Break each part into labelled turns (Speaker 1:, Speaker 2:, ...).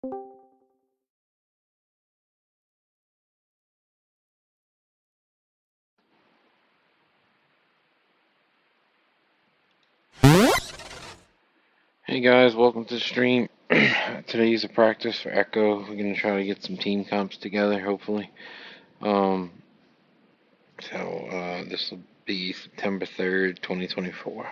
Speaker 1: Hey guys, welcome to the stream. Today's a practice for Echo. We're gonna try to get some team comps together, hopefully. Um, this will be September 3rd, 2024.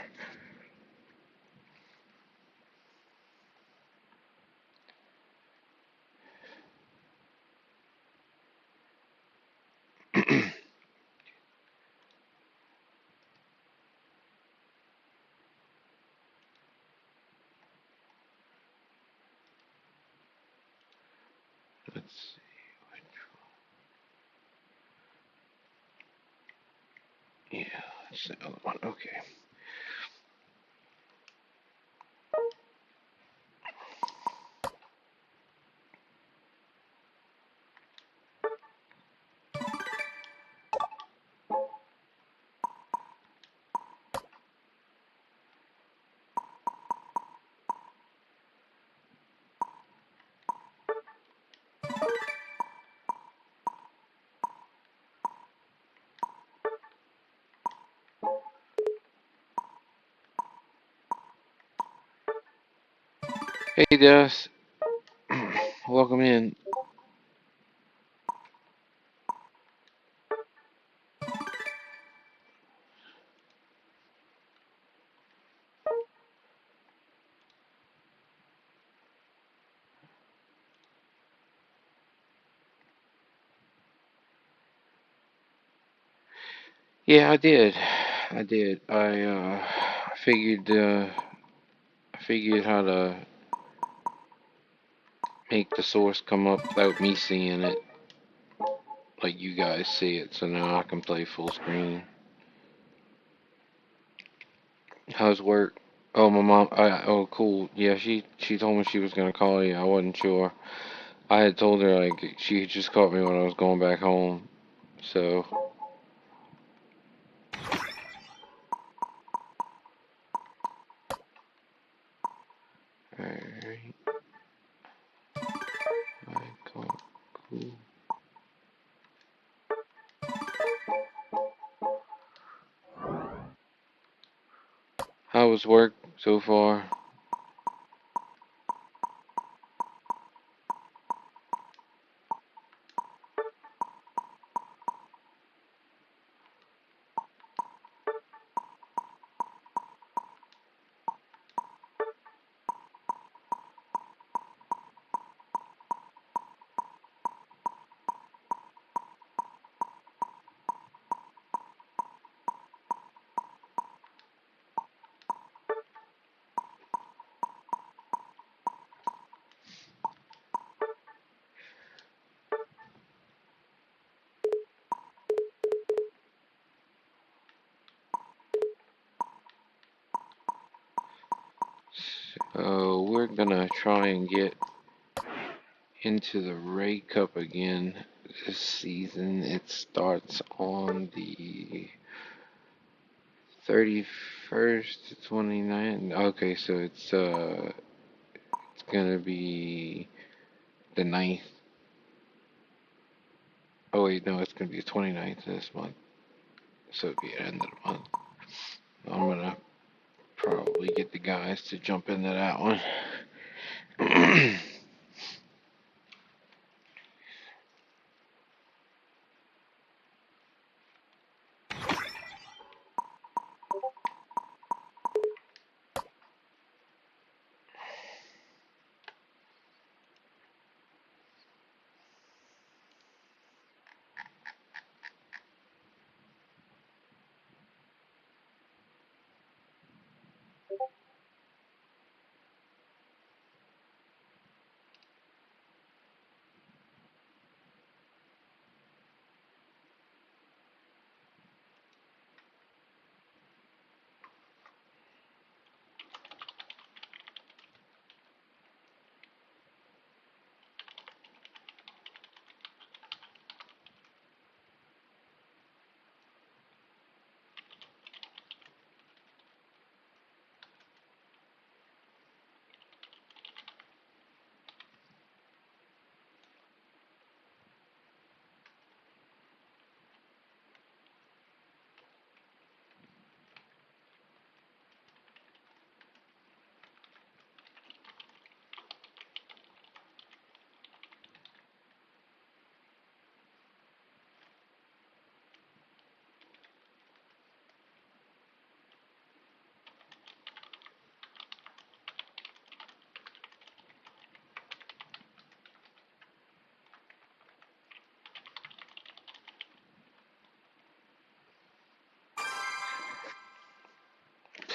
Speaker 1: Let's see. Yeah, that's the other one. Okay. Hey Des, welcome in. Yeah, I did. I did. I figured how to make the source come up without me seeing it, like you guys see it. So now I can play full screen. How's work? Oh, my mom. Oh, cool. Yeah, she told me she was gonna call you. I wasn't sure. I had told her like she had just caught me when I was going back home. So, alright. Cool. How was work so far? So we're gonna try and get into the Ray Cup again this season. It starts on the 31st to 29th. Okay, so it's gonna be the ninth. Oh wait, no, it's gonna be the 29th this month. So it'll be the end of the month. I'm gonna probably get the guys to jump into that one.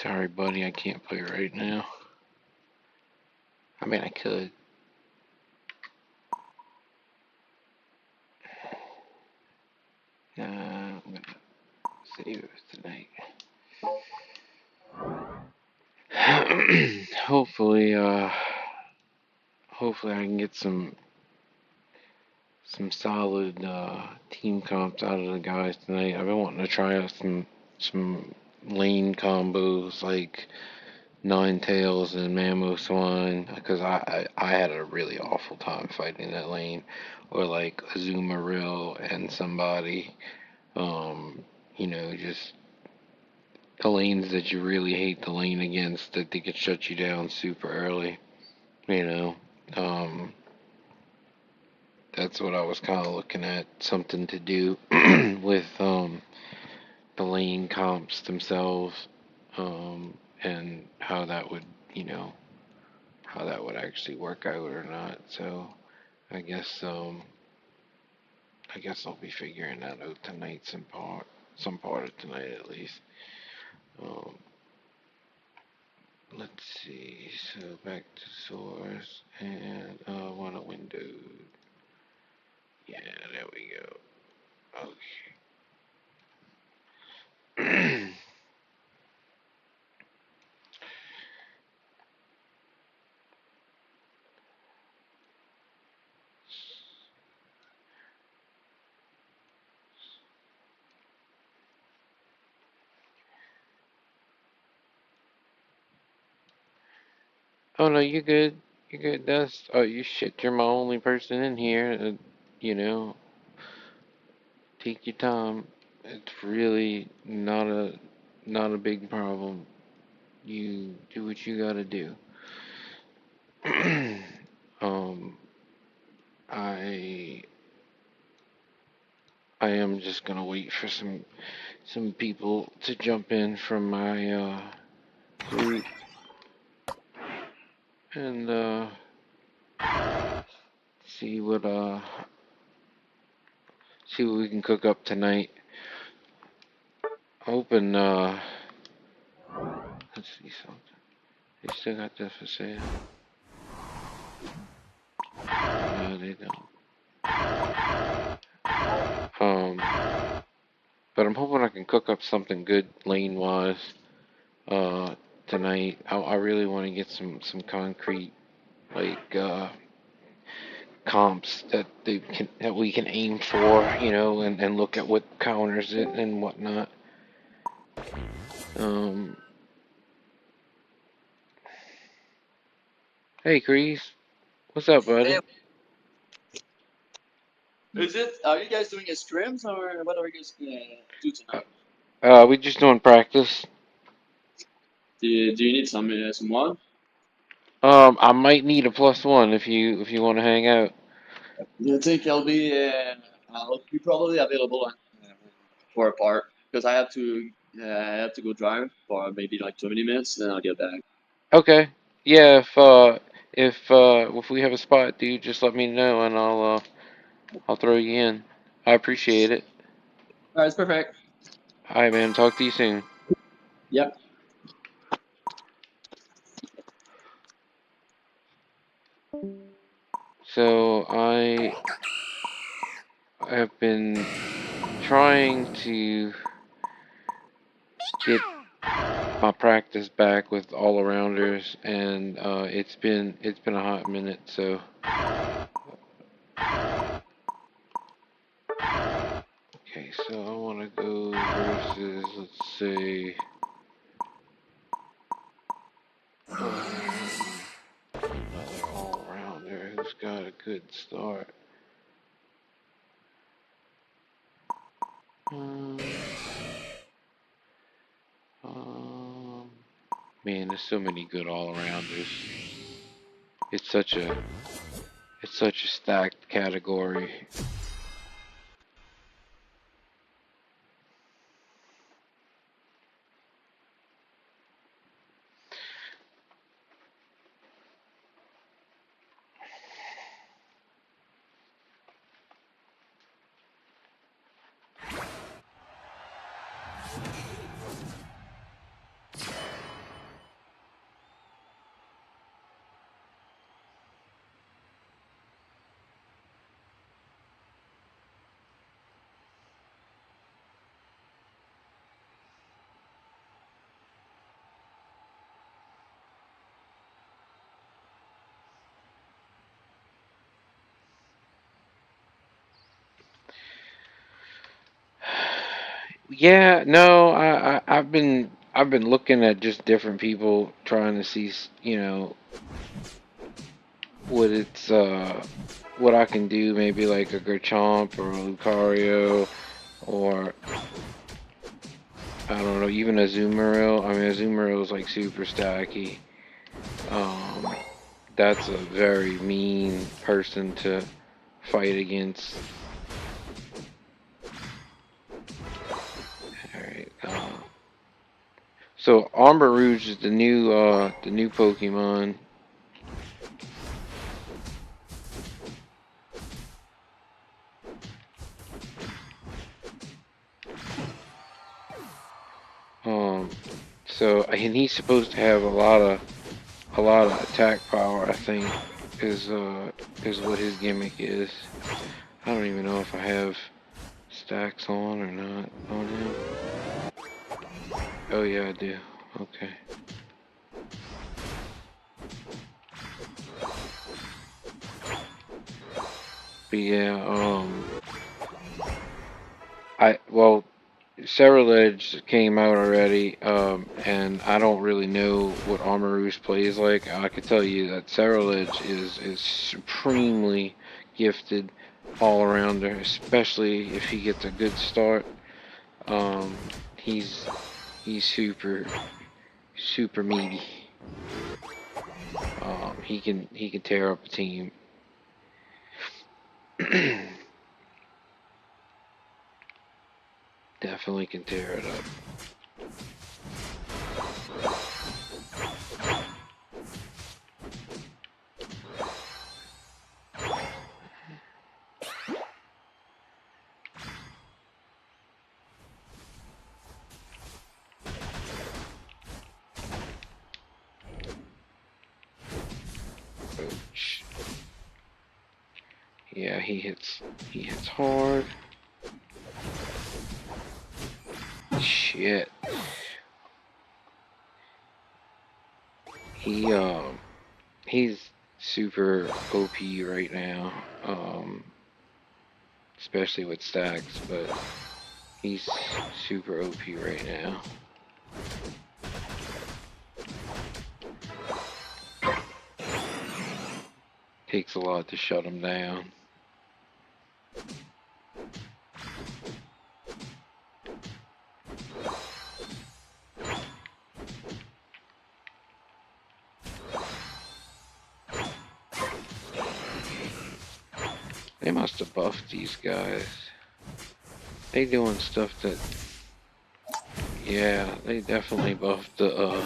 Speaker 1: Sorry, buddy, I can't play right now. I mean, I could. I'm gonna save it tonight. hopefully, hopefully I can get some solid team comps out of the guys tonight. I've been wanting to try out some lane combos like Nine Tails and Mammo Swine because I had a really awful time fighting that lane, or like Azumarill and somebody. Um, just the lanes that you really hate the lane against that they could shut you down super early. You know, um, that's what I was kind of looking at, something to do with the lane comps themselves, and how that would, you know, how that would actually work out or not. So I guess um, I guess I'll be figuring that out tonight, some part of tonight at least. Um, let's see. So back to source and want a window. Yeah, there we go. Okay. Oh no, you're good. You're good. That's oh you shit. You're my only person in here. You know, take your time. It's really not a big problem. You do what you gotta do. um, I I am just gonna wait for some people to jump in from my group and see what we can cook up tonight. Hoping let's see something. They still got that for sale. No, they don't. But I'm hoping I can cook up something good lane wise tonight. I really want to get some concrete like comps that we can aim for, and look at what counters it and whatnot. Um, hey, Crease, what's up,
Speaker 2: Hey,
Speaker 1: buddy?
Speaker 2: is it? Are you guys doing a scrims or what are you guys gonna do tonight?
Speaker 1: We just doing practice.
Speaker 2: Do you need some one?
Speaker 1: I might need a +1 if you want to hang out.
Speaker 2: You think I'll be probably available for a part because I have to go drive for maybe like 20 minutes, then I'll get back.
Speaker 1: Okay. Yeah, if we have a spot, dude, just let me know and I'll throw you in. I appreciate it.
Speaker 2: All right, it's perfect.
Speaker 1: All right, man. Talk to you soon.
Speaker 2: Yep.
Speaker 1: So I have been trying to get my practice back with all arounders, and it's been a hot minute. So okay, so I want to go versus let's say another all arounder who's got a good start. Um, um, Man, there's so many good all arounders. It's such a it's such a stacked category. Yeah, no, I've been looking at just different people trying to see, what it's what I can do, maybe like a Garchomp or a Lucario or I don't know, even a Azumarill. I mean, a Azumarill is like super stacky. Um, that's a very mean person to fight against. All right. So Armor Rouge is the new Pokemon. Um, and he's supposed to have a lot of attack power. I think is what his gimmick is. I don't even know if I have stacks on or not on him. Oh yeah, I do. Okay. But yeah, well, Cerulege came out already, and I don't really know what Armarouge plays like. I can tell you that Cerulege is supremely gifted all arounder, especially if he gets a good start. He's super meaty. He can tear up a team. Definitely can tear it up. Ouch. Yeah, he hits hard. Shit. He he's super OP right now. Especially with stacks, but he's super OP right now. Takes a lot to shut him down. They must have buffed these guys. They doing stuff that, yeah, they definitely buffed the.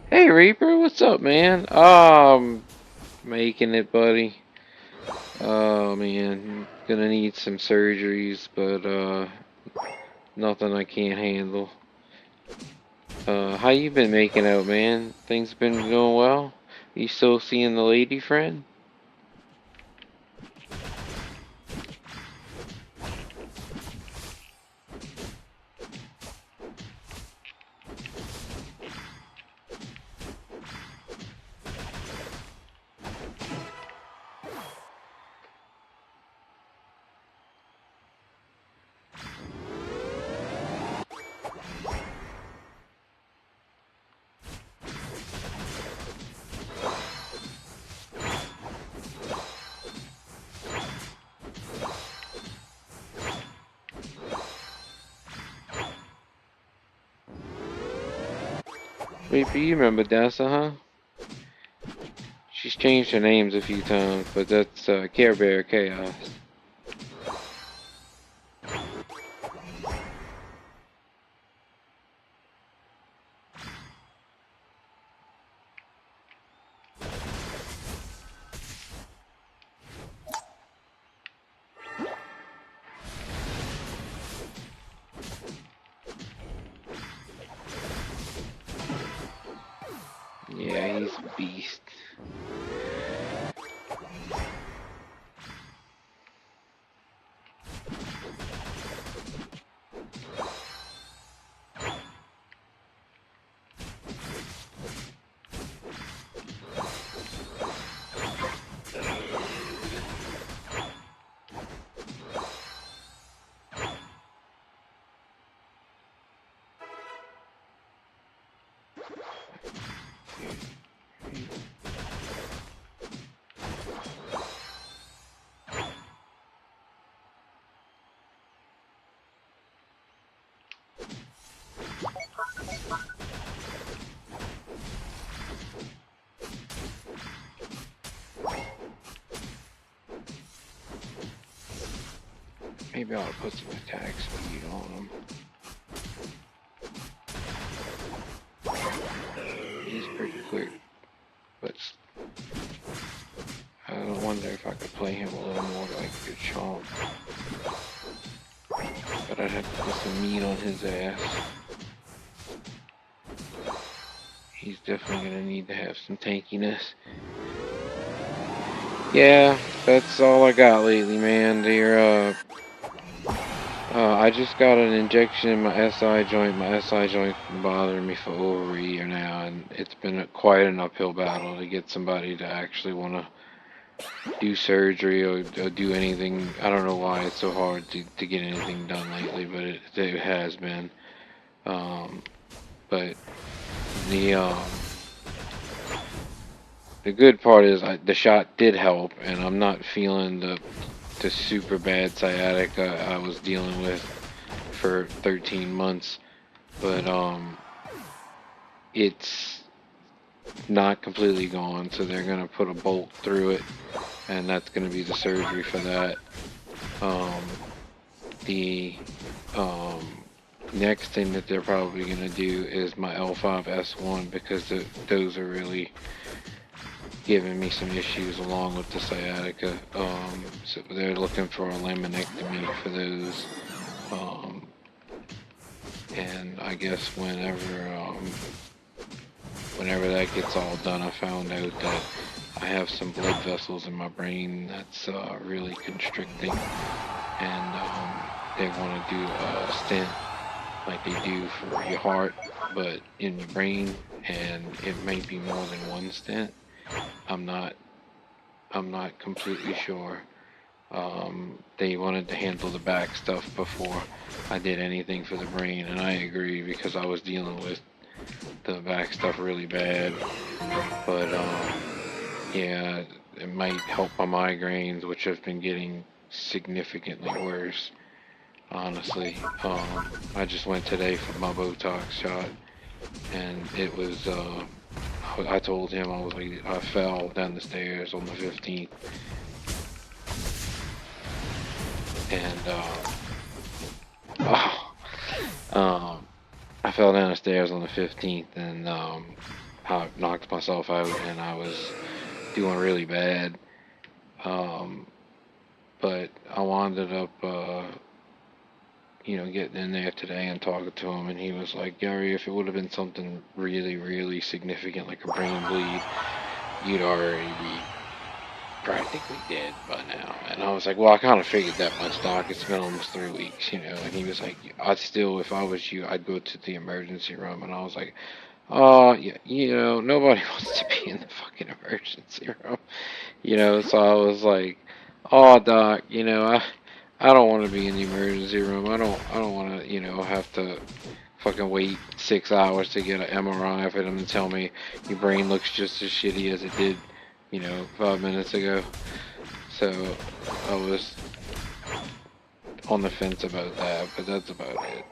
Speaker 1: Hey Reaper, what's up, man? Making it, buddy. Oh man, gonna need some surgeries, but nothing I can't handle. How you been making out, man? Things been going well? You still seeing the lady friend? Reaper, you remember Dessa, huh? She's changed her names a few times, but that's Care Bear Chaos. Yeah, he's a beast. Maybe I ought to put some attack speed on him. He's pretty quick, but I wonder if I could play him a little more like a chomp. But I'd have to put some meat on his ass. He's definitely gonna need to have some tankiness. Yeah, that's all I got lately, man. I just got an injection in my SI joint. My SI joint's been bothering me for over a year now, and it's been quite an uphill battle to get somebody to actually want to do surgery or do anything. I don't know why it's so hard to get anything done lately, but it has been. Um, but the um, the good part is the shot did help, and I'm not feeling the super bad sciatica I was dealing with for 13 months. But it's not completely gone, so they're gonna put a bolt through it, and that's gonna be the surgery for that. Um, the next thing that they're probably gonna do is my L5S1 because those are really giving me some issues along with the sciatica. So they're looking for a laminectomy for those. Um, and I guess whenever that gets all done, I found out that I have some blood vessels in my brain that's really constricting, and they want to do a stent like they do for your heart, but in your brain, and it might be more than one stent. I'm not I'm not completely sure. They wanted to handle the back stuff before I did anything for the brain, and I agree because I was dealing with the back stuff really bad. But yeah, it might help my migraines, which have been getting significantly worse. Honestly, I just went today for my Botox shot, and it was. I told him I was like I fell down the stairs on the 15th, and oh, I fell down the stairs on the 15th, and I knocked myself out, and I was doing really bad. Um, but I wound up, getting in there today and talking to him, and he was like, Gary, if it would have been something really, really significant like a brain bleed, you'd already be practically dead by now. And I was like, well, I kind of figured that much, Doc. It's been almost 3 weeks, And he was like, I'd still, if I was you, I'd go to the emergency room. And I was like, oh, yeah, nobody wants to be in the fucking emergency room, So I was like, oh, Doc, I don't want to be in the emergency room. I don't want to, have to fucking wait 6 hours to get an MRI for them to tell me your brain looks just as shitty as it did, 5 minutes ago. So I was on the fence about that, but that's about it.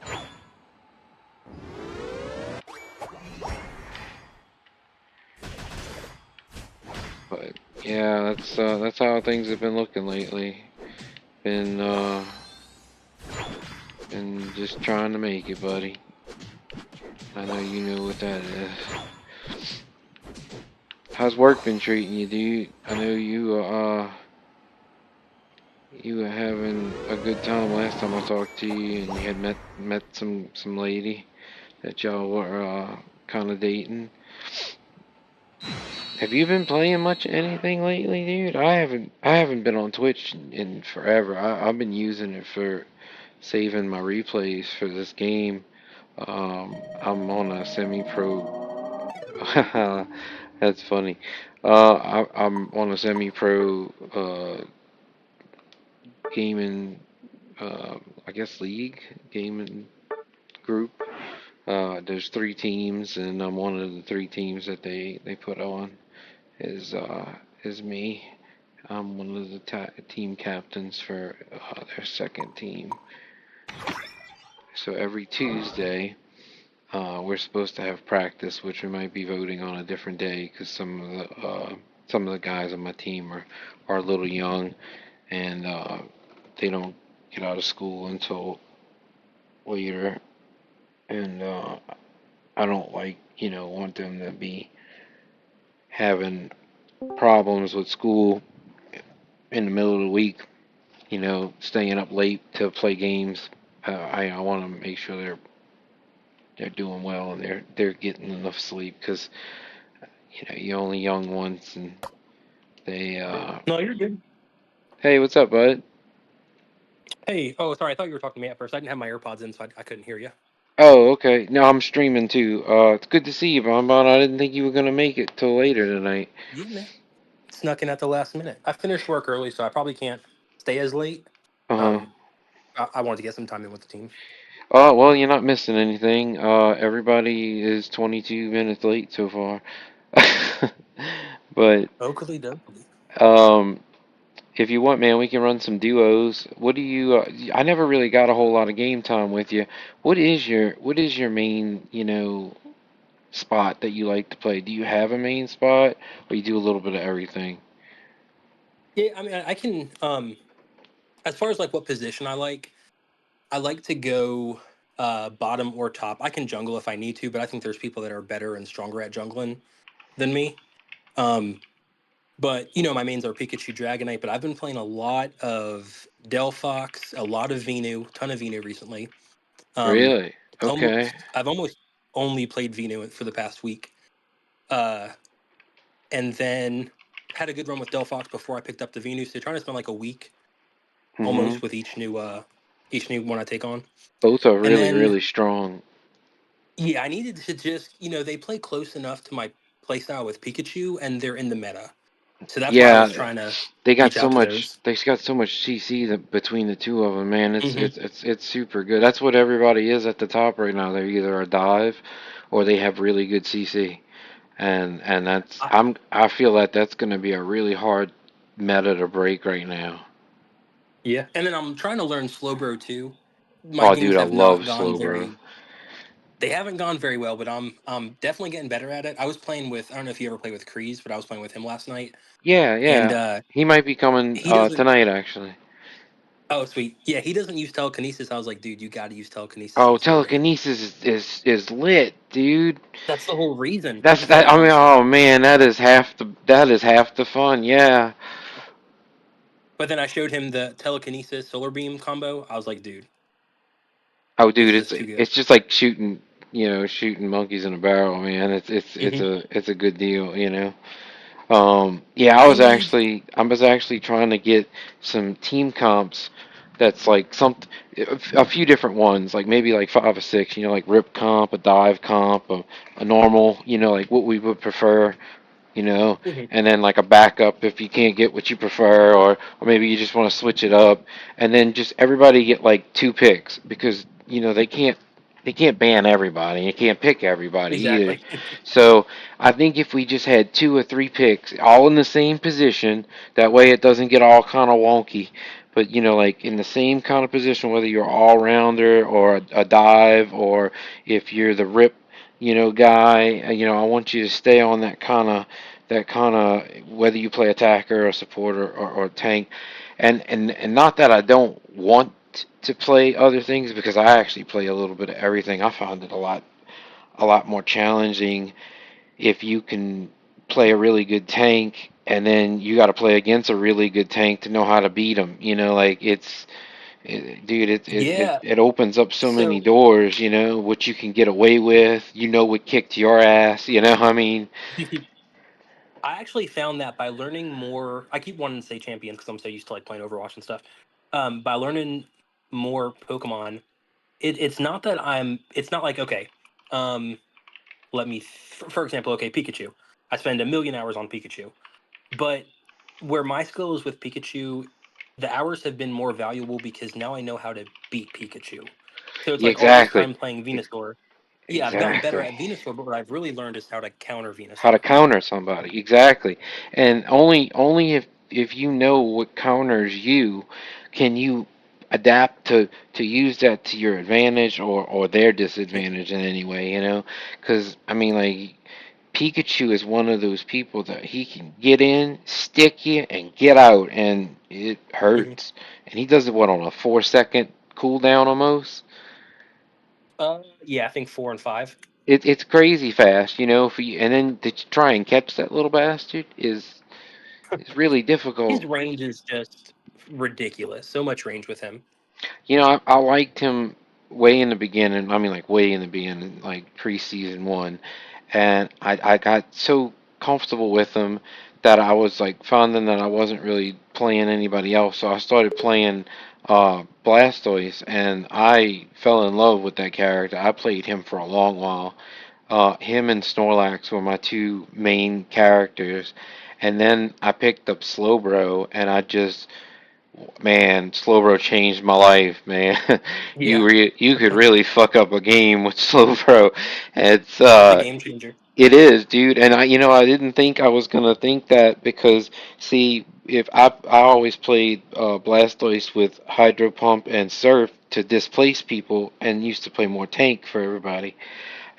Speaker 1: But yeah, that's how things have been looking lately. Been been just trying to make it, buddy. I know you know what that is. How's work been treating you, dude? I know you were having a good time last time I talked to you, and you had met some lady that y'all were kind of dating. Have you been playing much anything lately, dude? I haven't been on Twitch in forever. I've been using it for saving my replays for this game. I'm on a semi-pro. That's funny. I'm on a semi-pro gaming, I guess league gaming group. There's 3 teams, and I'm one of the 3 teams that they put on. Is me. I'm one of the team captains for their second team. So every Tuesday, we're supposed to have practice, which we might be voting on a different day because some of the guys on my team are a little young, and they don't get out of school until later, and I don't like, want them to be having problems with school in the middle of the week, staying up late to play games. I want to make sure they're doing well and they're getting enough sleep because you only young once and they
Speaker 3: No, you're good.
Speaker 1: hey, what's up, bud?
Speaker 3: Hey, oh, sorry. I thought you were talking to me at first. I didn't have my AirPods in, so I couldn't hear you.
Speaker 1: Oh, okay. No, I'm streaming too. It's good to see you, Bonbon. I didn't think you were gonna make it till later tonight.
Speaker 3: Yeah, man. Snuck in at the last minute. I finished work early, so I probably can't stay as late.
Speaker 1: Uh-huh.
Speaker 3: Um, I wanted to get some time in with the team.
Speaker 1: Oh, well, you're not missing anything. Everybody is 22 minutes late so far. But
Speaker 3: Oakley dokley.
Speaker 1: um, if you want, man, we can run some duos. What do you? I never really got a whole lot of game time with you. What is your main, spot that you like to play? Do you have a main spot, or you do a little bit of everything?
Speaker 3: Yeah, I mean, I can. As far as like what position I like to go bottom or top. I can jungle if I need to, but I think there's people that are better and stronger at jungling than me. Um, but my mains are Pikachu, Dragonite. But I've been playing a lot of Delphox, a lot of Venu, ton of Venu recently. Um,
Speaker 1: Really? Okay.
Speaker 3: I've almost only played Venu for the past week, uh, and then had a good run with Delphox before I picked up the Venu. So trying to spend like a week
Speaker 1: Mm-hmm.
Speaker 3: almost with each new one I take on,
Speaker 1: Both are
Speaker 3: and
Speaker 1: really,
Speaker 3: then
Speaker 1: really strong.
Speaker 3: yeah, I needed to just they play close enough to my playstyle with Pikachu, and they're in the meta, so that's why I was
Speaker 1: Yeah,
Speaker 3: trying to
Speaker 1: they got
Speaker 3: reach
Speaker 1: so
Speaker 3: out to
Speaker 1: much.
Speaker 3: those.
Speaker 1: They got so much CC between the two of them, man. It's
Speaker 3: Hmm
Speaker 1: it's it's it's super good. That's what everybody is at the top right now. They're either a dive, or they have really good CC, and I feel that that's going to be a really hard meta to break right now.
Speaker 3: Yeah, and then I'm trying to learn Slowbro too. My
Speaker 1: Oh, dude,
Speaker 3: games
Speaker 1: I
Speaker 3: have not
Speaker 1: love
Speaker 3: gone
Speaker 1: slow, bro.
Speaker 3: very They haven't gone very well, but I'm definitely getting better at it. I was playing with I don't know if you ever play with Kreese, but I was playing with him last night,
Speaker 1: Yeah,
Speaker 3: and
Speaker 1: yeah. He might be coming
Speaker 3: he doesn't.
Speaker 1: tonight, actually.
Speaker 3: Oh, sweet. Yeah, he doesn't use telekinesis. I was like, dude, you got to use telekinesis
Speaker 1: Oh,
Speaker 3: in Slowbro.
Speaker 1: telekinesis is lit, dude.
Speaker 3: That's the whole reason.
Speaker 1: That's
Speaker 3: It's fun
Speaker 1: that. I mean,
Speaker 3: though.
Speaker 1: oh man, that is half the fun. Yeah.
Speaker 3: But then I showed him the telekinesis solar beam combo. I was like, dude,
Speaker 1: Oh,
Speaker 3: it's
Speaker 1: dude, it's
Speaker 3: just too good.
Speaker 1: it's just like shooting monkeys in a barrel, man. It's
Speaker 3: Hmm
Speaker 1: a good deal. Yeah, I was
Speaker 3: And you need.
Speaker 1: actually I was actually trying to get some team comps that's like a few different ones, like maybe like five or six, like rip comp, a dive comp, a normal, like what we would prefer, you know,
Speaker 3: Mhm.
Speaker 1: and then like a backup if you can't get what you prefer, or maybe you just want to switch it up, and then just everybody get like two picks because they can't ban everybody. You can't pick everybody either.
Speaker 3: Exactly.
Speaker 1: So I think if we just had two or three picks, all in the same position, that way it doesn't get all kind of wonky. But like in the same kind of position, whether you're all rounder or a dive, or if you're the rip, guy, I want you to stay on that kind of whether you play attacker or supporter or tank, and not that I don't want to play other things because I actually play a little bit of everything. I found it a lot more challenging if you can play a really good tank and then you got to play against a really good tank to know how to beat them. Like dude,
Speaker 3: Yeah.
Speaker 1: it opens up so many
Speaker 3: So
Speaker 1: doors. What you can get away with. What kicked your ass. I mean,
Speaker 3: I actually found that by learning more. I keep wanting to say champion because I'm so used to like playing Overwatch and stuff. By learning more Pokemon, it's not that I'm. It's not like okay. Um, for example, okay, Pikachu. I spend a million hours on Pikachu, but where my skill is with Pikachu, the hours have been more valuable because now I know how to beat Pikachu. So it's
Speaker 1: yeah,
Speaker 3: like all this
Speaker 1: exactly,
Speaker 3: time playing Venusaur. Yeah, I've gotten better
Speaker 1: exactly.
Speaker 3: at Venusaur, but what I've really learned is how to counter
Speaker 1: How to
Speaker 3: Venusaur.
Speaker 1: counter somebody, exactly. And only if you know what counters you, can you adapt to use that to your advantage or their
Speaker 3: Yeah.
Speaker 1: disadvantage in any way. Because I mean, like, Pikachu is one of those people that he can get in, stick you, and get out, and it
Speaker 3: Mhm.
Speaker 1: hurts. And he does it what on a 4 second cooldown almost.
Speaker 3: Yeah, I think 4 and 5.
Speaker 1: It's crazy fast, you know. And then to try and catch that little bastard is really
Speaker 3: His
Speaker 1: difficult.
Speaker 3: range is just ridiculous. So much range with him.
Speaker 1: You know, I liked him way in the beginning. I mean, like way in the beginning, like preseason one, and I got so comfortable with him that I was like finding that I wasn't really playing anybody else. So I started playing Blastoise, and I fell in love with that character. I played him for a long while. Him and Snorlax were my two main characters, and then I picked up Slowbro, and I just Man, Slowbro changed my life, man.
Speaker 3: Yeah,
Speaker 1: You could really fuck up a game with Slowbro. It's
Speaker 3: it's a game changer.
Speaker 1: it is, dude. And I didn't think I was gonna think that because see, if I always played Blastoise with Hydro Pump and Surf to displace people and used to play more tank for everybody.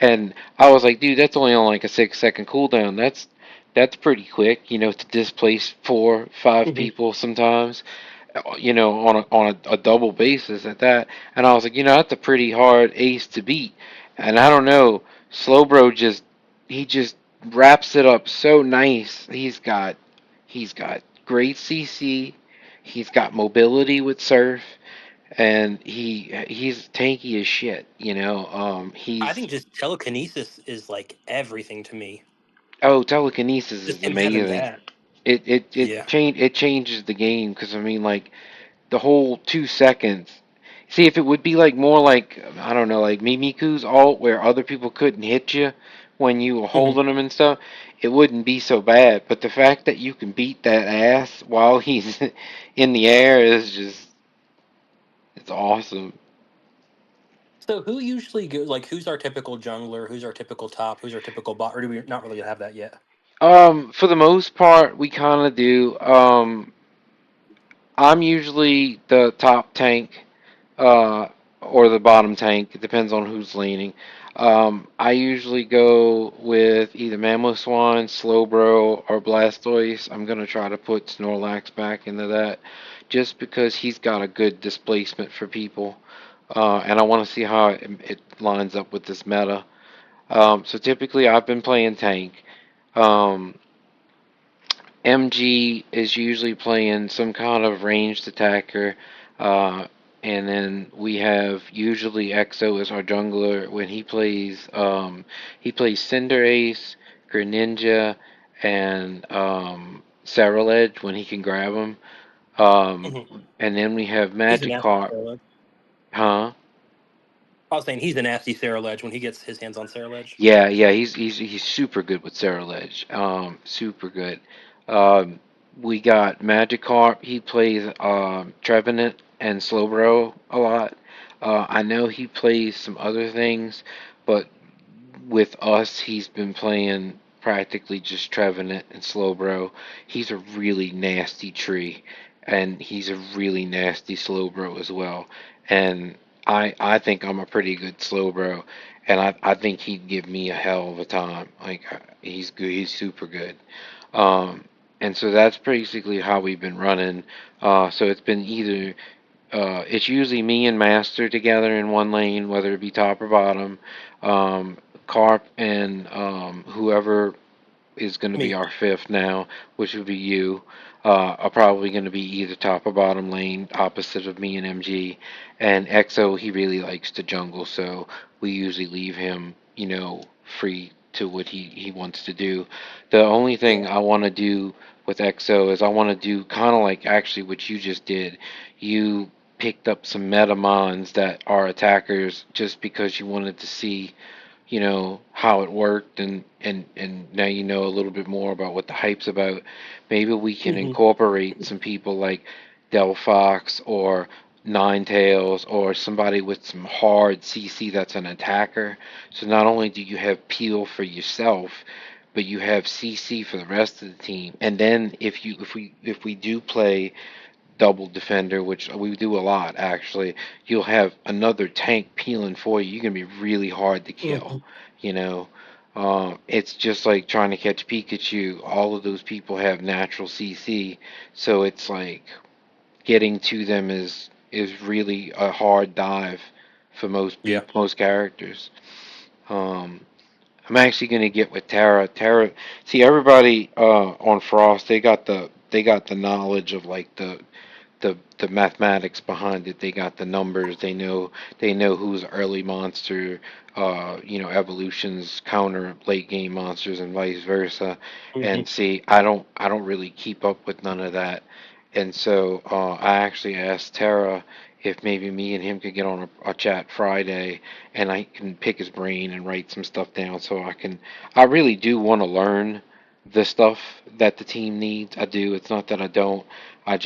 Speaker 1: And I was like, dude, that's only on like a 6 second cooldown. That's pretty quick, to displace 4, 5
Speaker 3: Hmm.
Speaker 1: people sometimes, on a double basis at that. And I was like, that's a pretty hard ace to beat. And I don't know, Slowbro he just wraps it up so nice. He's got great CC. He's got mobility with Surf, and he's tanky as shit.
Speaker 3: I
Speaker 1: He's
Speaker 3: think just telekinesis is like everything to me.
Speaker 1: Oh, telekinesis
Speaker 3: Just
Speaker 1: is
Speaker 3: him having
Speaker 1: amazing.
Speaker 3: that. Yeah.
Speaker 1: It changes the game because I mean like the whole 2 seconds. See, if it would be like more like I don't know, like Mimiku's ult where other people couldn't hit you when you were
Speaker 3: Hmm.
Speaker 1: holding them and stuff, it wouldn't be so bad. But the fact that you can beat that ass while he's in the air is just it's awesome.
Speaker 3: So who usually goes like who's our typical jungler? Who's our typical top? Who's our typical bot? Or do we not really have that yet?
Speaker 1: For the most part, we kind of do. I'm usually the top tank, uh, or the bottom tank. It depends on who's leaning. I usually go with either Mamoswine, Slowbro, or Blastoise. I'm gonna try to put Snorlax back into that, just because he's got a good displacement for people, and I want to see how it lines up with this meta. So typically, I've been playing tank. Um, MG is usually playing some kind of ranged attacker, uh, and then we have usually EXO as our jungler when he plays Cinderace, Greninja, and Cerulege when he can grab them.
Speaker 3: Hmm.
Speaker 1: And then we have
Speaker 3: He's a nasty
Speaker 1: Magikarp,
Speaker 3: Sarah Ledge.
Speaker 1: huh?
Speaker 3: I was saying he's a nasty Sarah Ledge when he gets his hands on Sarah Ledge.
Speaker 1: Yeah, yeah, he's super good with Cerulege. Super good. Um, we got Magikarp. He plays Trevenant and Slowbro a lot. I know he plays some other things, but with us, he's been playing practically just Trevenant and Slowbro. He's a really nasty tree, and he's a really nasty Slowbro as well. And I think I'm a pretty good Slowbro, and I think he'd give me a hell of a time. Like he's good, he's super good. Um, and so that's basically how we've been running. So it's been it's usually me and Master together in one lane, whether it be top or bottom. Carp and whoever is going to be
Speaker 3: Me.
Speaker 1: our fifth now, which would be you, are probably going to be either top or bottom lane, opposite of me and MG. And EXO, he really likes to jungle, so we usually leave him, free to what he wants to do. The only thing
Speaker 3: Yeah.
Speaker 1: I want to do with EXO is I want to do kind of like actually what you just did. You picked up some metamons that are attackers just because you wanted to see how it worked, and now you know a little bit more about what the hype's about. Maybe we can
Speaker 3: Hmm.
Speaker 1: incorporate some people like Delphox or Ninetales or somebody with some hard CC that's an attacker. So not only do you have peel for yourself, but you have CC for the rest of the team. And then if we do play double defender, which we do a lot actually, you'll have another tank peeling for you. You're gonna be really hard to kill,
Speaker 3: Hmm.
Speaker 1: you know. It's just like trying to catch Pikachu. All of those people have natural CC, so it's like getting to them is really a hard dive for most
Speaker 3: Yeah.
Speaker 1: people, most characters. Um, I'm actually gonna get with Tara. Tara, see everybody on Frost, they got the knowledge of like the mathematics behind it. They got the numbers. They know who's early monster, evolutions counter late game monsters and vice versa.
Speaker 3: Hmm.
Speaker 1: And see, I don't really keep up with none of that. And so I actually asked Tara if maybe me and him could get on a chat Friday, and I can pick his brain and write some stuff down so I can. I really do want to learn the stuff that the team needs. I do. It's not that I don't. I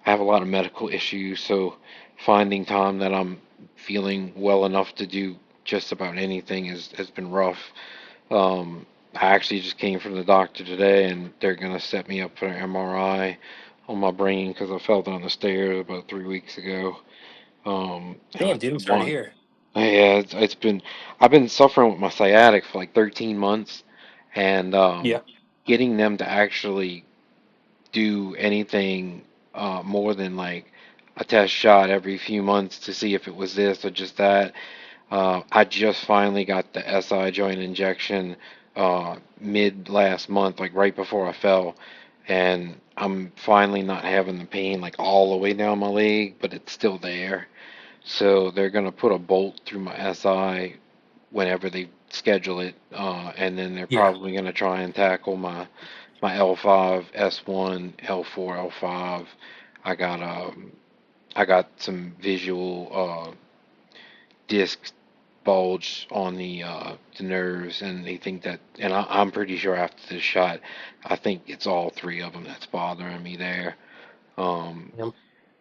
Speaker 1: have a lot of medical issues, so finding time that I'm feeling well enough to do just about anything has been rough. I actually just came from the doctor today, and they're gonna set me up for an MRI on my brain because I fell down the stairs about 3 weeks ago. And
Speaker 3: Damn,
Speaker 1: I
Speaker 3: dude, I'm sorry to
Speaker 1: want,
Speaker 3: hear.
Speaker 1: yeah, it's been, I've been suffering with my sciatic for like 13 months, and
Speaker 3: Yeah.
Speaker 1: getting them to actually do anything more than like a test shot every few months to see if it was this or just that. I just finally got the SI joint injection mid last month, like right before I fell, and I'm finally not having the pain like all the way down my leg, but it's still there. So they're gonna put a bolt through my SI whenever they schedule it, and then they're
Speaker 3: Yeah.
Speaker 1: probably gonna try and tackle my L5, S1, L4, L5. I got um I got some visual disc bulge on the nerves, and they think that, and I'm pretty sure after this shot, I think it's all three of them that's bothering me there. Um,
Speaker 3: Yeah.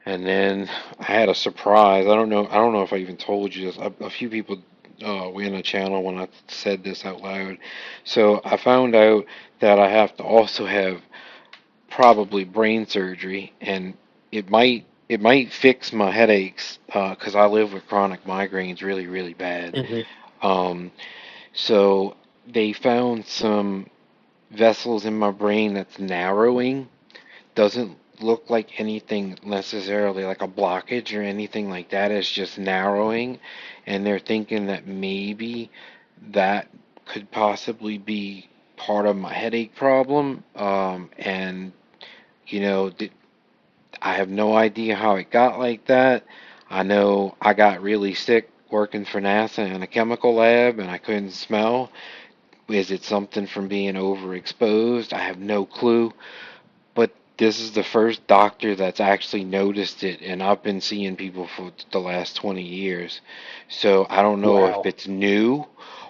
Speaker 1: and then I had a surprise. I don't know if I even told you this. A few people were in a channel when I said this out loud. So I found out that I have to also have probably brain surgery, and it might fix my headaches because I live with chronic migraines really really bad.
Speaker 3: Hmm.
Speaker 1: Um, so they found some vessels in my brain that's narrowing. Doesn't look like anything necessarily like a blockage or anything like that. It's just narrowing, and they're thinking that maybe that could possibly be part of my headache problem. And you know, I have no idea how it got like that. I know I got really sick working for NASA in a chemical lab and I couldn't smell. Is it something from being overexposed? I have no clue. But this is the first doctor that's actually noticed it, and I've been seeing people for the last 20 years. So I don't know if
Speaker 3: Wow.
Speaker 1: it's new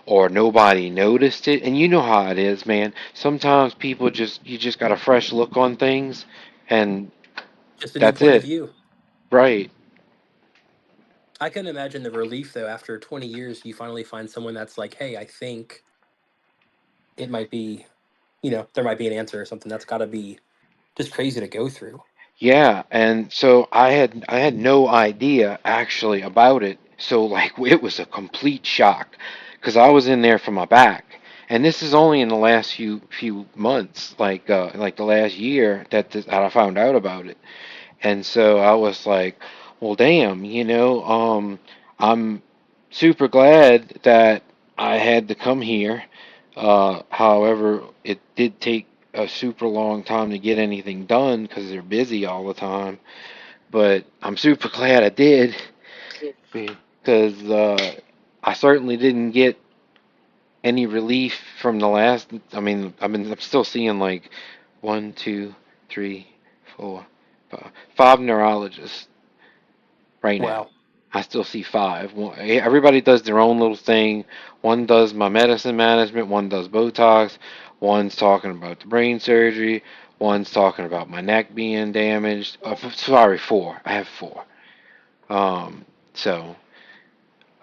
Speaker 1: or nobody noticed it. And you know how it is, man. Sometimes people you just got a fresh look on things, and
Speaker 3: Just a new
Speaker 1: that's
Speaker 3: point of
Speaker 1: it.
Speaker 3: view.
Speaker 1: Right.
Speaker 3: I can imagine the relief though after 20 years you finally find someone that's like, "Hey, I think it might be, there might be an answer or something." That's got to be just crazy to go through.
Speaker 1: Yeah, and so I had no idea actually about it. So like it was a complete shock because I was in there for my back, and this is only in the last few months, like the last year that I found out about it. And so I was like, well, damn, I'm super glad that I had to come here. However, it did take a super long time to get anything done because they're busy all the time. But I'm super glad I did because I certainly didn't get any relief from the last. I mean, I'm still seeing like one, two, three, four, five neurologists right now.
Speaker 3: Wow.
Speaker 1: I still see five. Everybody does their own little thing. One does my medicine management, one does Botox, one's talking about the brain surgery, one's talking about my neck being damaged. Sorry, four. I have four. Um, so,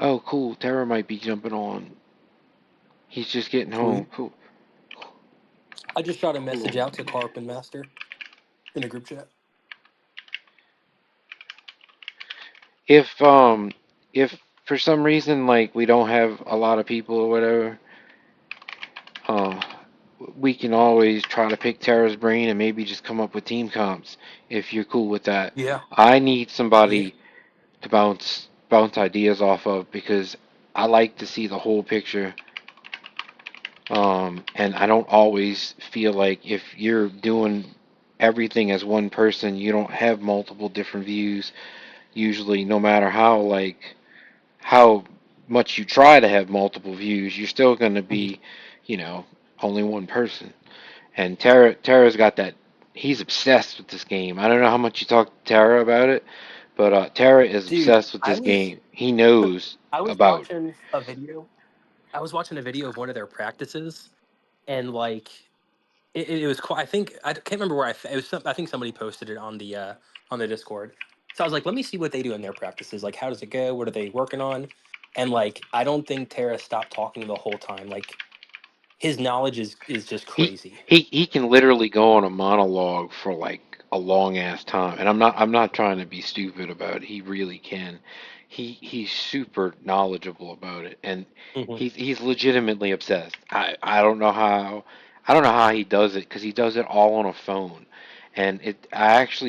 Speaker 1: oh, cool. Tara might be jumping on. He's just getting home.
Speaker 3: Sweet.
Speaker 1: Cool,
Speaker 3: I just shot a
Speaker 1: cool.
Speaker 3: message out to Carp and Master in a group chat.
Speaker 1: If um, if for some reason like we don't have a lot of people or whatever, Uh, we can always try to pick Tara's brain and maybe just come up with team comps if you're cool with that.
Speaker 3: Yeah.
Speaker 1: I need
Speaker 3: Yeah.
Speaker 1: somebody to bounce ideas off of because I like to see the whole picture. And I don't always feel like if you're doing everything as one person, you don't have multiple different views. Usually, no matter how much you try to have multiple views, you're still going to
Speaker 3: Mhm.
Speaker 1: be, you know, only one person. And Tara's got that. He's obsessed with this game. I don't know how much you talk to Tara about it, but Tara is
Speaker 3: Dude,
Speaker 1: obsessed with this game. He knows
Speaker 3: I was
Speaker 1: about.
Speaker 3: watching a video. I was watching a video of one of their practices, and like it was quite. I think I can't remember where it was. I think somebody posted it on the Discord. So I was like, let me see what they do in their practices. Like, how does it go? What are they working on? And like, I don't think Tara stopped talking the whole time. Like, his knowledge is just
Speaker 1: He
Speaker 3: crazy.
Speaker 1: he can literally go on a monologue for like a long ass time, and I'm not trying to be stupid about it. He really can. He's super knowledgeable about it, and
Speaker 3: Hmm.
Speaker 1: he's legitimately obsessed. I don't know how he does it because he does it all on a phone, and it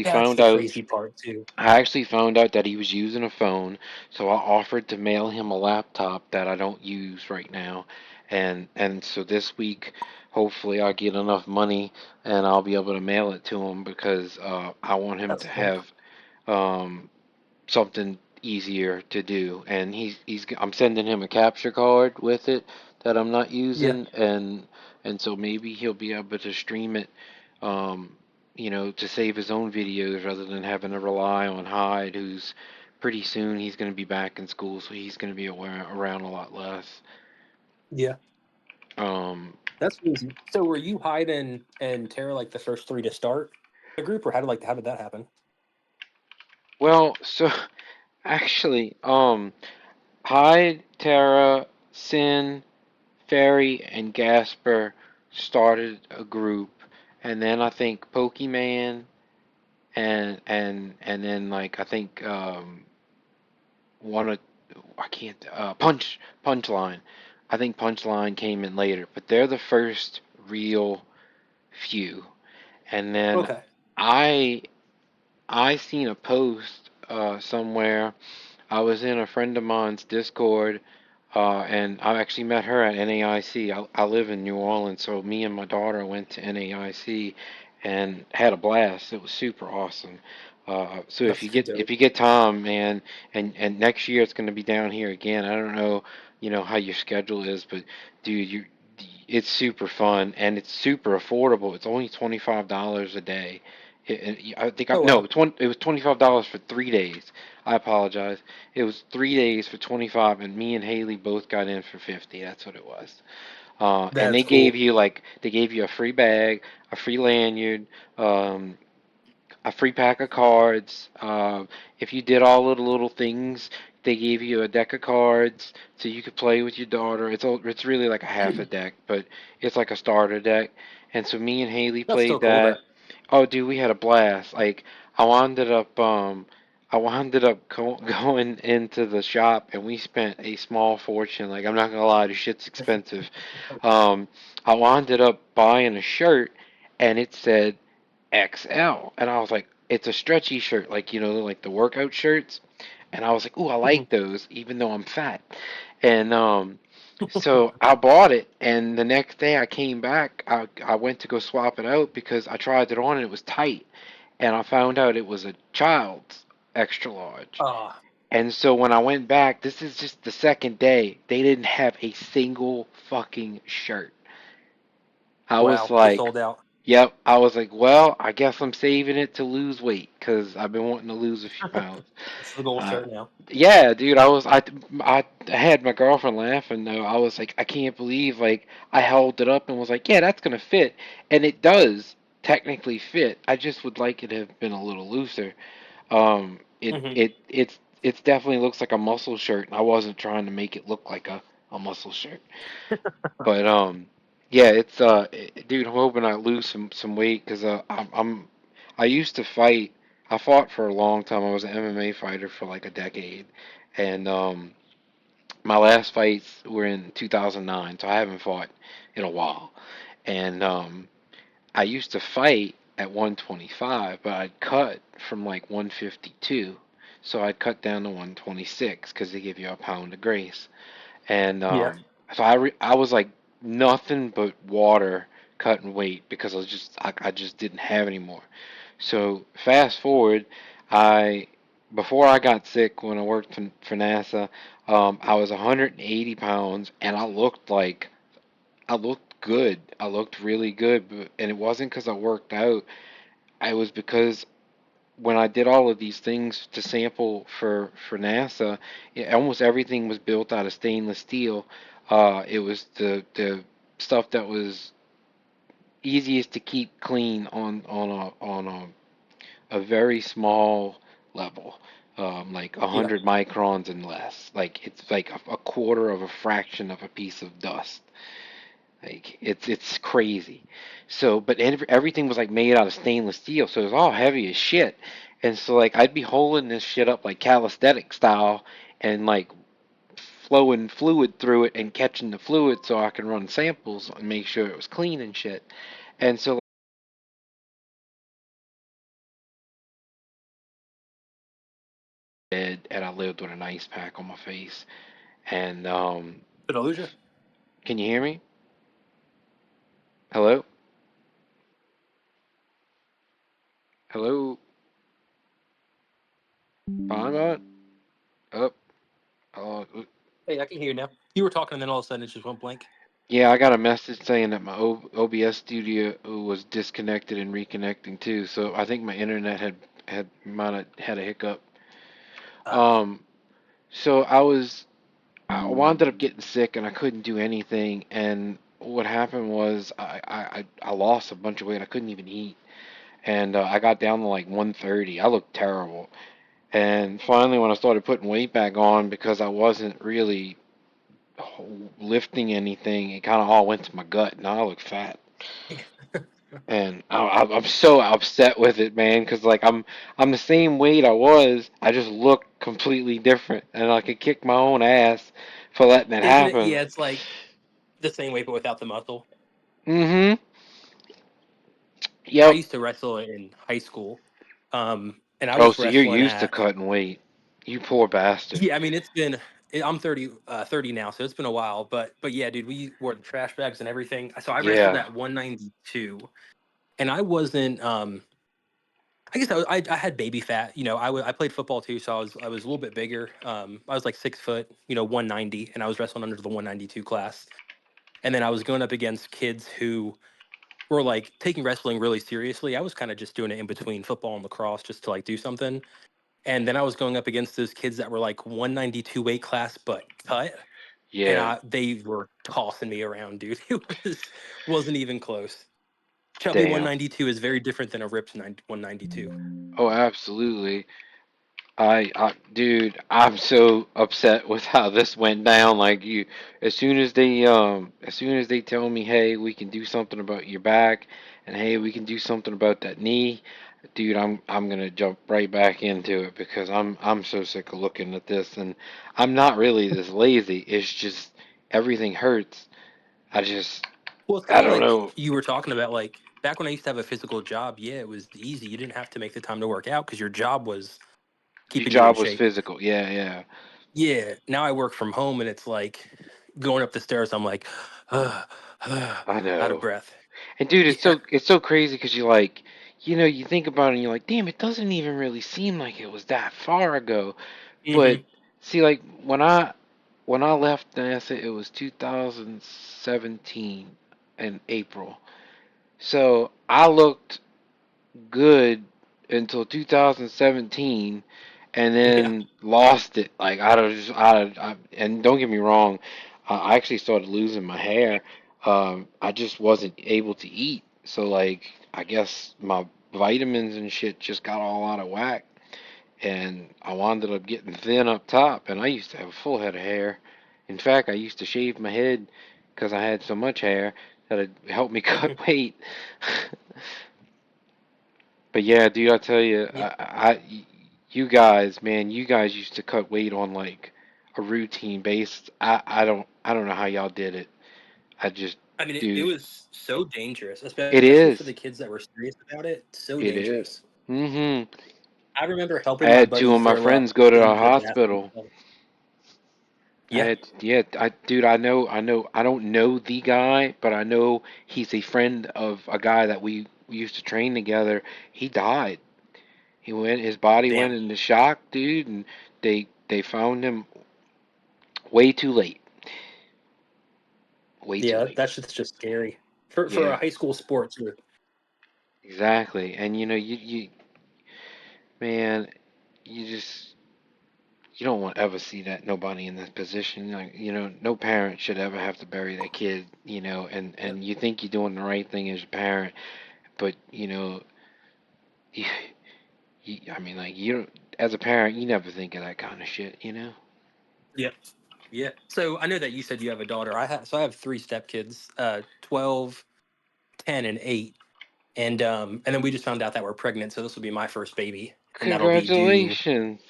Speaker 3: That's the crazy part too.
Speaker 1: I actually found out that he was using a phone, so I offered to mail him a laptop that I don't use right now. And so this week, hopefully I'll get enough money and I'll be able to mail it to him because I want him
Speaker 3: That's
Speaker 1: to
Speaker 3: cool.
Speaker 1: have um, something easier to do. And I'm sending him a capture card with it that I'm not
Speaker 3: Yeah.
Speaker 1: using, and so maybe he'll be able to stream it, um, to save his own videos rather than having to rely on Hyde, who's pretty soon he's going to be back in school, so he's going to be around a lot less.
Speaker 3: Yeah.
Speaker 1: Um,
Speaker 3: That's crazy. So were you Hyde and Tara like the first three to start the group, or how did that happen?
Speaker 1: well, so actually, Hyde, Tara, Sin, Ferry and Gasper started a group, and then I think Pokemon and then like I think one of I can't Punchline. I think Punchline came in later, but they're the first real few. And then
Speaker 3: Okay.
Speaker 1: I I seen a post somewhere. I was in a friend of mine's Discord, and I actually met her at NAIC. I live in New Orleans, so me and my daughter went to NAIC and had a blast. It was super awesome. So
Speaker 3: That's
Speaker 1: if
Speaker 3: dope.
Speaker 1: you get time, man, and next year it's going to be down here again. I don't know, how your schedule is, but dude, it's super fun and it's super affordable. It's only $25 a day. I think
Speaker 3: Oh
Speaker 1: no,
Speaker 3: wow.
Speaker 1: it was $25 for 3 days. I apologize. It was 3 days for 25, and me and Haley both got in for 50. That's what it was. And
Speaker 3: That's cool.
Speaker 1: they gave you a free bag, a free lanyard, um, a free pack of cards. If you did all of the little things, they gave you a deck of cards so you could play with your daughter. It's really like a half a deck, but it's like a starter deck. And so me and Haley
Speaker 3: That's still
Speaker 1: played
Speaker 3: cool
Speaker 1: that.
Speaker 3: though.
Speaker 1: Oh, dude, we had a blast. Like I wound up I wound up going into the shop and we spent a small fortune. Like I'm not gonna lie, the shit's expensive. Um, I wound up buying a shirt and it said XL. And I was like, it's a stretchy shirt, like, like the workout shirts. And I was like, ooh, I
Speaker 3: Mhm.
Speaker 1: like those, even though I'm fat. And so I bought it. And the next day I came back, I went to go swap it out because I tried it on and it was tight. And I found out it was a child's extra large.
Speaker 3: Ah,
Speaker 1: And so when I went back, this is just the second day, they didn't have a single fucking shirt. I was
Speaker 3: wow. They
Speaker 1: like,
Speaker 3: sold out.
Speaker 1: yep. I was like, well, I guess I'm saving it to lose weight because I've been wanting to lose a few pounds.
Speaker 3: It's the goal
Speaker 1: Uh,
Speaker 3: shirt now.
Speaker 1: yeah, dude, I had my girlfriend laughing though. I was like, I can't believe like I held it up and was like, yeah, that's gonna fit, and it does technically fit. I just would like it to have been a little looser.
Speaker 3: Hmm.
Speaker 1: It's definitely looks like a muscle shirt, and I wasn't trying to make it look like a muscle shirt. But yeah, dude, I'm hoping I lose some weight because I used to fight. I fought for a long time. I was an MMA fighter for like a decade, and my last fights were in 2009, so I haven't fought in a while. And I used to fight at 125, but I'd cut from like 152. So I'd cut down to 126 because they give you a pound of grace. And
Speaker 3: Yeah.
Speaker 1: so I was like nothing but water cutting weight because I just didn't have any more. So fast forward, I before I got sick when I worked for NASA, I was 180 pounds and I looked good. I looked really good, and it wasn't because I worked out. It was because when I did all of these things to sample for NASA, almost everything was built out of stainless steel. It was the stuff that was easiest to keep clean a very small level, like
Speaker 3: Yeah.
Speaker 1: 100 microns and less. Like it's like a quarter of a fraction of a piece of dust. Like it's crazy. So, but everything was like made out of stainless steel, so it was all heavy as shit. And so like I'd be holding this shit up like calisthenic style and like flowing fluid through it and catching the fluid so I can run samples and make sure it was clean and shit. And so and I lived with an ice pack on my face. And
Speaker 3: Did I lose you?
Speaker 1: can you hear me? Hello? Hello? I'm on? Up. Oh,
Speaker 3: Hey, I can hear you now. You were talking, and then all of a sudden it just went blank.
Speaker 1: yeah, I got a message saying that my OBS studio was disconnected and reconnecting too. So I think my internet had might have had a hiccup.
Speaker 3: Ah,
Speaker 1: Um, so I wound up getting sick and I couldn't do anything. And what happened was I lost a bunch of weight. I couldn't even eat, and I got down to like 130. I looked terrible. And finally, when I started putting weight back on because I wasn't really lifting anything, it kind of all went to my gut. Now I look fat. And I'm so upset with it, man, because like I'm the same weight I was. I just look completely different, and I could kick my own ass for letting it
Speaker 3: isn't it?
Speaker 1: happen.
Speaker 3: Yeah, it's like the same way, but without the muscle.
Speaker 1: Mm-hmm.
Speaker 3: I
Speaker 1: Yep.
Speaker 3: used to wrestle in high school, and I
Speaker 1: Oh,
Speaker 3: was
Speaker 1: so you're
Speaker 3: wrestling
Speaker 1: used to
Speaker 3: at.
Speaker 1: cutting weight. You poor bastard.
Speaker 3: Yeah, I mean it's been. I'm 30 now, so it's been a while. But yeah, dude, we wore the trash bags and everything. So I wrestled
Speaker 1: Yeah.
Speaker 3: at 192, and I wasn't. I guess I had baby fat. I played football too, so I was a little bit bigger. I was like 6 foot, 190, and I was wrestling under the 192 class. And then I was going up against kids who were like taking wrestling really seriously. I was kind of just doing it in between football and lacrosse just to like do something. And then I was going up against those kids that were like 192 weight class but cut, and
Speaker 1: Yeah.
Speaker 3: they were tossing me around, dude. Wasn't even close. Chubby
Speaker 1: Damn.
Speaker 3: 192 is very different than a ripped 192.
Speaker 1: Oh, absolutely. Dude, I'm so upset with how this went down. Like as soon as they tell me, hey, we can do something about your back, and hey, we can do something about that knee, dude, I'm gonna jump right back into it because I'm so sick of looking at this, and I'm not really this lazy. It's just everything hurts. I just,
Speaker 3: Well, it's kind
Speaker 1: I
Speaker 3: of
Speaker 1: don't
Speaker 3: like
Speaker 1: know.
Speaker 3: you were talking about, like back when I used to have a physical job. Yeah, it was easy. You didn't have to make the time to work out because your job was
Speaker 1: Your
Speaker 3: keeping you in
Speaker 1: job was
Speaker 3: shape.
Speaker 1: physical. Yeah, yeah.
Speaker 3: Yeah, now I work from home, and it's like going up the stairs. I'm like,
Speaker 1: I
Speaker 3: out of
Speaker 1: know.
Speaker 3: breath.
Speaker 1: And dude,
Speaker 3: Yeah.
Speaker 1: it's so crazy because you like, you think about it and you're like, damn, it doesn't even really seem like it was that far ago. But
Speaker 3: Hmm.
Speaker 1: see, like when I left NASA, it was 2017 in April. So I looked good until 2017, and
Speaker 3: Yeah.
Speaker 1: then lost it. Like and don't get me wrong, I actually started losing my hair. I just wasn't able to eat, so like I guess my vitamins and shit just got all out of whack, and I wound up getting thin up top. And I used to have a full head of hair. In fact, I used to shave my head because I had so much hair that it helped me cut weight. But yeah, dude, I tell you,
Speaker 3: Yeah.
Speaker 1: you guys, man, you guys used to cut weight on like a routine based. I don't know how y'all did it. I just
Speaker 3: I mean, it
Speaker 1: dude,
Speaker 3: was so dangerous,
Speaker 1: it
Speaker 3: especially for the
Speaker 1: is.
Speaker 3: kids that were serious about it. So
Speaker 1: It is.
Speaker 3: dangerous.
Speaker 1: Mm-hmm.
Speaker 3: I remember
Speaker 1: I
Speaker 3: helping my
Speaker 1: had two of
Speaker 3: buddies
Speaker 1: my
Speaker 3: throw up
Speaker 1: friends go to the
Speaker 3: in the bathroom.
Speaker 1: hospital. I
Speaker 3: Yeah,
Speaker 1: had, yeah, dude, I don't know the guy, but I know he's a friend of a guy that we used to train together. He died. His body
Speaker 3: damn.
Speaker 1: went into shock, dude, and they found him way too late. Way too
Speaker 3: Yeah,
Speaker 1: late.
Speaker 3: that shit's just scary for a
Speaker 1: Yeah,
Speaker 3: high school sport too.
Speaker 1: exactly. And man, you just you don't want to ever see that nobody in this position. Like, no parent should ever have to bury their kid,
Speaker 3: Yep.
Speaker 1: and you think you're doing the right thing as a parent, but you, I mean, like, you don't, as a parent, you never think of that kind of shit.
Speaker 3: Yep. Yeah. So I know that you said you have a daughter. I have three stepkids, 12, 10, and 8. And then we just found out that we're pregnant, so this will be my first baby, and that'll be due.
Speaker 1: Congratulations.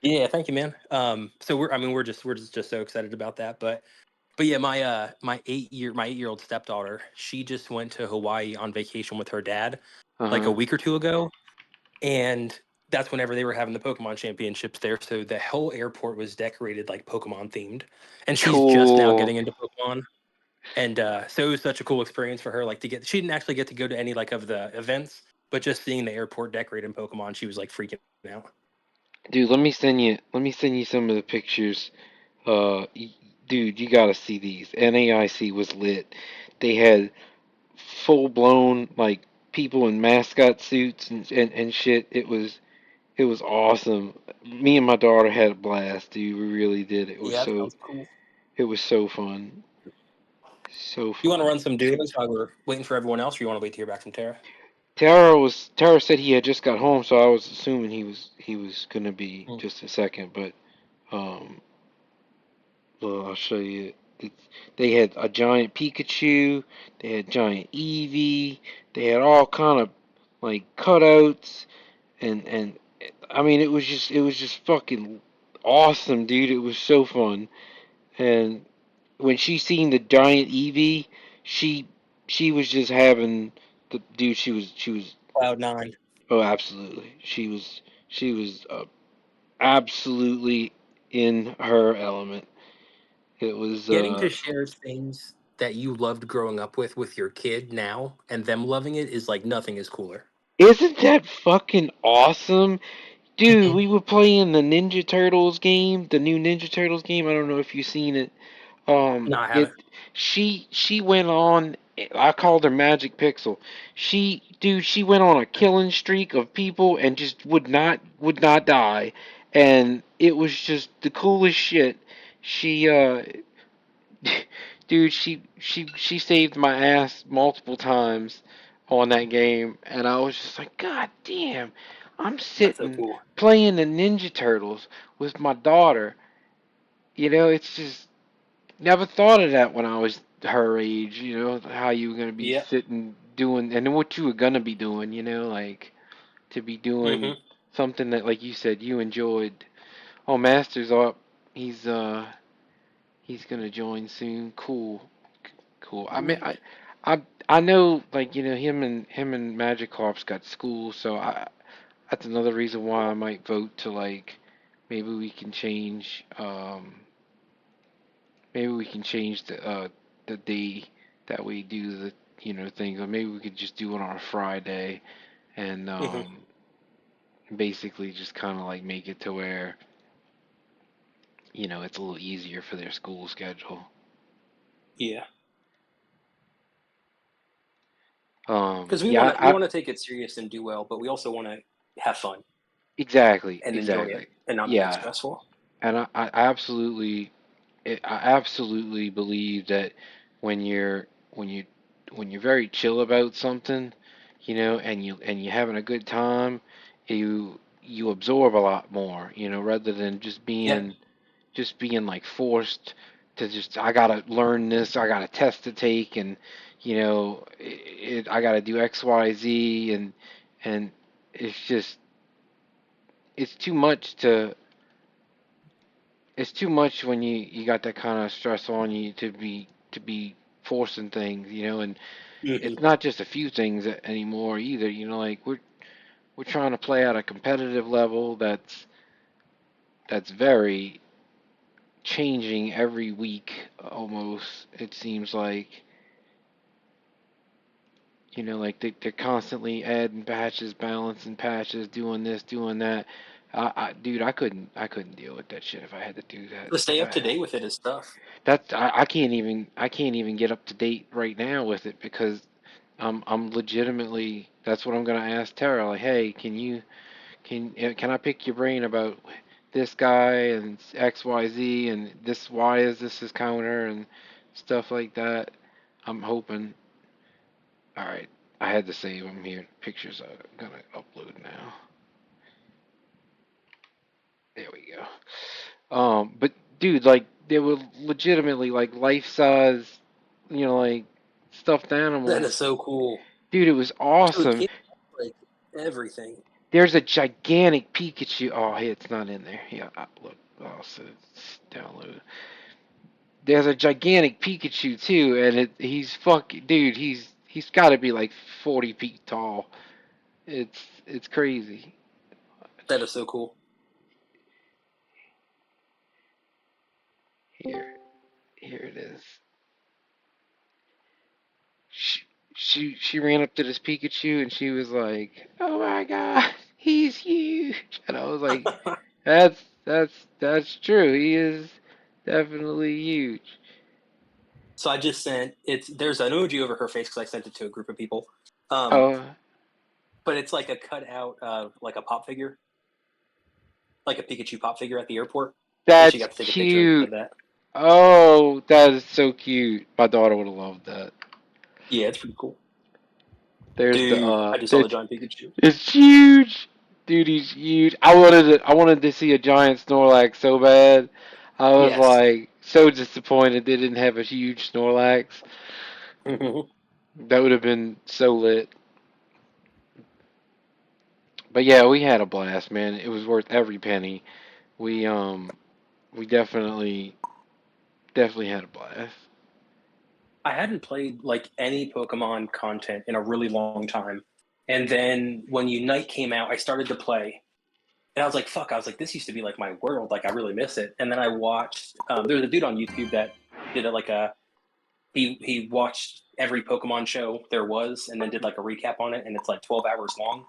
Speaker 3: Yeah, thank you, man. So we're just so excited about that. But yeah, my 8 year old stepdaughter, she just went to Hawaii on vacation with her dad like a
Speaker 1: Uh-huh.
Speaker 3: week or two ago, and that's whenever they were having the Pokemon championships there. So the whole airport was decorated like Pokemon themed, and she's just now
Speaker 1: Cool.
Speaker 3: getting into Pokemon. And so it was such a cool experience for her, like to get. She didn't actually get to go to any like of the events, but just seeing the airport decorated in Pokemon, she was like freaking out.
Speaker 1: Dude, let me send you some of the pictures. Dude, you gotta see these. NAIC was lit. They had full blown like people in mascot suits and shit. It was awesome. Me and my daughter had a blast, dude. We really did.
Speaker 3: Yeah, that sounds cool.
Speaker 1: It was so fun. So
Speaker 3: You want to
Speaker 1: fun.
Speaker 3: run some duos while we're waiting for everyone else, or you want to wait to hear back from Tara?
Speaker 1: Tara said he had just got home, so I was assuming he was gonna be
Speaker 3: Mm.
Speaker 1: just a second, but um well, I'll show you. They had a giant Pikachu, they had giant Eevee, they had all kind of like cutouts and I mean it was just fucking awesome, dude. It was so fun. And when she seen the giant Eevee, she she was just having the dude. She was
Speaker 3: Cloud9.
Speaker 1: oh absolutely. She was absolutely in her element. It was
Speaker 3: Getting to share things that you loved growing up with your kid now and them loving it is like nothing is cooler.
Speaker 1: isn't that fucking awesome? Dude,
Speaker 3: Hmm.
Speaker 1: we were playing the Ninja Turtles game, the new Ninja Turtles game. I don't know if you've seen it.
Speaker 3: No, I
Speaker 1: It
Speaker 3: haven't.
Speaker 1: she went on. I called her Magic Pixel. She went on a killing streak of people and just would not die, and it was just the coolest shit. She dude, she saved my ass multiple times on that game, and I was just like, God damn, I'm
Speaker 3: That's so
Speaker 1: sitting
Speaker 3: cool.
Speaker 1: playing the Ninja Turtles with my daughter. It's just never thought of that when I was her age. How you were gonna be
Speaker 3: Yeah.
Speaker 1: sitting doing, and what you were gonna be doing. Like to be doing
Speaker 3: Hmm.
Speaker 1: something that, like you said, you enjoyed. Oh, Master's up. He's he's gonna join soon. Cool. Cool. I mean, I know, like, him and Magikarp's got school, so that's another reason why I might vote to, like, maybe we can change the day that we do the things, or maybe we could just do it on a Friday and
Speaker 3: Hmm.
Speaker 1: basically just kind of like make it to where it's a little easier for their school schedule.
Speaker 3: Yeah. Because we want
Speaker 1: Yeah,
Speaker 3: to we want to take it serious and do well, but we also want to have fun
Speaker 1: exactly,
Speaker 3: and enjoy it
Speaker 1: exactly.
Speaker 3: and not make it
Speaker 1: Yeah,
Speaker 3: stressful.
Speaker 1: and I absolutely believe that when you're very chill about something, and you're having a good time, you absorb a lot more, rather than just
Speaker 3: Yeah.
Speaker 1: being like forced to just I gotta learn this, I got a test to take, and I gotta do X, Y, Z, and it's just it's too much to it's too much when you got that kind of stress on you to be forcing things, and it's
Speaker 3: Hmm.
Speaker 1: not just a few things anymore either. Like we're trying to play at a competitive level that's very changing every week almost. It seems like like they're constantly adding patches, balancing patches, doing this, doing that. Dude, I couldn't deal with that shit if I had to do that.
Speaker 3: To stay up to date with it is tough.
Speaker 1: I can't even get up to date right now with it because I'm legitimately that's what I'm gonna ask Tara. Like, hey, can I pick your brain about this guy and XYZ and this why is this his counter and stuff like that. I'm hoping. All right, I had to save them here. Pictures are gonna upload now. There we go. But dude, like they were legitimately like life size, like stuffed
Speaker 3: That is
Speaker 1: animals.
Speaker 3: so cool.
Speaker 1: Dude, it was
Speaker 3: So it
Speaker 1: awesome.
Speaker 3: came like everything.
Speaker 1: There's a gigantic Pikachu. Oh, hey, it's not in there. Yeah, look. Oh, so it's download. There's a gigantic Pikachu too, and he's fucking dude. He's got to be like 40 feet tall. It's crazy.
Speaker 3: That is so cool.
Speaker 1: Here, here it is. She, she ran up to this Pikachu and she was like, "Oh my God, he's huge!" And I was like, "That's true. He is definitely huge."
Speaker 3: So I just sent there's an emoji over her face because I sent it to a group of people. Um,
Speaker 1: Oh,
Speaker 3: but it's like a cutout of like a pop figure, like a Pikachu pop figure at the airport, and she
Speaker 1: that's
Speaker 3: got to take a picture of
Speaker 1: cute.
Speaker 3: that.
Speaker 1: Oh, that is so cute. My daughter would have loved that.
Speaker 3: Yeah, it's pretty cool.
Speaker 1: There's the
Speaker 3: Dude, I just saw the
Speaker 1: that's
Speaker 3: giant Pikachu.
Speaker 1: it's huge. Dude, he's huge. I wanted to see a giant Snorlax so bad. I was
Speaker 3: Yes.
Speaker 1: like so disappointed they didn't have a huge Snorlax.
Speaker 3: Hmm.
Speaker 1: That would have been so lit. But yeah, we had a blast, man. It was worth every penny. We definitely had a blast.
Speaker 3: I hadn't played like any Pokemon content in a really long time. And then when Unite came out, I started to play. And I was like, fuck, I was like, this used to be like my world. Like, I really miss it. And then I watched, there was a dude on YouTube that did it like he watched every Pokemon show there was and then did like a recap on it. And it's like 12 hours long.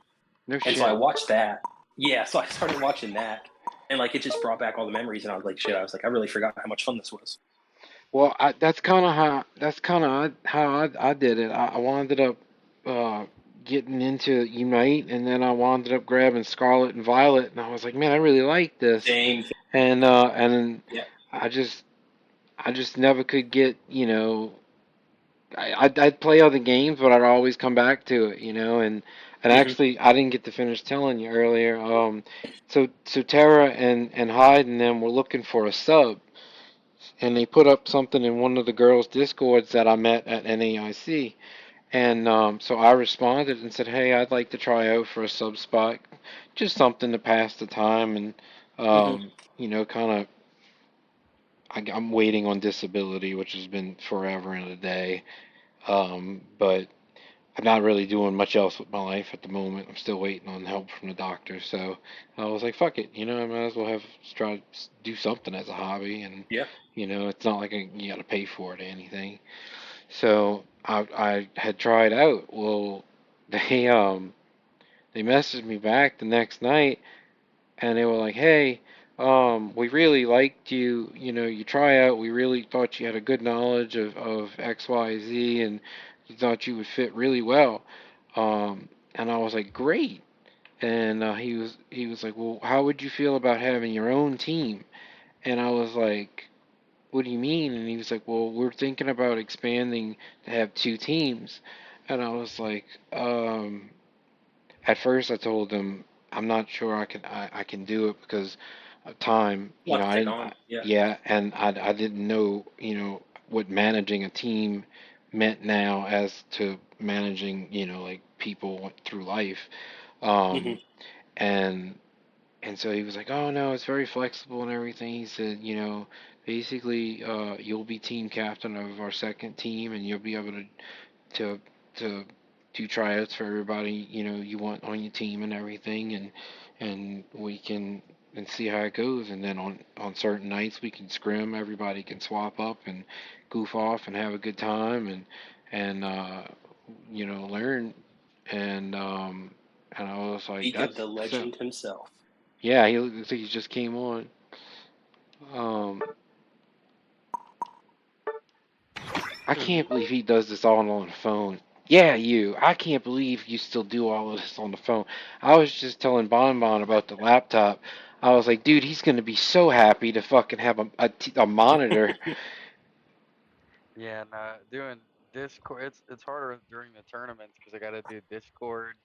Speaker 1: No
Speaker 3: And so I
Speaker 1: shit.
Speaker 3: watched that. Yeah. So I started watching that. And like, it just brought back all the memories. And I was like, shit, I was like, I really forgot how much fun this was.
Speaker 1: Well, that's kind of how I did it. I wound up uh, getting into Unite, and then I wound up grabbing Scarlet and Violet, and I was like, man, I really like this,
Speaker 3: Same.
Speaker 1: and
Speaker 3: Yeah.
Speaker 1: I just I just never could get I'd play other games, but I'd always come back to it, and
Speaker 3: Hmm.
Speaker 1: actually I didn't get to finish telling you earlier. So Tara and Hyde and them were looking for a sub, and they put up something in one of the girls' discords that I met at NAIC. And so I responded and said, "Hey, I'd like to try out for a sub spot, just something to pass the time." And
Speaker 3: Hmm.
Speaker 1: kind of, I'm waiting on disability, which has been forever and a day. But I'm not really doing much else with my life at the moment. I'm still waiting on help from the doctor. So I was like, "Fuck it," I might as well try to do something as a hobby, and
Speaker 3: Yeah.
Speaker 1: it's not like you got to pay for it or anything. So I had tried out. Well, they messaged me back the next night and they were like, "Hey, we really liked you. You try out. We really thought you had a good knowledge of XYZ, and we thought you would fit really well." And I was like, "Great." And he was like, "Well, how would you feel about having your own team?" And I was like, "What do you mean?" And he was like, "Well, we're thinking about expanding to have two teams." And I was like, at first I told him I'm not sure I can do it because of time.
Speaker 3: A lot to
Speaker 1: I
Speaker 3: take
Speaker 1: didn't.
Speaker 3: on. Yeah.
Speaker 1: Yeah, and I didn't know what managing a team meant now as to managing like people through life.
Speaker 3: Hmm.
Speaker 1: Um, and And so he was like, "Oh no, it's very flexible and everything." He said, basically, you'll be team captain of our second team, and you'll be able to to do tryouts for everybody you want on your team and everything, and we can and see how it goes. And then on certain nights we can scrim, everybody can swap up and goof off and have a good time and learn. And I was like,
Speaker 3: Speak of
Speaker 1: that's
Speaker 3: the
Speaker 1: so.
Speaker 3: legend himself.
Speaker 1: Yeah, he looks like he just came on. Um, I
Speaker 3: Hmm.
Speaker 1: can't believe he does this all on the phone. Yeah, you. I can't believe you still do all of this on the phone. I was just telling Bon Bon about the laptop. I was like, dude, he's gonna be so happy to fucking have a monitor.
Speaker 4: Yeah, no, doing Discord, it's harder during the tournaments because I got to do Discord,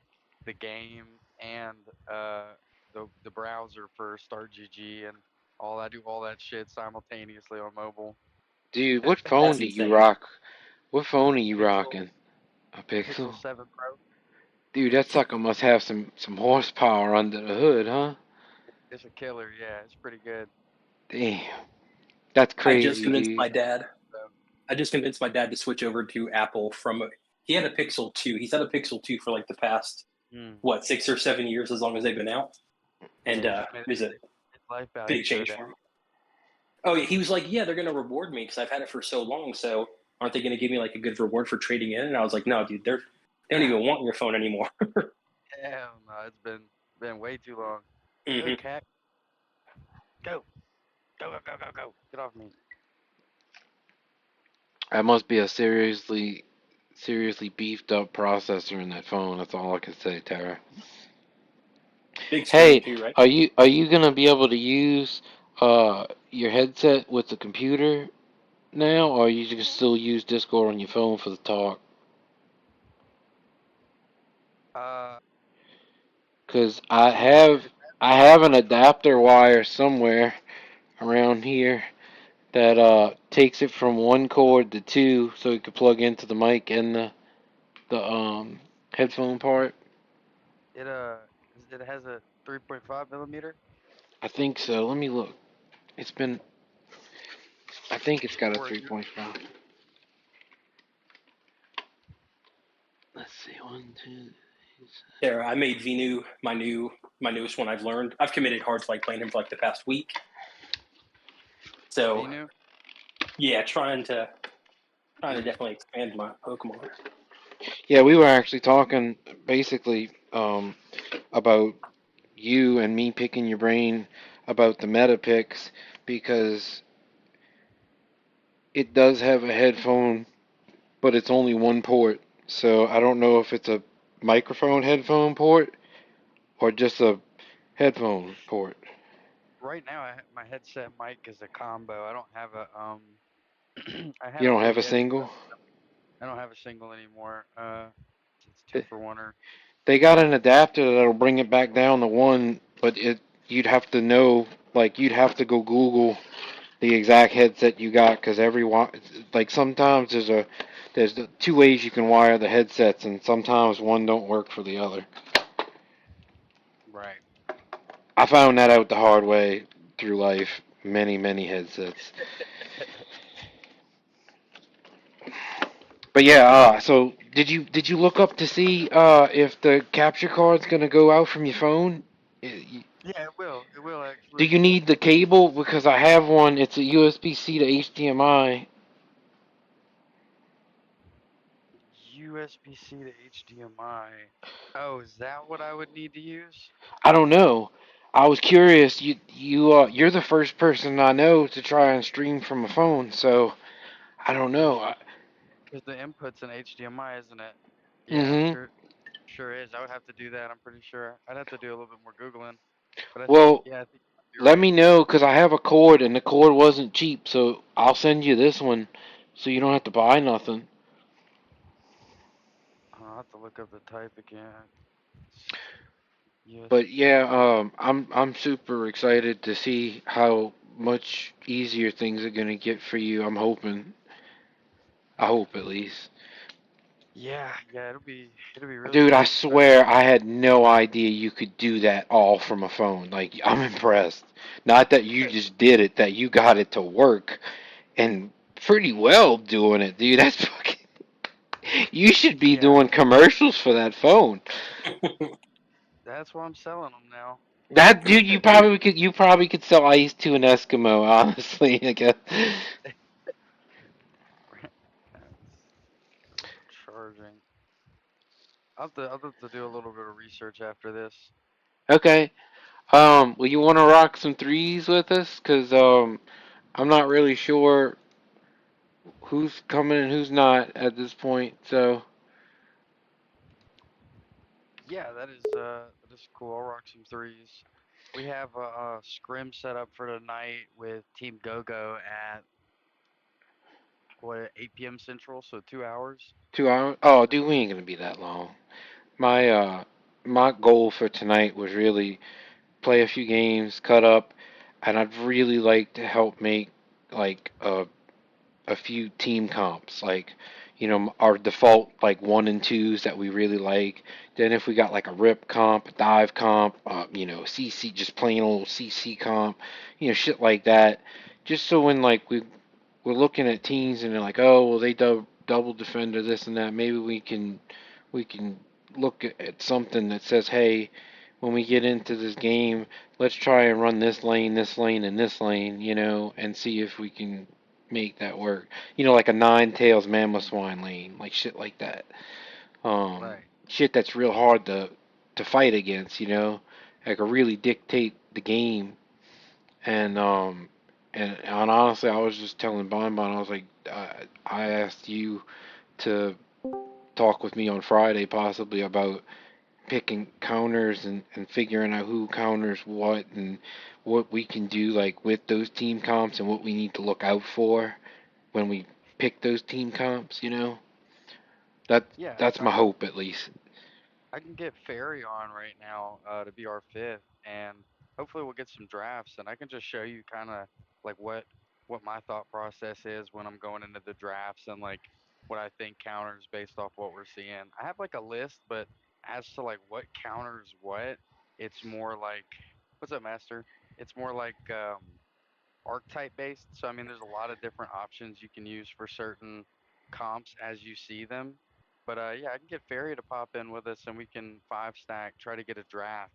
Speaker 4: the game, and the browser for StartGG and all. I do all that shit simultaneously on mobile.
Speaker 1: Dude, what phone
Speaker 3: That's
Speaker 1: do you
Speaker 3: insane.
Speaker 1: rock? What phone are you
Speaker 4: Pixel
Speaker 1: rocking? A
Speaker 4: Pixel
Speaker 1: Pixel?
Speaker 4: 7 Pro.
Speaker 1: Dude, that sucker must have some horsepower under the hood, huh?
Speaker 4: It's a killer. Yeah, it's pretty good.
Speaker 1: Damn, that's
Speaker 3: I just
Speaker 1: crazy,
Speaker 3: convinced
Speaker 1: dude.
Speaker 3: my dad. I just convinced my dad to switch over to Apple from he had a Pixel 2. He's had a Pixel 2 for like the past
Speaker 4: Mm.
Speaker 3: what 6 or 7 years, as long as they've been out, and
Speaker 4: Yeah, you just
Speaker 3: it was a
Speaker 4: made life value
Speaker 3: big
Speaker 4: go
Speaker 3: change
Speaker 4: down.
Speaker 3: for him. Oh, yeah, he was like, "Yeah, they're going to reward me because I've had it for so long. So aren't they going to give me like a good reward for trading in?" And I was like, "No, dude, they don't even want your phone anymore."
Speaker 4: Hell no, it's been way too long. Go
Speaker 3: Hmm.
Speaker 4: cat, go, go, go, go, go, go. Get off me.
Speaker 1: That must be a seriously beefed up processor in that phone. That's all I can say, Tara.
Speaker 3: Big screen
Speaker 1: Hey,
Speaker 3: too, right?
Speaker 1: are you gonna be able to use your headset with the computer now, or you can still use Discord on your phone for the talk?
Speaker 4: Uh,
Speaker 1: 'Cause
Speaker 4: it
Speaker 1: I have
Speaker 4: on
Speaker 1: an
Speaker 4: the phone.
Speaker 1: adapter wire somewhere around here that takes it from one cord to two, so it could plug into the mic and the headphone part.
Speaker 4: It it has a 3.5 millimeter
Speaker 1: I think so. Let me look. It's been. I think it's got a
Speaker 4: or a
Speaker 1: 3.5. Let's see. One, two.
Speaker 3: There, I made Venu my newest one I've learned. I've committed hard to like playing him for like the past week. So
Speaker 4: Venu.
Speaker 3: yeah, trying to definitely expand my Pokemon.
Speaker 1: Yeah, we were actually talking basically about you and me picking your brain about the meta picks because it does have a headphone, but it's only one port. So I don't know if it's a microphone headphone port or just a headphone port.
Speaker 4: Right now, my headset mic is a combo. I don't have a I
Speaker 1: You
Speaker 4: had a
Speaker 1: don't have a
Speaker 4: Big Edge.
Speaker 1: single?
Speaker 4: I don't have a single anymore. It's two
Speaker 1: Th-
Speaker 4: for one.
Speaker 1: They got an adapter that'll bring it back down to one, but you'd have to know, like you'd have to go Google the exact headset you got because like sometimes there's the two ways you can wire the headsets, and sometimes one don't work for the other.
Speaker 4: Right.
Speaker 1: I found that out the hard way through life. Many headsets. But yeah, so did you look up to see if the capture card's gonna go out from your phone?
Speaker 4: Yeah, it will. It will
Speaker 1: Do
Speaker 4: actually.
Speaker 1: you need the cable? Because I have one. It's a USB-C to HDMI.
Speaker 4: USB-C to HDMI. Oh, is that what I would need to use?
Speaker 1: I don't know. I was curious. You're the first person I know to try and stream from a phone, so I don't know.
Speaker 4: Because the input's an HDMI, isn't it? Yeah, I'm
Speaker 1: Mm-hmm.
Speaker 4: sure is. I would have to do that. I'm pretty sure. I'd have to do a little bit more googling, but I think
Speaker 1: Well,
Speaker 4: yeah, I think you're
Speaker 1: let
Speaker 4: right.
Speaker 1: me know because I have a cord and the cord wasn't cheap, so I'll send you this one so you don't have to buy nothing.
Speaker 4: I'll have to look up the type again.
Speaker 1: But
Speaker 4: USB.
Speaker 1: yeah, I'm super excited to see how much easier things are gonna get for you. I'm hoping. I hope at least.
Speaker 4: Yeah, it'll be really
Speaker 1: Dude, I
Speaker 4: cool, especially.
Speaker 1: swear I had no idea you could do that all from a phone. Like, I'm impressed. Not that you just did it, that you got it to work and pretty well doing it, dude. That's fucking. You should be
Speaker 4: Yeah,
Speaker 1: doing commercials for that phone.
Speaker 4: that's why I'm selling them now.
Speaker 1: That dude, you probably could sell ice to an Eskimo, honestly. I guess.
Speaker 4: That's charging. I'll have to do a little bit of research after this.
Speaker 1: Okay. Well, you want to rock some threes with us? Cause I'm not really sure who's coming and who's not at this point. So
Speaker 4: Yeah, that is cool. I'll rock some threes. We have a scrim set up for tonight with Team GoGo at what 8 p.m. Central, so 2 hours.
Speaker 1: 2 hours. Oh, dude, we ain't gonna be that long. My my goal for tonight was really play a few games, cut up, and I'd really like to help make like a few team comps, like our default like one and twos that we really like. Then if we got like a rip comp, a dive comp, CC, just plain old CC comp, shit like that. Just so when like we're looking at teams and they're like, oh well, they double defender this and that. Maybe we can look at something that says, hey, when we get into this game, let's try and run this lane, and this lane, and see if we can make that work. Like a nine tails mammoth swine lane, like shit like that.
Speaker 4: Right.
Speaker 1: Shit that's real hard to fight against, like really dictate the game. And honestly, I was just telling Bonbon, I was like, I asked you to talk with me on Friday possibly about picking counters and figuring out who counters what and what we can do like with those team comps and what we need to look out for when we pick those team comps. That
Speaker 4: Yeah,
Speaker 1: that's my hope at least.
Speaker 4: I can get Ferry on right now to be our fifth, and hopefully we'll get some drafts, and I can just show you kind of like what my thought process is when I'm going into the drafts and like what I think counters based off what we're seeing. I have like a list, but as to like what counters what, it's more like what's up, Master? It's more like archetype based. So I mean, there's a lot of different options you can use for certain comps as you see them. But yeah, I can get Ferry to pop in with us, and we can five stack, try to get a draft,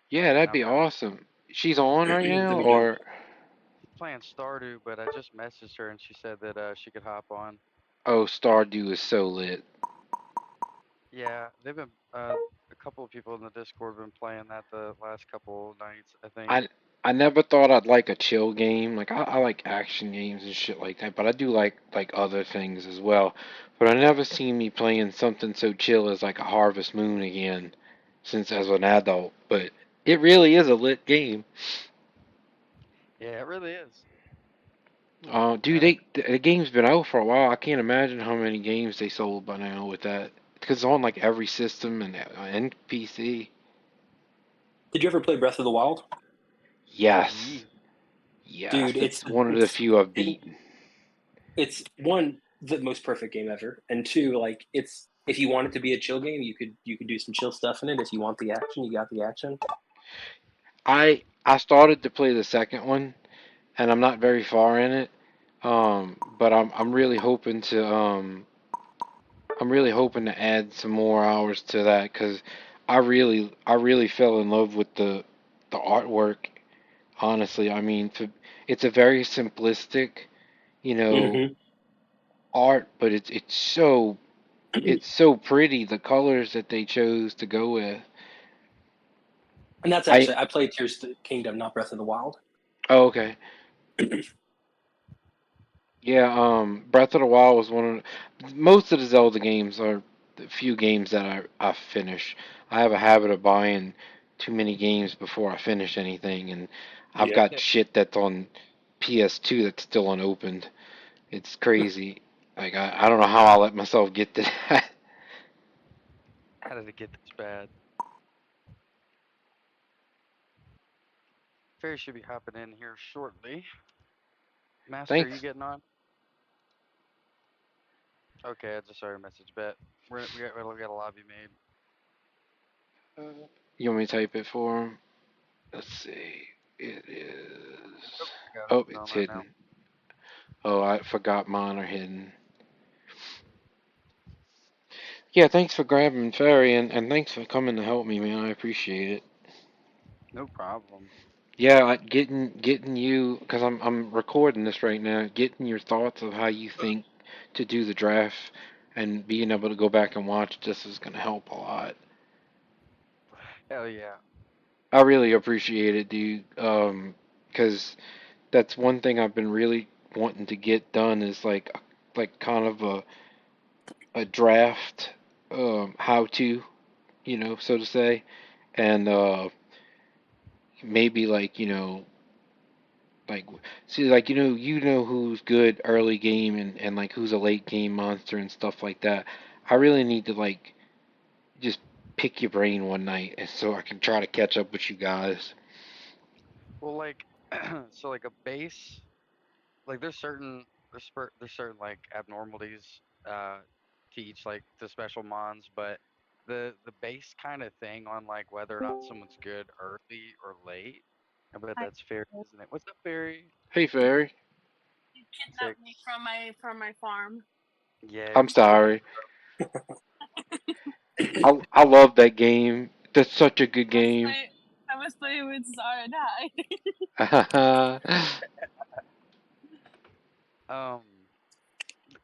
Speaker 1: Yeah,
Speaker 4: and
Speaker 1: that'd
Speaker 4: I've
Speaker 1: be
Speaker 4: got a
Speaker 1: awesome. She's on right
Speaker 3: That'd
Speaker 1: now,
Speaker 3: be dope.
Speaker 1: or
Speaker 4: she's playing Stardew, but I just messaged her and she said that she could hop on.
Speaker 1: oh, Stardew is so lit.
Speaker 4: Yeah, they've been a couple of people in the Discord have been playing that the last couple nights, I think.
Speaker 1: I I never thought I'd like a chill game. Like I like action games and shit like that, but I do like other things as well. But I never seen me playing something so chill as like a Harvest Moon again, since as an adult. But it really is a lit game.
Speaker 4: Yeah, it really is.
Speaker 1: Dude, the game's been out for a while. I can't imagine how many games they sold by now with that. Because it's on like every system and PC.
Speaker 3: Did you ever play Breath of the Wild?
Speaker 1: Yes,
Speaker 4: Yeah.
Speaker 1: yes,
Speaker 3: Dude,
Speaker 1: it's one of the few I've beaten.
Speaker 3: it's one the most perfect game ever, and two, like it's if you want it to be a chill game, you could do some chill stuff in it. If you want the action, you got the action.
Speaker 1: I started to play the second one, and I'm not very far in it. But I'm really hoping to add some more hours to that because I really fell in love with the artwork. Honestly, I mean, it's a very simplistic, you know,
Speaker 3: Hmm.
Speaker 1: art, but it's so pretty. The colors that they chose to go with.
Speaker 3: And that's
Speaker 1: I
Speaker 3: actually I played Tears of the Kingdom, not Breath of the Wild.
Speaker 1: Oh, okay. Yeah, Breath of the Wild was one of most of the Zelda games are the few games that I finish. I have a habit of buying too many games before I finish anything, and I've
Speaker 3: Yeah.
Speaker 1: got shit that's on PS2 that's still unopened. It's crazy. Like I don't know how I let myself get to that.
Speaker 4: How did it get this bad? Ferry should be hopping in here shortly. Master, are you
Speaker 1: Thanks.
Speaker 4: getting on? Okay, I just saw your message. Bet we got a lobby made.
Speaker 1: You want me to type it for him? Let's see. It is.
Speaker 4: Nope, I got it.
Speaker 1: Oh,
Speaker 4: Tell
Speaker 1: it's
Speaker 4: him right now.
Speaker 1: hidden. Oh, I forgot mine are hidden. Yeah, thanks for grabbing Ferry and thanks for coming to help me, man. I appreciate it.
Speaker 4: No problem.
Speaker 1: Yeah, like getting you because I'm recording this right now. Getting your thoughts of how you think to do the draft and being able to go back and watch this is gonna help a lot.
Speaker 4: Hell yeah.
Speaker 1: I really appreciate it, dude. 'Cause that's one thing I've been really wanting to get done is like kind of a draft how to, so to say, and maybe like see like who's good early game and like who's a late game monster and stuff like that. I really need to like just pick your brain one night and so I can try to catch up with you guys.
Speaker 4: Well, like, so like a base, like there's certain like abnormalities to each like the special mons, but the base kind of thing on like whether or not someone's good early or late. I bet
Speaker 5: I
Speaker 4: that's fair, isn't it? What's up, Barry?
Speaker 1: Hey Fairy,
Speaker 5: you
Speaker 4: Sick.
Speaker 5: kidnapped me from my farm.
Speaker 4: Yeah,
Speaker 1: I'm
Speaker 4: we did.
Speaker 1: sorry. I love that game. That's such a good
Speaker 5: I was
Speaker 1: game.
Speaker 5: playing I was playing with Zara and I.
Speaker 4: Um,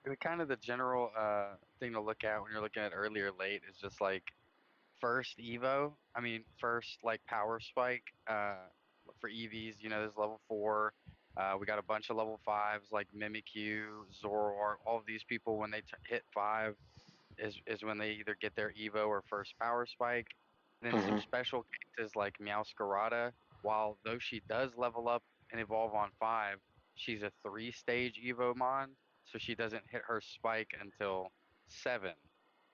Speaker 4: the kind of the general thing to look at when you're looking at early or late is just like first Evo. I mean, first like power spike. For EVs, there's level 4. We got a bunch of level 5s like Mimikyu, Zoroark. All of these people when they hit 5 is when they either get their Evo or first power spike. Then some
Speaker 1: Uh-huh.
Speaker 4: special cases like Meowscarada, while though she does level up and evolve on 5, she's a 3-stage Evo mon, so she doesn't hit her spike until 7.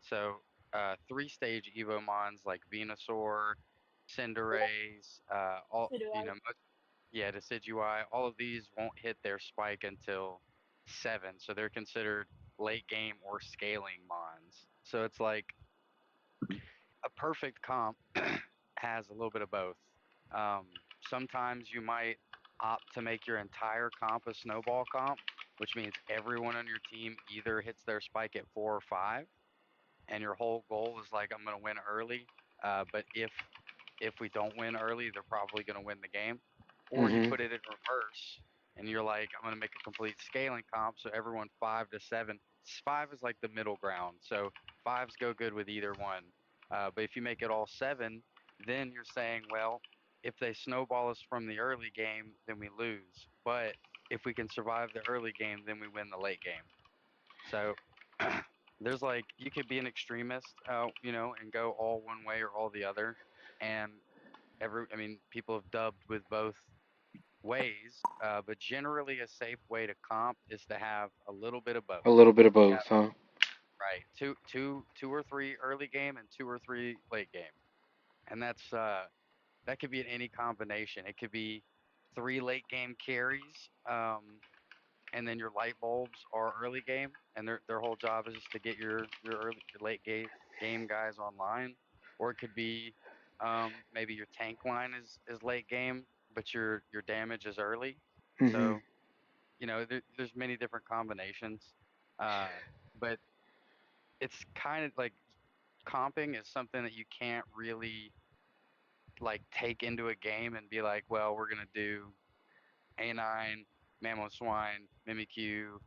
Speaker 4: So 3-stage Evo mons like Venusaur, Cinderace, all
Speaker 5: So do I.
Speaker 4: yeah, Decidueye, all of these won't hit their spike until 7, so they're considered late game or scaling mons. So it's like a perfect comp has a little bit of both. Sometimes you might opt to make your entire comp a snowball comp, which means everyone on your team either hits their spike at 4 or 5, and your whole goal is like I'm going to win early. But if we don't win early, they're probably going to win the game. Or you
Speaker 1: Mhm.
Speaker 4: put it in reverse and you're like, I'm going to make a complete scaling comp. So everyone 5 to 7. 5 is like the middle ground. So fives go good with either one. But if you make it all 7, then you're saying, well, if they snowball us from the early game, then we lose. But if we can survive the early game, then we win the late game. So there's like you could be an extremist, and go all one way or all the other. And I mean, people have dubbed with both ways, but generally a safe way to comp is to have a little bit of both.
Speaker 1: A little bit of
Speaker 4: Yeah,
Speaker 1: both, huh?
Speaker 4: right. Two or three early game and 2 or 3 late game, and that could be in any combination. It could be 3 late game carries, and then your light bulbs are early game, and their whole job is just to get your late game guys online, or it could be maybe your tank line is late game, but your damage is early.
Speaker 1: Mhm.
Speaker 4: So there's many different combinations, uh, but it's kind of like comping is something that you can't really like take into a game and be like, well, we're gonna do A9, Mamoswine, Mimikyu,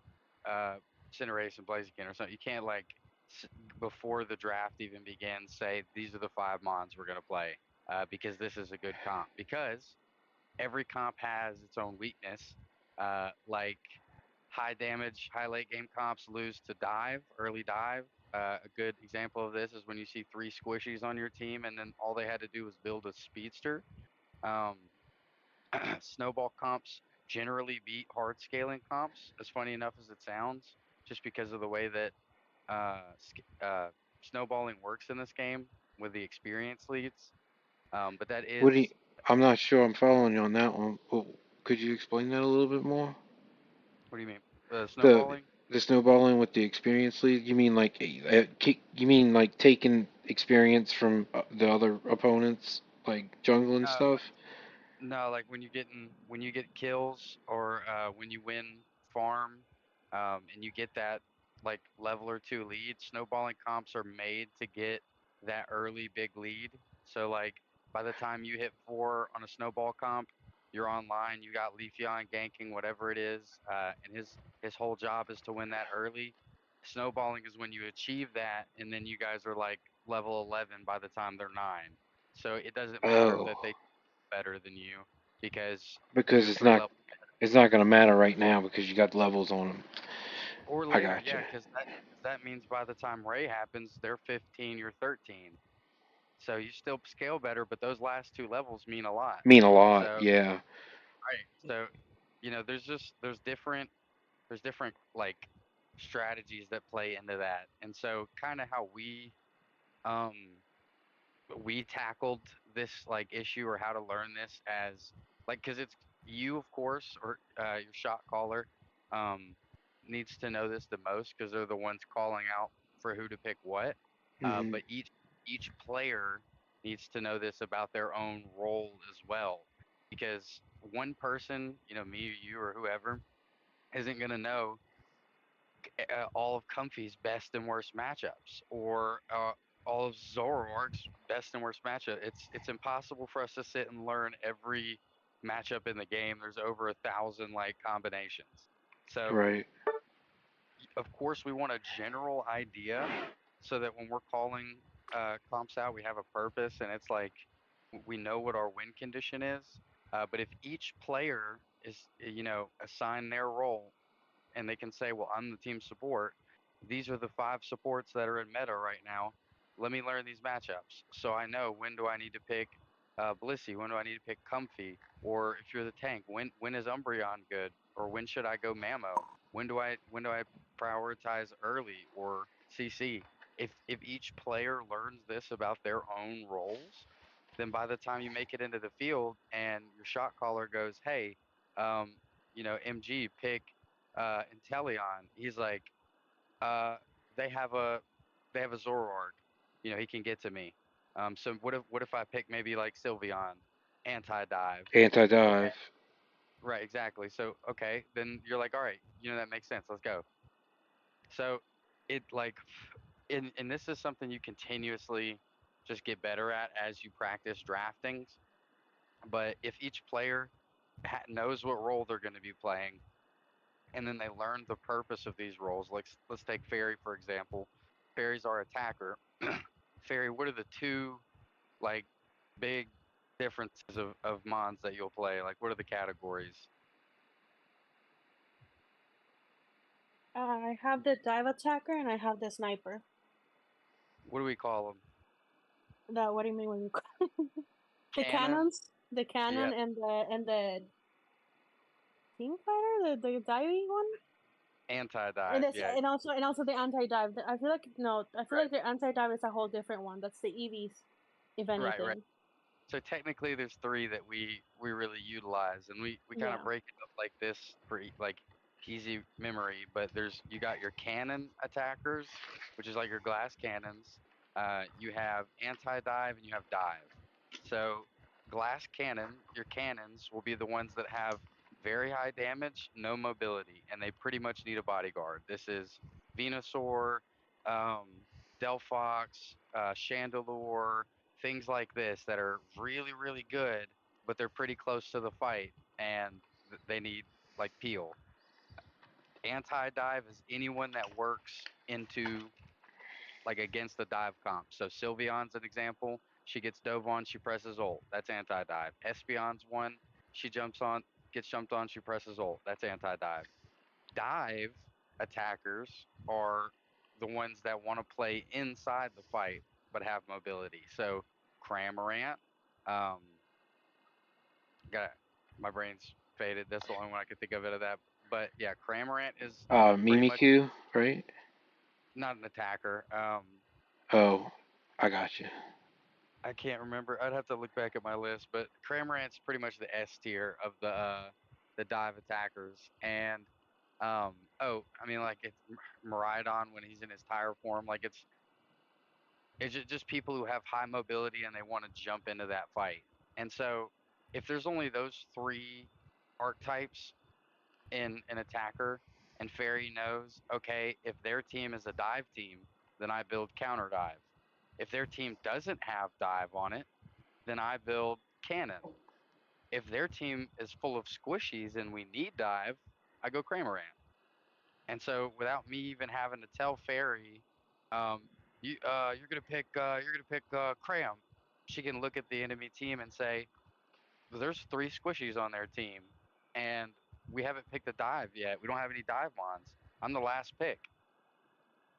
Speaker 4: uh, Cinderace, and Blaziken or something. You can't like before the draft even begins say these are the 5 mons we're gonna play because this is a good comp. Because every comp has its own weakness. Like high damage, high late game comps lose to dive, early dive. A good example of this is when you see 3 squishies on your team and then all they had to do was build a speedster. Um, Snowball comps generally beat hard scaling comps, as funny enough as it sounds, just because of the way that snowballing works in this game with the experience leads. But that
Speaker 1: What do you?
Speaker 4: is,
Speaker 1: I'm not sure. I'm following you on that one. Could you explain that a little bit more?
Speaker 4: what do you mean?
Speaker 1: The
Speaker 4: Snowballing?
Speaker 1: The snowballing with the experience lead? You mean like you mean like taking experience from the other opponents, like jungle and
Speaker 4: No,
Speaker 1: stuff?
Speaker 4: no, like when you get kills or when you win farm, and you get that like level or two lead, snowballing comps are made to get that early big lead. So like by the time you hit four on a snowball comp, you're online. You got Leafeon ganking whatever it is, and his whole job is to win that early. Snowballing is when you achieve that, and then you guys are like level 11 by the time they're nine. So it doesn't matter
Speaker 1: Oh,
Speaker 4: that they better than you because
Speaker 1: because
Speaker 4: two or three levels
Speaker 1: it's not gonna matter right now because you got levels on them.
Speaker 4: or
Speaker 1: I
Speaker 4: later. Yeah,
Speaker 1: gotcha.
Speaker 4: because that means by the time Ray happens, they're 15, you're 13. So you still scale better, but those last two levels mean a lot.
Speaker 1: Mean a lot,
Speaker 4: So
Speaker 1: yeah.
Speaker 4: right. So there's different like strategies that play into that, and so kind of how um we tackled this like issue or how to learn this as like because it's you of course or your shot caller um needs to know this the most because they're the ones calling out for who to pick what
Speaker 1: Hmm.
Speaker 4: but each player needs to know this about their own role as well because one person, me or you or whoever, isn't going to know all of Comfy's best and worst matchups, or all of Zoroark's best and worst matchup. It's impossible for us to sit and learn every matchup in the game. There's over 1,000 like combinations. So
Speaker 1: Right.
Speaker 4: of course we want a general idea, so that when we're calling comps out, we have a purpose, and it's like we know what our win condition is. But if each player is assigned their role and they can say, well, I'm the team support. These are the five supports that are in meta right now. Let me learn these matchups so I know when do I need to pick Blissey, when do I need to pick Comfy, or if you're the tank, when is Umbreon good, or when should I go Mamo? When do I prioritize early or CC? If each player learns this about their own roles, then by the time you make it into the field and your shot caller goes, hey, MG pick Inteleon, he's like, uh, they have a they have a Zoroark, he can get to me. So what if I pick maybe like Sylveon, anti dive?
Speaker 1: Anti
Speaker 4: Okay,
Speaker 1: dive.
Speaker 4: right, exactly. So okay, then you're like, all right, that makes sense. Let's go. So it like, and this is something you continuously just get better at as you practice drafting. But if each player knows what role they're going to be playing, and then they learn the purpose of these roles. Like let's take Fairy for example. Fairy's our attacker. Fairy, what are the two like big differences of mons that you'll play? Like what are the categories?
Speaker 5: I have the dive attacker and I have the sniper.
Speaker 4: What do we call them?
Speaker 5: What do you mean when you the
Speaker 4: Cannon.
Speaker 5: cannons, the
Speaker 4: Yeah,
Speaker 5: cannon, and the team fighter, the diving one,
Speaker 4: anti-dive. Yeah,
Speaker 5: and also the anti dive. I feel like no, I feel
Speaker 4: right,
Speaker 5: like the anti dive is a whole different one. That's the EVs, if
Speaker 4: right, right.
Speaker 5: anything.
Speaker 4: So technically, there's three that we really utilize, and we kind of
Speaker 5: Yeah.
Speaker 4: break it up like this for like easy memory. But you got your cannon attackers, which is like your glass cannons. You have anti dive and you have dive. So glass cannon, your cannons will be the ones that have very high damage, no mobility, and they pretty much need a bodyguard. This is Venusaur, um, Delphox, Chandelure, things like this that are really really good, but they're pretty close to the fight and they need like peel. Anti dive is anyone that works into like against the dive comp. So Sylveon's an example. She gets dove on, she presses ult. That's anti dive. Espeon's one. She jumps on, gets jumped on, she presses ult. That's anti dive. Dive attackers are the ones that want to play inside the fight but have mobility. So Cramorant, um, got my brain's faded. That's the only one I could think of that. But yeah, Cramorant is pretty much
Speaker 1: Mimikyu, right?
Speaker 4: not an attacker.
Speaker 1: Oh, I got you.
Speaker 4: I can't remember. I'd have to look back at my list, but Cramorant's pretty much the S tier of the dive attackers, and Oh, I mean, like it's Maridon when he's in his tire form. Like it's just people who have high mobility and they want to jump into that fight. And so, if there's only those three archetypes in an attacker, and Fairy knows, okay, if their team is a dive team, then I build counter dive. If their team doesn't have dive on it, then I build cannon. If their team is full of squishies and we need dive, I go Cramorant. And so without me even having to tell Fairy, um, you're gonna pick Cram, she can look at the enemy team and say, well, there's three squishies on their team, and we haven't picked a dive yet. We don't have any dive mons. I'm the last pick.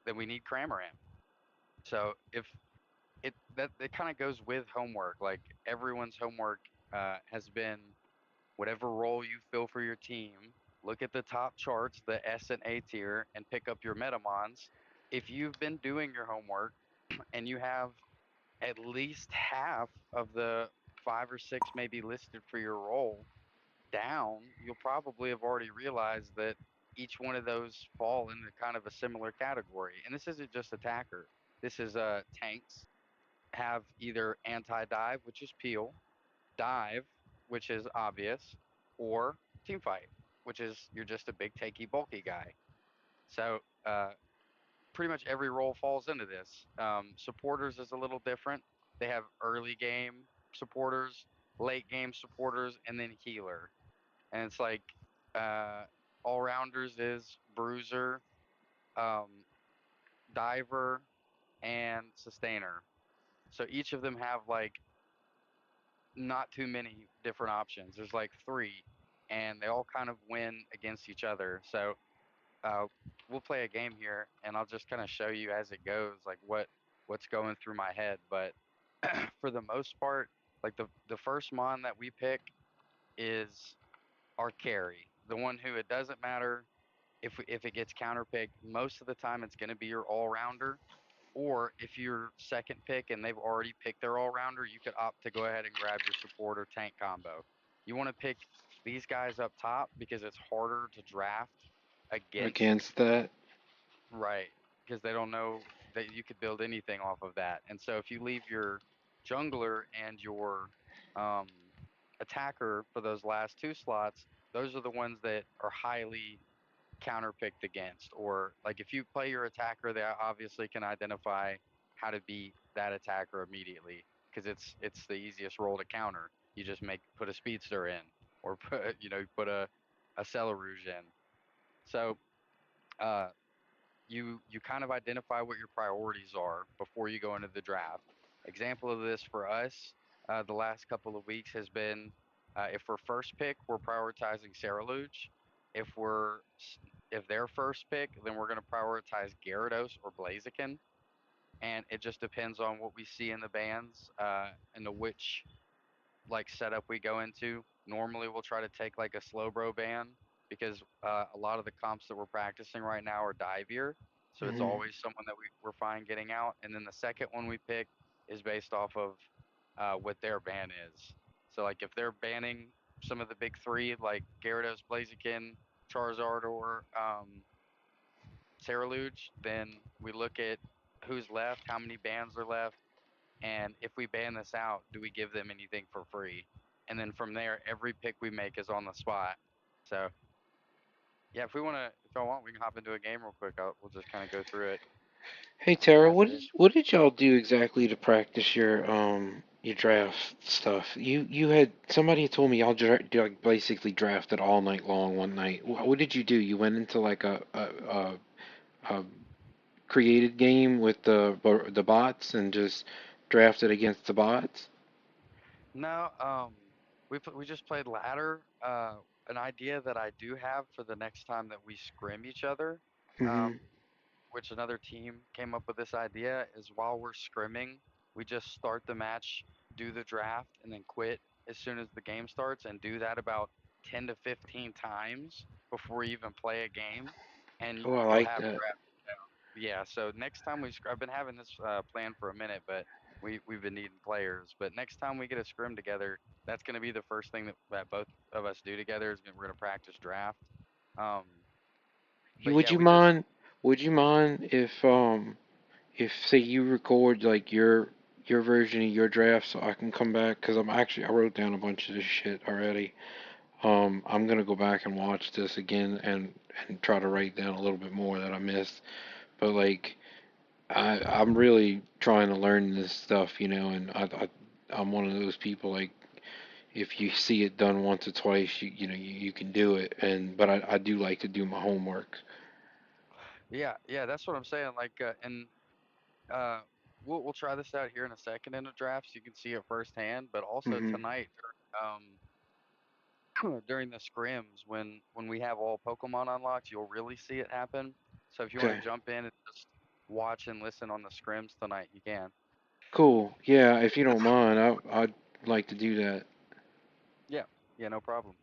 Speaker 4: Then we need Cramorant. So if it kind of goes with homework. Like everyone's homework has been whatever role you fill for your team. Look at the top charts, the S and A tier, and pick up your metamons. If you've been doing your homework and you have at least half of the five or six maybe listed for your role down, you'll probably have already realized that each one of those fall into kind of a similar category. And this isn't just attacker. This is tanks have either anti-dive, which is peel, dive, which is obvious, or team fight, which is you're just a big takey bulky guy. So pretty much every role falls into this. Supporters is a little different. They have early game supporters, late game supporters, and then healer. And it's like uh, all rounders is bruiser, um, diver, and sustainer. So each of them have like not too many different options. There's like three, and they all kind of win against each other. So uh, we'll play a game here, and I'll just kind of show you as it goes, like what's going through my head. But for the most part, like the first mon that we pick is our carry, the one who it doesn't matter if it gets counterpicked. Most of the time, it's going to be your all rounder. Or if you're second pick and they've already picked their all rounder, you could opt to go ahead and grab your support or tank combo. You want to pick these guys up top because it's harder to draft against,
Speaker 1: Against that.
Speaker 4: right? Because they don't know that you could build anything off of that. And so if you leave your jungler and your um, attacker for those last two slots, those are the ones that are highly counterpicked against. Or like if you play your attacker, they obviously can identify how to beat that attacker immediately because it's the easiest role to counter. You just make put a speedster in or put put a Celerouge in. So uh, you kind of identify what your priorities are before you go into the draft. Example of this for us, the last couple of weeks has been if we're first pick, we're prioritizing Ceraluge. If we're if they're first pick, then we're going to prioritize Gyarados or Blaziken, and it just depends on what we see in the bands and the which like setup we go into. Normally, we'll try to take like a slow bro ban because a lot of the comps that we're practicing right now are divier. So it's
Speaker 1: Hmm.
Speaker 4: always someone that we're fine getting out. And then the second one we pick is based off of what their ban is. So like if they're banning some of the big three like Gyarados, Blaziken, Charizard, or Ceraluge, then we look at who's left, how many bans are left, and if we ban this out, do we give them anything for free? And then from there, every pick we make is on the spot. So yeah, if y'all want, we can hop into a game real quick. We'll just kind of go through it
Speaker 1: Hey Tara,
Speaker 4: as it is.
Speaker 1: what did y'all do exactly to practice your draft stuff? You had somebody had told me y'all like basically drafted all night long one night. What did you do? You went into like a created game with the bots and just drafted against the bots?
Speaker 4: No, we just played ladder. An idea that I do have for the next time that we scrim each other.
Speaker 1: Hmm.
Speaker 4: Um, which another team came up with this idea is while we're scrimming, we just start the match, do the draft, and then quit as soon as the game starts, and do that about 10 to 15 times before we even play a game, and
Speaker 1: Oh, I
Speaker 4: you'll
Speaker 1: like
Speaker 4: have
Speaker 1: that.
Speaker 4: draft. Yeah, so next time I've been having this plan for a minute, but we've been needing players. But next time we get a scrim together, that's going to be the first thing that both of us do together is we're going to practice draft. Um, But
Speaker 1: Would
Speaker 4: yeah,
Speaker 1: you
Speaker 4: we just
Speaker 1: mind? Would you mind if say you record like your version of your draft so I can come back? Because I wrote down a bunch of this shit already. I'm gonna go back and watch this again and try to write down a little bit more that I missed. But like I'm really trying to learn this stuff, and I'm one of those people like if you see it done once or twice, you can do it. But I do like to do my homework.
Speaker 4: yeah, that's what I'm saying. Like, and uh, we'll try this out here in a second in the draft, so you can see it firsthand. But also
Speaker 1: Hmm.
Speaker 4: tonight, during the scrims, when we have all Pokemon unlocked, you'll really see it happen. So if you want
Speaker 1: Okay.
Speaker 4: to jump in and just watch and listen on the scrims tonight, you can.
Speaker 1: Cool. Yeah, if you don't mind, I'd like to do that.
Speaker 4: Yeah, yeah, no problem.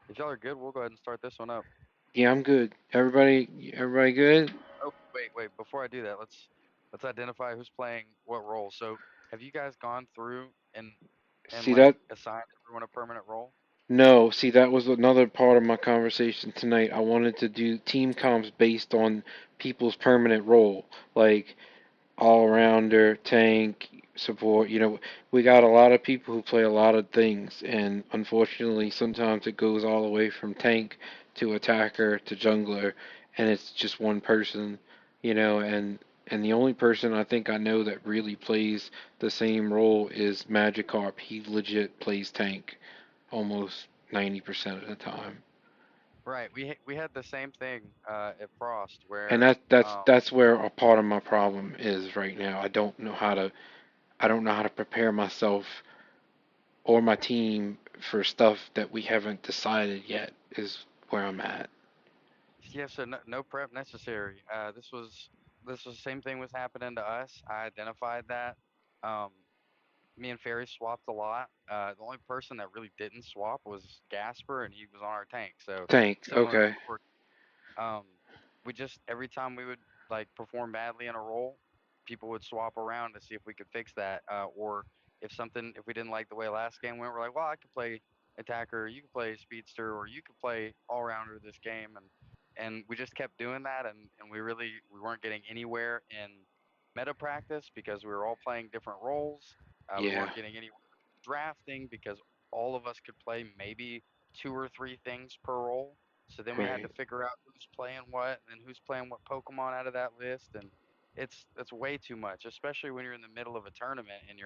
Speaker 4: If y'all are good, we'll go ahead and start this one up.
Speaker 1: Yeah, I'm good. Everybody good?
Speaker 4: Oh, wait. Before I do that, let's identify who's playing what role. So, have you guys gone through and
Speaker 1: See
Speaker 4: like
Speaker 1: that?
Speaker 4: assigned everyone a permanent role?
Speaker 1: No, see that was another part of my conversation tonight. I wanted to do team comps based on people's permanent role. Like all rounder, tank, support. We got a lot of people who play a lot of things, and unfortunately, sometimes it goes all the way from tank to attacker to jungler, and it's just one person, and the only person I think I know that really plays the same role is Magikarp. He legit plays tank almost 90% of the time.
Speaker 4: Right. We had the same thing at Frost
Speaker 1: And
Speaker 4: where
Speaker 1: that's where a part of my problem is right now. I don't know how to prepare myself or my team for stuff that we haven't decided yet is where I'm at.
Speaker 4: yeah, so no prep necessary. This was the same thing was happening to us. I identified that. Um, Me and Ferry swapped a lot. The only person that really didn't swap was Gasper, and he was on our tank. So
Speaker 1: Tank,
Speaker 4: similar
Speaker 1: okay.
Speaker 4: story. Um, we just every time we would like perform badly in a role, people would swap around to see if we could fix that, or if we didn't like the way last game went, we're like, well, I could play attacker, you could play speedster, or you could play all rounder this game, and we just kept doing that, and we weren't getting anywhere in meta practice because we were all playing different roles. We
Speaker 1: Yeah,
Speaker 4: weren't getting anywhere drafting because all of us could play maybe two or three things per role, so then we had to
Speaker 1: right.
Speaker 4: figure out who's playing what and then who's playing what Pokemon out of that list, and it's way too much, especially when you're in the middle of a tournament and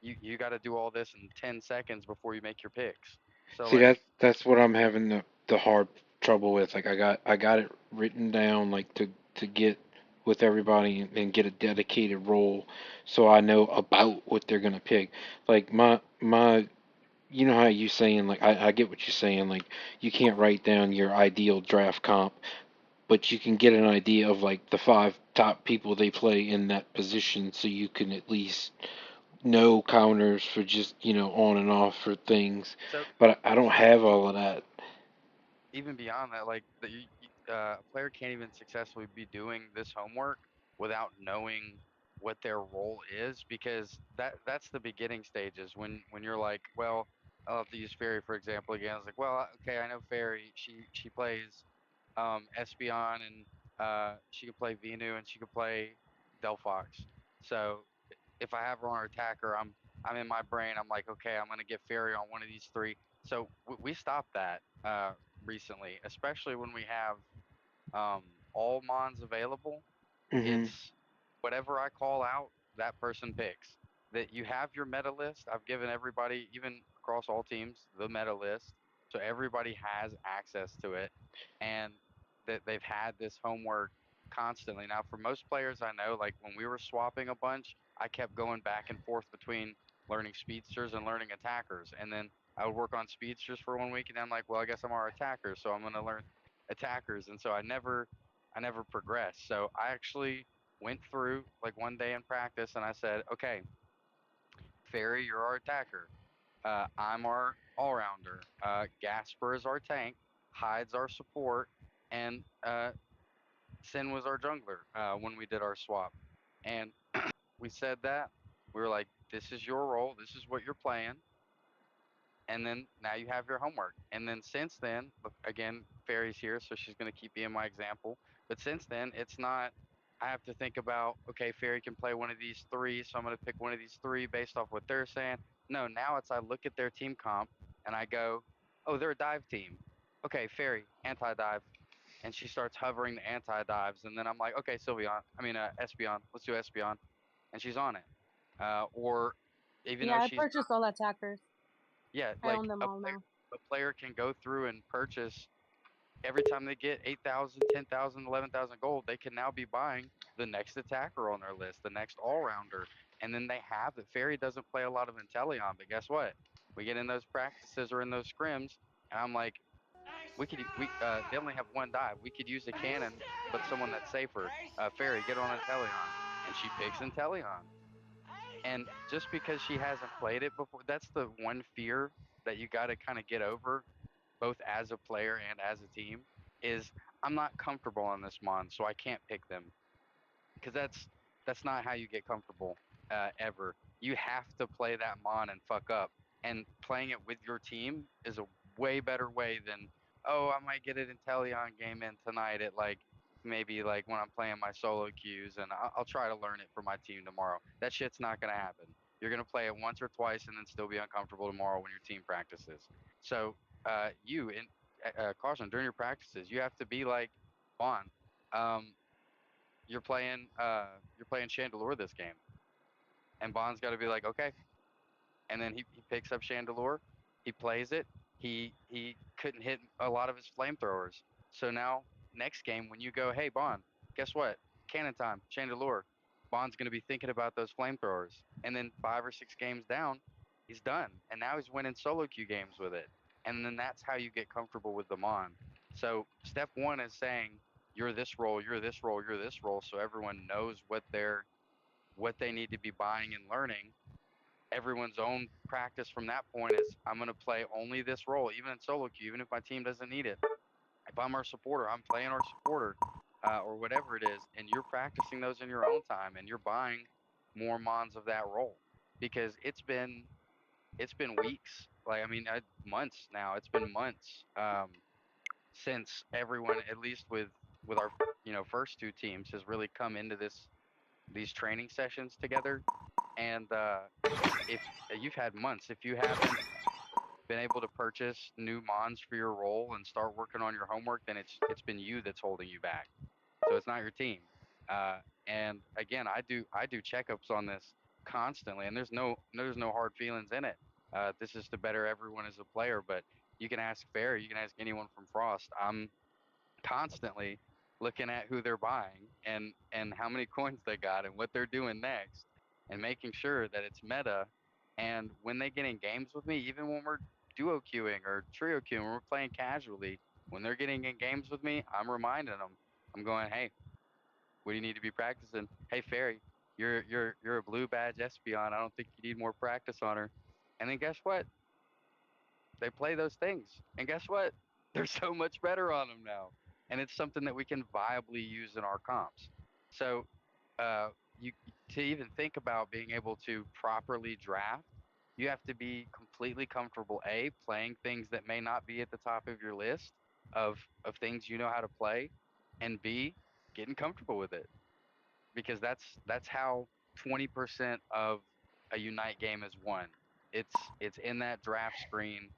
Speaker 4: you got to do all this in 10 seconds before you make your picks. So
Speaker 1: See,
Speaker 4: like,
Speaker 1: that's what I'm having the hard trouble with. Like I got it written down like to get with everybody and get a dedicated role so I know about what they're gonna pick. Like my you know how you saying like I get what you're saying, like you can't write down your ideal draft comp, but you can get an idea of like the five top people they play in that position so you can at least know counters for just, on and off for things.
Speaker 4: so
Speaker 1: But I don't
Speaker 4: so
Speaker 1: have all of that.
Speaker 4: even beyond that, like a player can't even successfully be doing this homework without knowing what their role is, because that's the beginning stages when you're like, well, I'll have to use Fairy for example again. I was like, well, okay, I know Fairy. She plays Espeon, and she could play Venu, and she could play Delphox. So if I have her on her attacker, I'm in my brain. I'm like, okay, I'm gonna get Fairy on one of these three. So we stopped that recently, especially when we have all mons available.
Speaker 1: Mhm.
Speaker 4: It's whatever I call out, that person picks. That you have your meta list. I've given everybody, even across all teams, the meta list, so everybody has access to it, and that they've had this homework constantly. Now, for most players I know, like when we were swapping a bunch, I kept going back and forth between learning speedsters and learning attackers, and then I would work on speedsters for 1 week, and I'm like, well, I guess I'm our attacker, so I'm gonna learn attackers, and so I never progressed. So I actually went through like one day in practice and I said, okay, Fairy, you're our attacker. I'm our all rounder. Gasper is our tank. Hyde's our support. And Sin was our jungler when we did our swap. And we said that. We were like, this is your role. This is what you're playing. and then now you have your homework. And then since then, look, again, Fairy's here, so she's going to keep being my example. But since then, it's not, I have to think about, okay, Fairy can play one of these three, so I'm going to pick one of these three based off what they're saying. No, now it's I look at their team comp and I go, oh, they're a dive team. Okay, Fairy, anti-dive. And she starts hovering the anti-dives. And then I'm like, okay, Espeon, let's do Espeon. And she's on it. Or even though
Speaker 5: Yeah, I
Speaker 4: she's
Speaker 5: purchased all attackers.
Speaker 4: yeah,
Speaker 5: I own
Speaker 4: like
Speaker 5: them all now.
Speaker 4: a player can go through and purchase every time they get 8,000, 10,000, 11,000 gold, they can now be buying the next attacker on their list, the next all-rounder, and then they have it. Fairy doesn't play a lot of Inteleon, but guess what? We get in those practices or in those scrims, and I'm like, they only have one dive. We could use a cannon, but someone that's safer. Fairy, get on Inteleon, and she picks Inteleon. And just because she hasn't played it before, that's the one fear that you got to kind of get over, both as a player and as a team, is I'm not comfortable on this mon, so I can't pick them because that's not how you get comfortable ever. You have to play that mon and fuck up, and playing it with your team is a way better way than I might get an Inteleon game in tonight at like maybe like when I'm playing my solo queues and I'll try to learn it for my team tomorrow. That shit's not gonna happen. You're gonna play it once or twice and then still be uncomfortable tomorrow when your team practices. So you in caution during your practices, you have to be like Vaughn. Um, you're playing Chandelure this game, and Bond's got to be like, okay, and then he picks up Chandelure, he plays it. He couldn't hit a lot of his flamethrowers, so now next game when you go, hey Bond, guess what? Cannon time, Chandelure. Bond's going to be thinking about those flamethrowers, and then 5 or 6 games down, he's done, and now he's winning solo queue games with it, and then that's how you get comfortable with the Mon. So step one is saying you're this role, you're this role, you're this role, so everyone knows what they need to be buying and learning. Everyone's own practice from that point is I'm going to play only this role, even in solo queue, even if my team doesn't need it. If I'm our supporter, I'm playing our supporter, or whatever it is, and you're practicing those in your own time, and you're buying more mons of that role because it's been weeks, like I mean months now. It's been months since everyone, at least with our first two teams, has really come into these training sessions together, and if you've had months, if you haven't been able to purchase new mons for your role and start working on your homework, then it's been you that's holding you back. So it's not your team. And again, I do checkups on this constantly, and there's no hard feelings in it. This is to better everyone as a player. But you can ask Fair, you can ask anyone from Frost. I'm constantly looking at who they're buying and how many coins they got and what they're doing next and making sure that it's meta. And when they get in games with me, even when we're duo queuing or trio queuing, when we're playing casually, when they're getting in games with me, I'm reminding them, I'm going, hey, what do you need to be practicing? Hey, Fairy, you're a blue badge Espeon. I don't think you need more practice on her. And then guess what? They play those things, and guess what? They're so much better on them now, and it's something that we can viably use in our comps. So, you to even think about being able to properly draft, you have to be completely comfortable. A, playing things that may not be at the top of your list of things you know how to play, and B, getting comfortable with it because that's how 20% of a Unite game is won. It's in that draft screen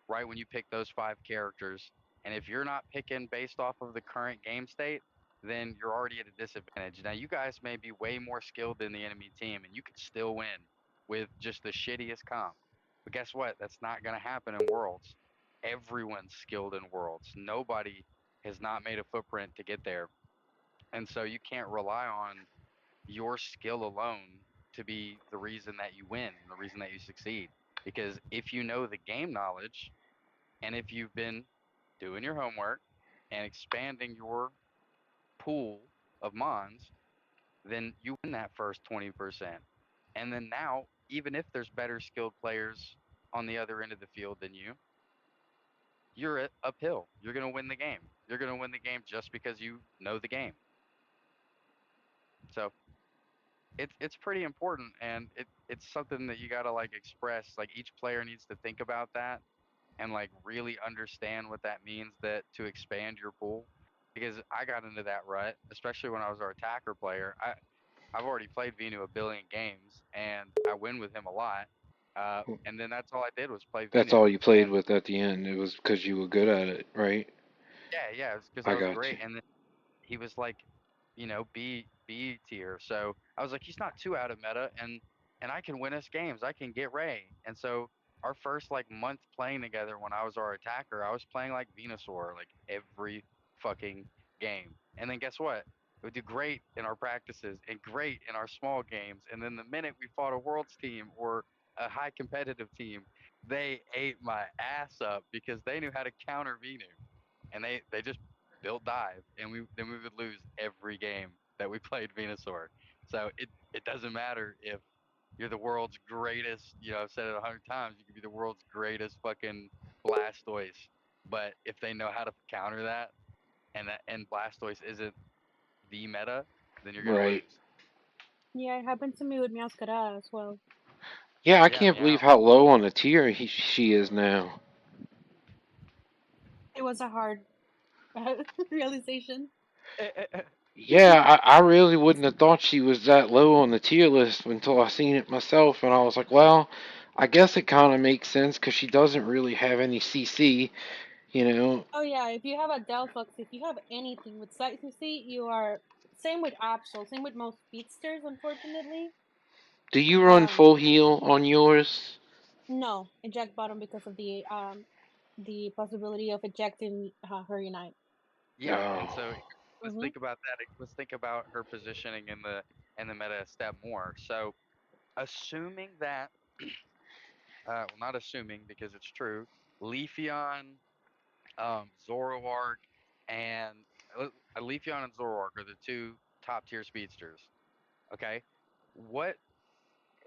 Speaker 4: right when you pick those 5 characters. And if you're not picking based off of the current game state, then you're already at a disadvantage. Now, you guys may be way more skilled than the enemy team, and you could still win with just the shittiest comp. But guess what? That's not going to happen in Worlds. Everyone's skilled in Worlds. Nobody has not made a footprint to get there. And so you can't rely on your skill alone to be the reason that you win, the reason that you succeed. Because if you know the game knowledge, and if you've been doing your homework and expanding your pool of mons, then you win that first 20%. And then now, even if there's better skilled players on the other end of the field than you, you're uphill. You're going to win the game. You're going to win the game just because you know the game. So it's pretty important, and it's something that you gotta like express. Like each player needs to think about that and like really understand what that means, that to expand your pool. Because I got into that rut, especially when I was our attacker player. I've already played Venu a billion games, and I win with him a lot. And then that's all I did was play
Speaker 1: That's
Speaker 4: Venu.
Speaker 1: all you played
Speaker 4: And
Speaker 1: with at the end. It was because you were good at it, right?
Speaker 4: yeah, yeah, it's because I
Speaker 1: I
Speaker 4: was
Speaker 1: got
Speaker 4: great.
Speaker 1: you.
Speaker 4: And he was like, B tier. So I was like, he's not too out of meta, and I can win us games. I can get Ray. And so our first like month playing together when I was our attacker, I was playing like Venusaur like every fucking game. And then guess what? We would do great in our practices and great in our small games. And then the minute we fought a worlds team or a high competitive team, they ate my ass up because they knew how to counter Venu, and they just built dive, and we would lose every game that we played Venusaur. So it doesn't matter if you're the world's greatest. I've said it 100 times. You could be the world's greatest fucking Blastoise, but if they know how to counter that, and Blastoise isn't the meta, then you're gonna
Speaker 1: Right.
Speaker 4: lose.
Speaker 5: Yeah, it happened to me with Meowscarada as well.
Speaker 1: Yeah, I
Speaker 4: Yeah,
Speaker 1: can't believe
Speaker 4: meow.
Speaker 1: how low on the tier she is now.
Speaker 5: It was a hard realization.
Speaker 1: Yeah, I really wouldn't have thought she was that low on the tier list until I seen it myself, and I was like, well, I guess it kind of makes sense because she doesn't really have any CC, you know.
Speaker 5: Oh yeah, if you have a Delphox, if you have anything with Sight CC, you are same with Absol, same with most speedsters, unfortunately.
Speaker 1: Do you run
Speaker 5: Um,
Speaker 1: full heal on yours?
Speaker 5: no, eject bottom because of the possibility of ejecting her Unite.
Speaker 4: Yeah, and
Speaker 1: Oh,
Speaker 4: so let's
Speaker 5: Mm-hmm.
Speaker 4: think about that. Let's think about her positioning in the meta a step more. So assuming that well, not assuming because it's true. Leafeon, Zoroark, and Leafeon and Zoroark are the two top tier speedsters. Okay, what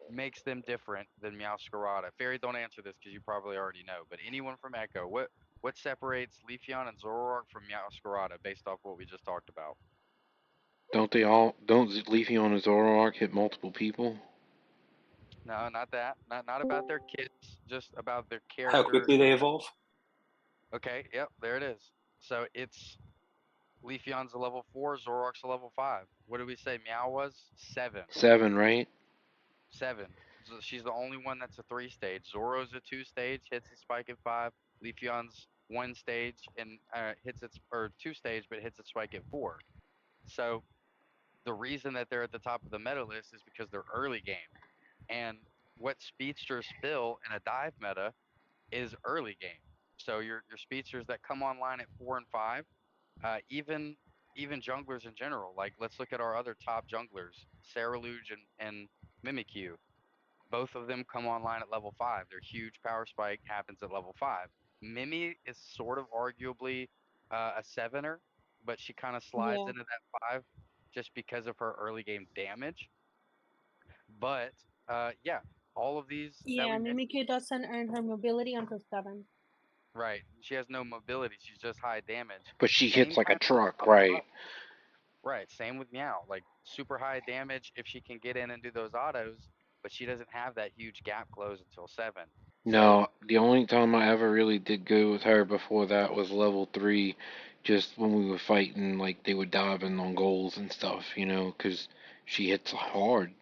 Speaker 4: makes them different than Meowscarada? Fairy, don't answer this because you probably already know. But anyone from Echo, what separates Leafeon and Zoroark from Meowscarada based off what we just talked about?
Speaker 1: don't Leafeon and Zoroark hit multiple people?
Speaker 4: No, not that. Not about their kits, just about their
Speaker 3: How
Speaker 4: character.
Speaker 3: quickly they evolve.
Speaker 4: Okay, yep, there it is. So it's Leafeon's a level 4, Zoroark's a level 5. What did we say Meow was? 7.
Speaker 1: 7, right?
Speaker 4: 7. So she's the only one that's a 3 stage. Zoro's a 2 stage, hits its spike at 5. Leafeon's 1 stage and hits its or 2 stage but hits its spike at 4. So the reason that they're at the top of the meta list is because they're early game. And what speedsters fill in a dive meta is early game. So your speedsters that come online at 4 and 5, even junglers in general. Like let's look at our other top junglers, Saraluge and Mimikyu. Both of them come online at level 5. Their huge power spike happens at level 5. Mimi is sort of arguably a sevener, but she kind of slides
Speaker 5: Yeah,
Speaker 4: into that 5 just because of her early game damage. But yeah, all of these that
Speaker 5: yeah.
Speaker 4: we mentioned,
Speaker 5: Mimikyu doesn't earn her mobility until 7.
Speaker 4: right? She has no mobility. She's just high damage.
Speaker 1: But she
Speaker 4: Same
Speaker 1: hits like a
Speaker 4: kind
Speaker 1: truck,
Speaker 4: of
Speaker 1: right?
Speaker 4: right. Same with Meow. Like super high damage if she can get in and do those autos, but she doesn't have that huge gap close until 7. So
Speaker 1: No, the only time I ever really did good with her before that was level 3, just when we were fighting, like they were diving on goals and stuff, 'cause she hits hard.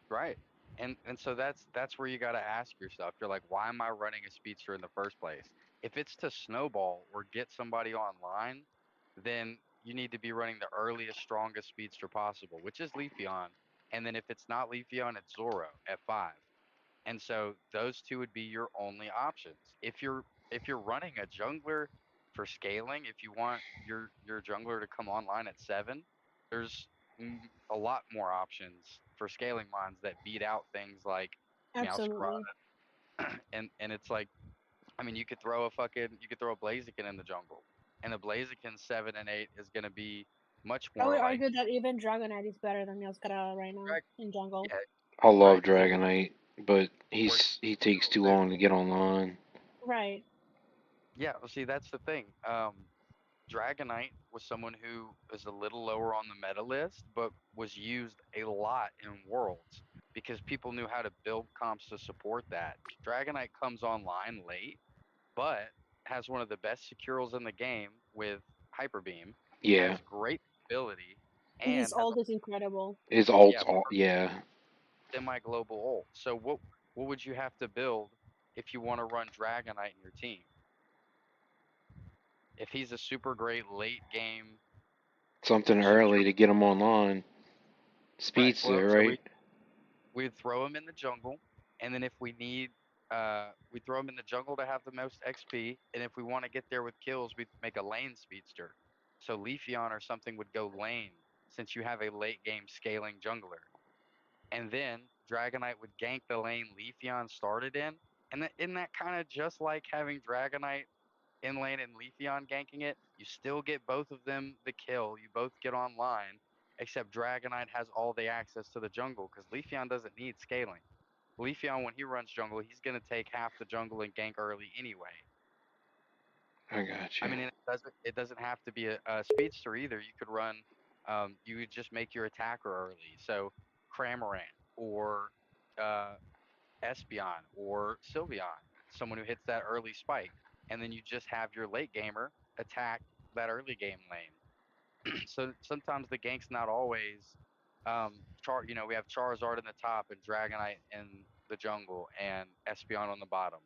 Speaker 4: right. And so that's where you got to ask yourself. You're like, why am I running a speedster in the first place? If it's to snowball or get somebody online, then you need to be running the earliest, strongest speedster possible, which is Leafeon. And then if it's not Leafeon, it's Zoro at 5. And so those two would be your only options. If you're running a jungler for scaling, if you want your jungler to come online at 7, there's a lot more options for scaling lines that beat out things like
Speaker 5: Absolutely.
Speaker 4: Meowscarada. And it's like, I mean, you could throw a Blaziken in the jungle, and the Blaziken 7 and 8 is going to be much
Speaker 5: I would
Speaker 4: more like
Speaker 5: argue that even Dragonite is better than Meowscarada right now
Speaker 4: correct.
Speaker 5: in jungle.
Speaker 4: Yeah,
Speaker 1: I love
Speaker 4: right, because it
Speaker 1: Dragonite, but
Speaker 4: works
Speaker 1: he takes too
Speaker 4: too.
Speaker 1: long to get online.
Speaker 5: Right.
Speaker 4: Yeah, well, see, that's the thing. Dragonite was someone who is a little lower on the meta list, but was used a lot in Worlds because people knew how to build comps to support that. Dragonite comes online late, but has one of the best securals in the game with Hyper Beam,
Speaker 1: Yeah.
Speaker 4: has great ability,
Speaker 5: And his
Speaker 4: and has a
Speaker 5: ult is incredible.
Speaker 1: His
Speaker 4: yeah,
Speaker 1: ult's all, yeah.
Speaker 4: semi-global ult. So what would you have to build if you want to run Dragonite in your team? If he's a super great late game
Speaker 1: Something
Speaker 4: secure,
Speaker 1: early to get him online.
Speaker 4: right? Well,
Speaker 1: Speedster,
Speaker 4: so
Speaker 1: right?
Speaker 4: we'd throw him in the jungle, and then if we need, we throw him in the jungle to have the most XP, and if we want to get there with kills, we make a lane speedster. So Leafeon or something would go lane, since you have a late game scaling jungler, and then Dragonite would gank the lane Leafeon started in, and isn't that kind of just like having Dragonite in lane and Leafeon ganking it? You still get both of them the kill. You both get online, except Dragonite has all the access to the jungle because Leafeon doesn't need scaling. Leafeon, when he runs jungle, he's going to take half the jungle and gank early anyway.
Speaker 1: I got
Speaker 4: I
Speaker 1: you.
Speaker 4: mean, it doesn't have to be a speedster either. You could run, you would just make your attacker early. So Cramorant or uh, Espeon or Sylveon, someone who hits that early spike, and then you just have your late gamer attack that early game lane. So sometimes the gank's not always we have Charizard in the top and Dragonite in the jungle and Espeon on the bottom.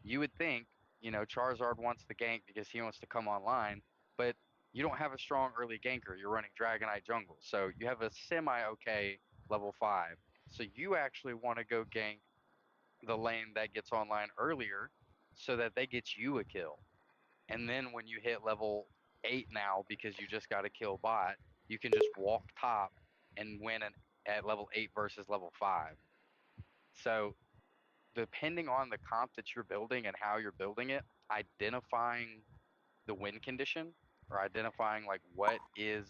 Speaker 4: You would think, Charizard wants the gank because he wants to come online, but you don't have a strong early ganker. You're running Dragonite jungle. So you have a semi okay level 5. So you actually want to go gank the lane that gets online earlier so that they get you a kill. And then when you hit level 8 now, because you just got a kill bot, you can just walk top and win at level 8 versus level 5. So depending on the comp that you're building and how you're building it, identifying the win condition or identifying like what is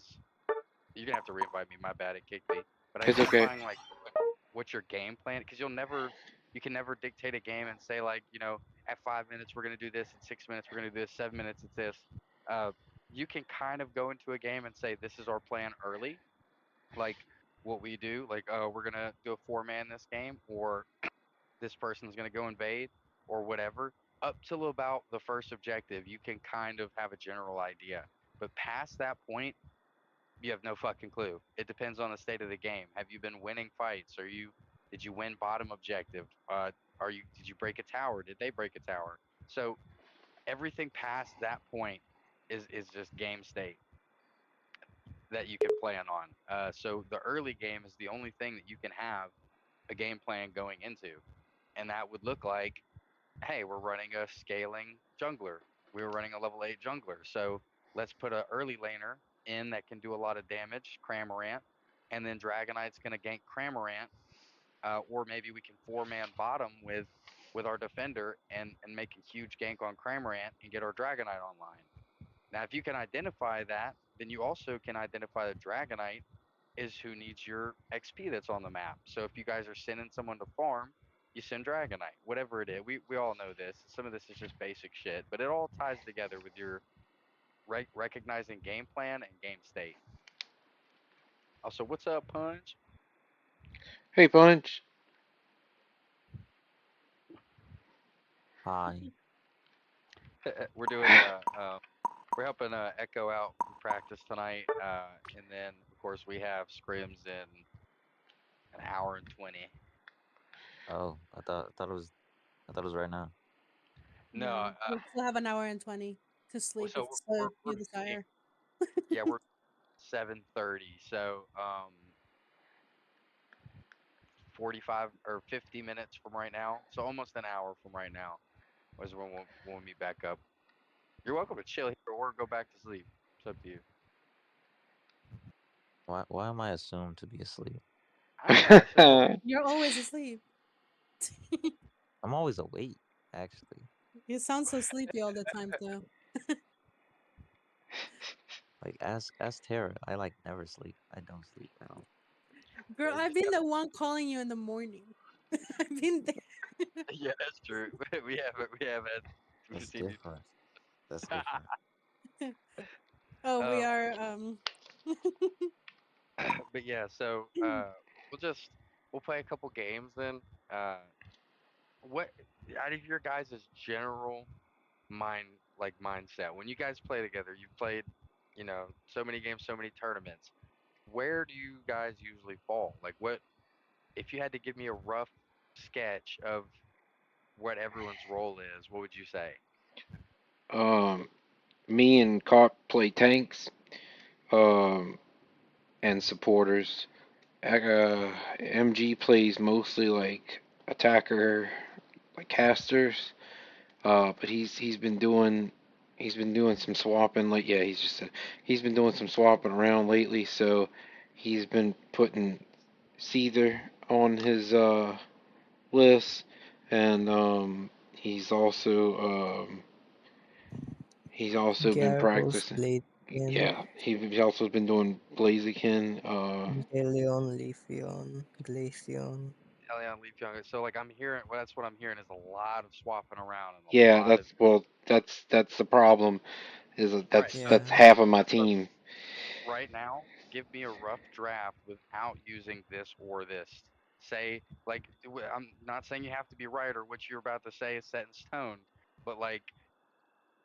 Speaker 4: you're gonna have to reinvite me, my bad, it kicked me. But
Speaker 1: It's okay.
Speaker 4: identifying like what your game plan, because you can never dictate a game and say like, at 5 minutes we're gonna do this, in 6 minutes we're gonna do this, 7 minutes it's this. Uh, you can kind of go into a game and say this is our plan early, like what we do, like we're gonna do a 4-man this game, or this person's gonna go invade, or whatever. Up till about the first objective, you can kind of have a general idea. But past that point, you have no fucking clue. It depends on the state of the game. Have you been winning fights? Did you win bottom objective? Did you break a tower? Did they break a tower? So everything past that point is just game state that you can plan on. So the early game is the only thing that you can have a game plan going into, and that would look like, hey, we're running a scaling jungler. We were running a level 8 jungler. So let's put an early laner in that can do a lot of damage, Cramorant, and then Dragonite's going to gank Cramorant, or maybe we can 4-man bottom with our defender and make a huge gank on Cramorant and get our Dragonite online. Now, if you can identify that, then you also can identify the Dragonite is who needs your XP that's on the map. So if you guys are sending someone to farm, you send Dragonite, whatever it is. We all know this. Some of this is just basic shit, but it all ties together with your recognizing game plan and game state. Also, what's up, Punch?
Speaker 1: Hey, Punch.
Speaker 6: Hi.
Speaker 4: we're doing we're helping Echo out with practice tonight, and then of course we have scrims in an hour and 20.
Speaker 6: Oh, I thought it was right now.
Speaker 4: No,
Speaker 5: No, we still have an hour and 20 to sleep if
Speaker 4: so we're
Speaker 5: you
Speaker 4: meeting.
Speaker 5: desire.
Speaker 4: Yeah, we're 7:30. So 45 or 50 minutes from right now. So almost an hour from right now is when we'll meet back up. You're welcome to chill here or go back to sleep. It's up to you.
Speaker 6: Why am I assumed to be asleep?
Speaker 4: I ain't mad. Shit.
Speaker 5: You're always asleep.
Speaker 6: I'm always awake, actually.
Speaker 5: You sound so sleepy all the time, though.
Speaker 6: Like ask Tara. I like never sleep. I don't sleep at all.
Speaker 5: Girl, I've been the one calling you in the morning. I've been there.
Speaker 4: Yeah, that's true. We have had
Speaker 6: That's
Speaker 4: seen you.
Speaker 6: different. That's different.
Speaker 5: Oh, we
Speaker 4: Um,
Speaker 5: are.
Speaker 4: but yeah, so we'll just we'll play a couple games then. Uh, what out of your guys' general mindset when you guys play together? You've played, so many games, so many tournaments. Where do you guys usually fall? Like, what if you had to give me a rough sketch of what everyone's role is? What would you say?
Speaker 1: Um, Me and Carp play tanks, um, and supporters. MG plays mostly like attacker, like casters. But he's been doing some swapping. Like yeah, he's been doing some swapping around lately. So he's been putting Seether on his list, and he's also been
Speaker 7: Gyarados,
Speaker 1: practicing.
Speaker 7: Blaziken,
Speaker 1: Yeah, he's also been doing Blaziken.
Speaker 7: Inteleon, Leafeon, Glaceon.
Speaker 4: Elion Leaf. So like I'm hearing, well, that's what I'm hearing is a lot of swapping around and a
Speaker 1: Yeah,
Speaker 4: lot of
Speaker 1: that's the problem.
Speaker 4: right. So
Speaker 1: That's
Speaker 7: Yeah.
Speaker 1: half of my
Speaker 4: so
Speaker 1: team.
Speaker 4: right now, give me a rough draft without using this or this. Say like I'm not saying you have to be right or what you're about to say is set in stone, but like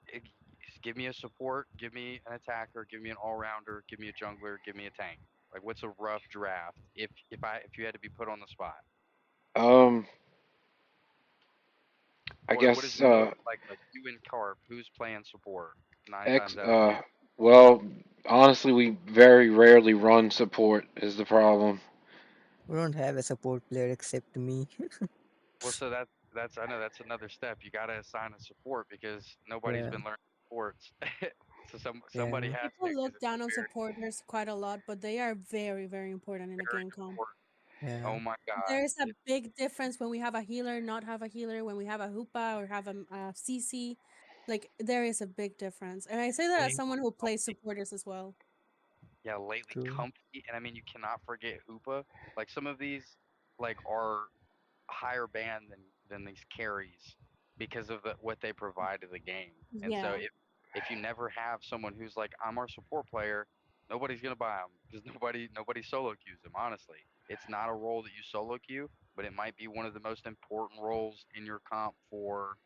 Speaker 4: it, give me a support, give me an attacker, give me an all rounder, give me a jungler, give me a tank. Like what's a rough draft if you had to be put on the spot?
Speaker 1: Um, I
Speaker 4: What is
Speaker 1: guess
Speaker 4: most like you and Carp, who's playing support nine
Speaker 1: X.
Speaker 4: times out of 10?
Speaker 1: Well, honestly, we very rarely run support is the problem.
Speaker 7: We don't have a support player except me.
Speaker 4: Well, so that's I know that's another step. You got to assign a support because nobody's
Speaker 7: Yeah.
Speaker 4: been learning supports. So somebody
Speaker 7: Yeah.
Speaker 4: has to
Speaker 5: People
Speaker 4: because
Speaker 5: look
Speaker 4: it's
Speaker 5: down on
Speaker 4: very
Speaker 5: supporters quite a lot, but they are very, very important in a
Speaker 4: very
Speaker 5: game comp.
Speaker 4: important.
Speaker 7: Yeah.
Speaker 4: Oh my God.
Speaker 5: There is a big difference when we have a healer, not have a healer, when we have a Hoopa or have a CC. Like, there is a big difference. And I say that as
Speaker 4: Lately,
Speaker 5: someone who plays supporters as well.
Speaker 4: yeah, lately
Speaker 7: True.
Speaker 4: Comfy, and I mean you cannot forget Hoopa. Like some of these like are higher band than these carries because of what they provide to the game. And so
Speaker 5: Yeah.
Speaker 4: if you never have someone who's like I'm our support player, nobody's gonna buy them because nobody solo queues them. Honestly, it's not a role that you solo queue, but it might be one of the most important roles in your comp for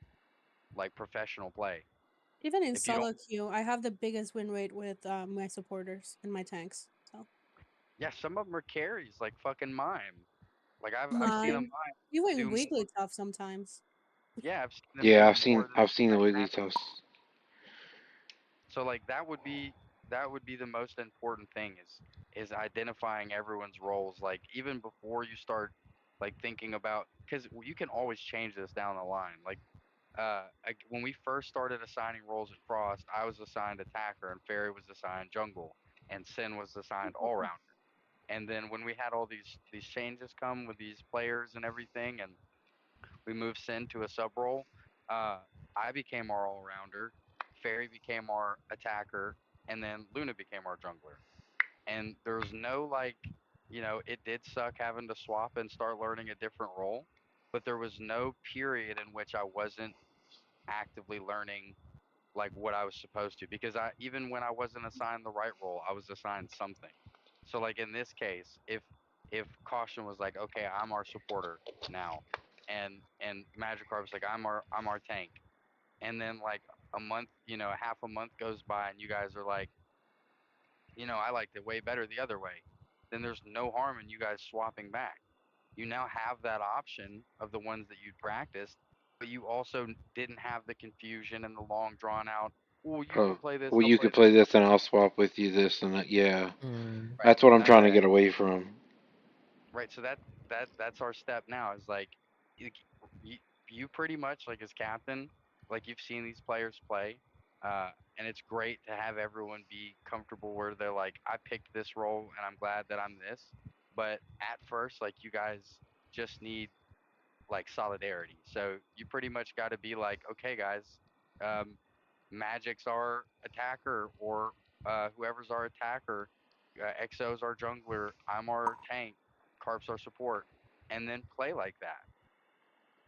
Speaker 4: like professional play.
Speaker 5: Even in
Speaker 4: If you don't,
Speaker 5: solo queue, I have the biggest win rate with my supporters and my tanks. So
Speaker 4: yeah, some of them are carries like fucking mime. Like I've seen a
Speaker 5: mine,
Speaker 4: mime
Speaker 5: even
Speaker 4: do more.
Speaker 5: weekly tough sometimes.
Speaker 4: Yeah, I've seen them
Speaker 1: Yeah,
Speaker 4: do
Speaker 1: I've
Speaker 4: more than
Speaker 1: I've seen the
Speaker 4: like
Speaker 1: Wiggly
Speaker 4: half.
Speaker 1: Tusk.
Speaker 4: So like that would be the most important thing is identifying everyone's roles like even before you start like thinking about because you can always change this down the line. Like when we first started assigning roles at Frost, I was assigned attacker and Fairy was assigned jungle and Sin was assigned all rounder. And then when we had all these changes come with these players and everything and we moved Sin to a sub role. Uh, I became our all rounder. Fairy became our attacker, and then Luna became our jungler. And there was no like, it did suck having to swap and start learning a different role, but there was no period in which I wasn't actively learning like what I was supposed to because I even when I wasn't assigned the right role, I was assigned something. So like in this case, if Caution was like, okay, I'm our supporter now, and Magikarp was like, I'm our tank, and then like a month, half a month goes by, and you guys are like, I liked it way better the other way, then there's no harm in you guys swapping back. You now have that option of the ones that you'd practiced, but you also didn't have the confusion and the long drawn out. Well, you
Speaker 1: Oh,
Speaker 4: can play this,
Speaker 1: well,
Speaker 4: I'll
Speaker 1: you
Speaker 4: play
Speaker 1: could
Speaker 4: this.
Speaker 1: play this and I'll swap with you this and that. Yeah,
Speaker 7: Hmm.
Speaker 4: Right.
Speaker 1: that's what I'm
Speaker 4: None of
Speaker 1: trying to
Speaker 4: that.
Speaker 1: get away from.
Speaker 4: Right. So that's our step now. Is like you, you you pretty much like as captain, like you've seen these players play, and it's great to have everyone be comfortable where they're like, I picked this role and I'm glad that I'm this. But at first, like you guys just need like solidarity. So you pretty much got to be like, okay, guys, um, Magic's our attacker, or whoever's our attacker, XO's our jungler, I'm our tank, Carp's our support, and then play like that.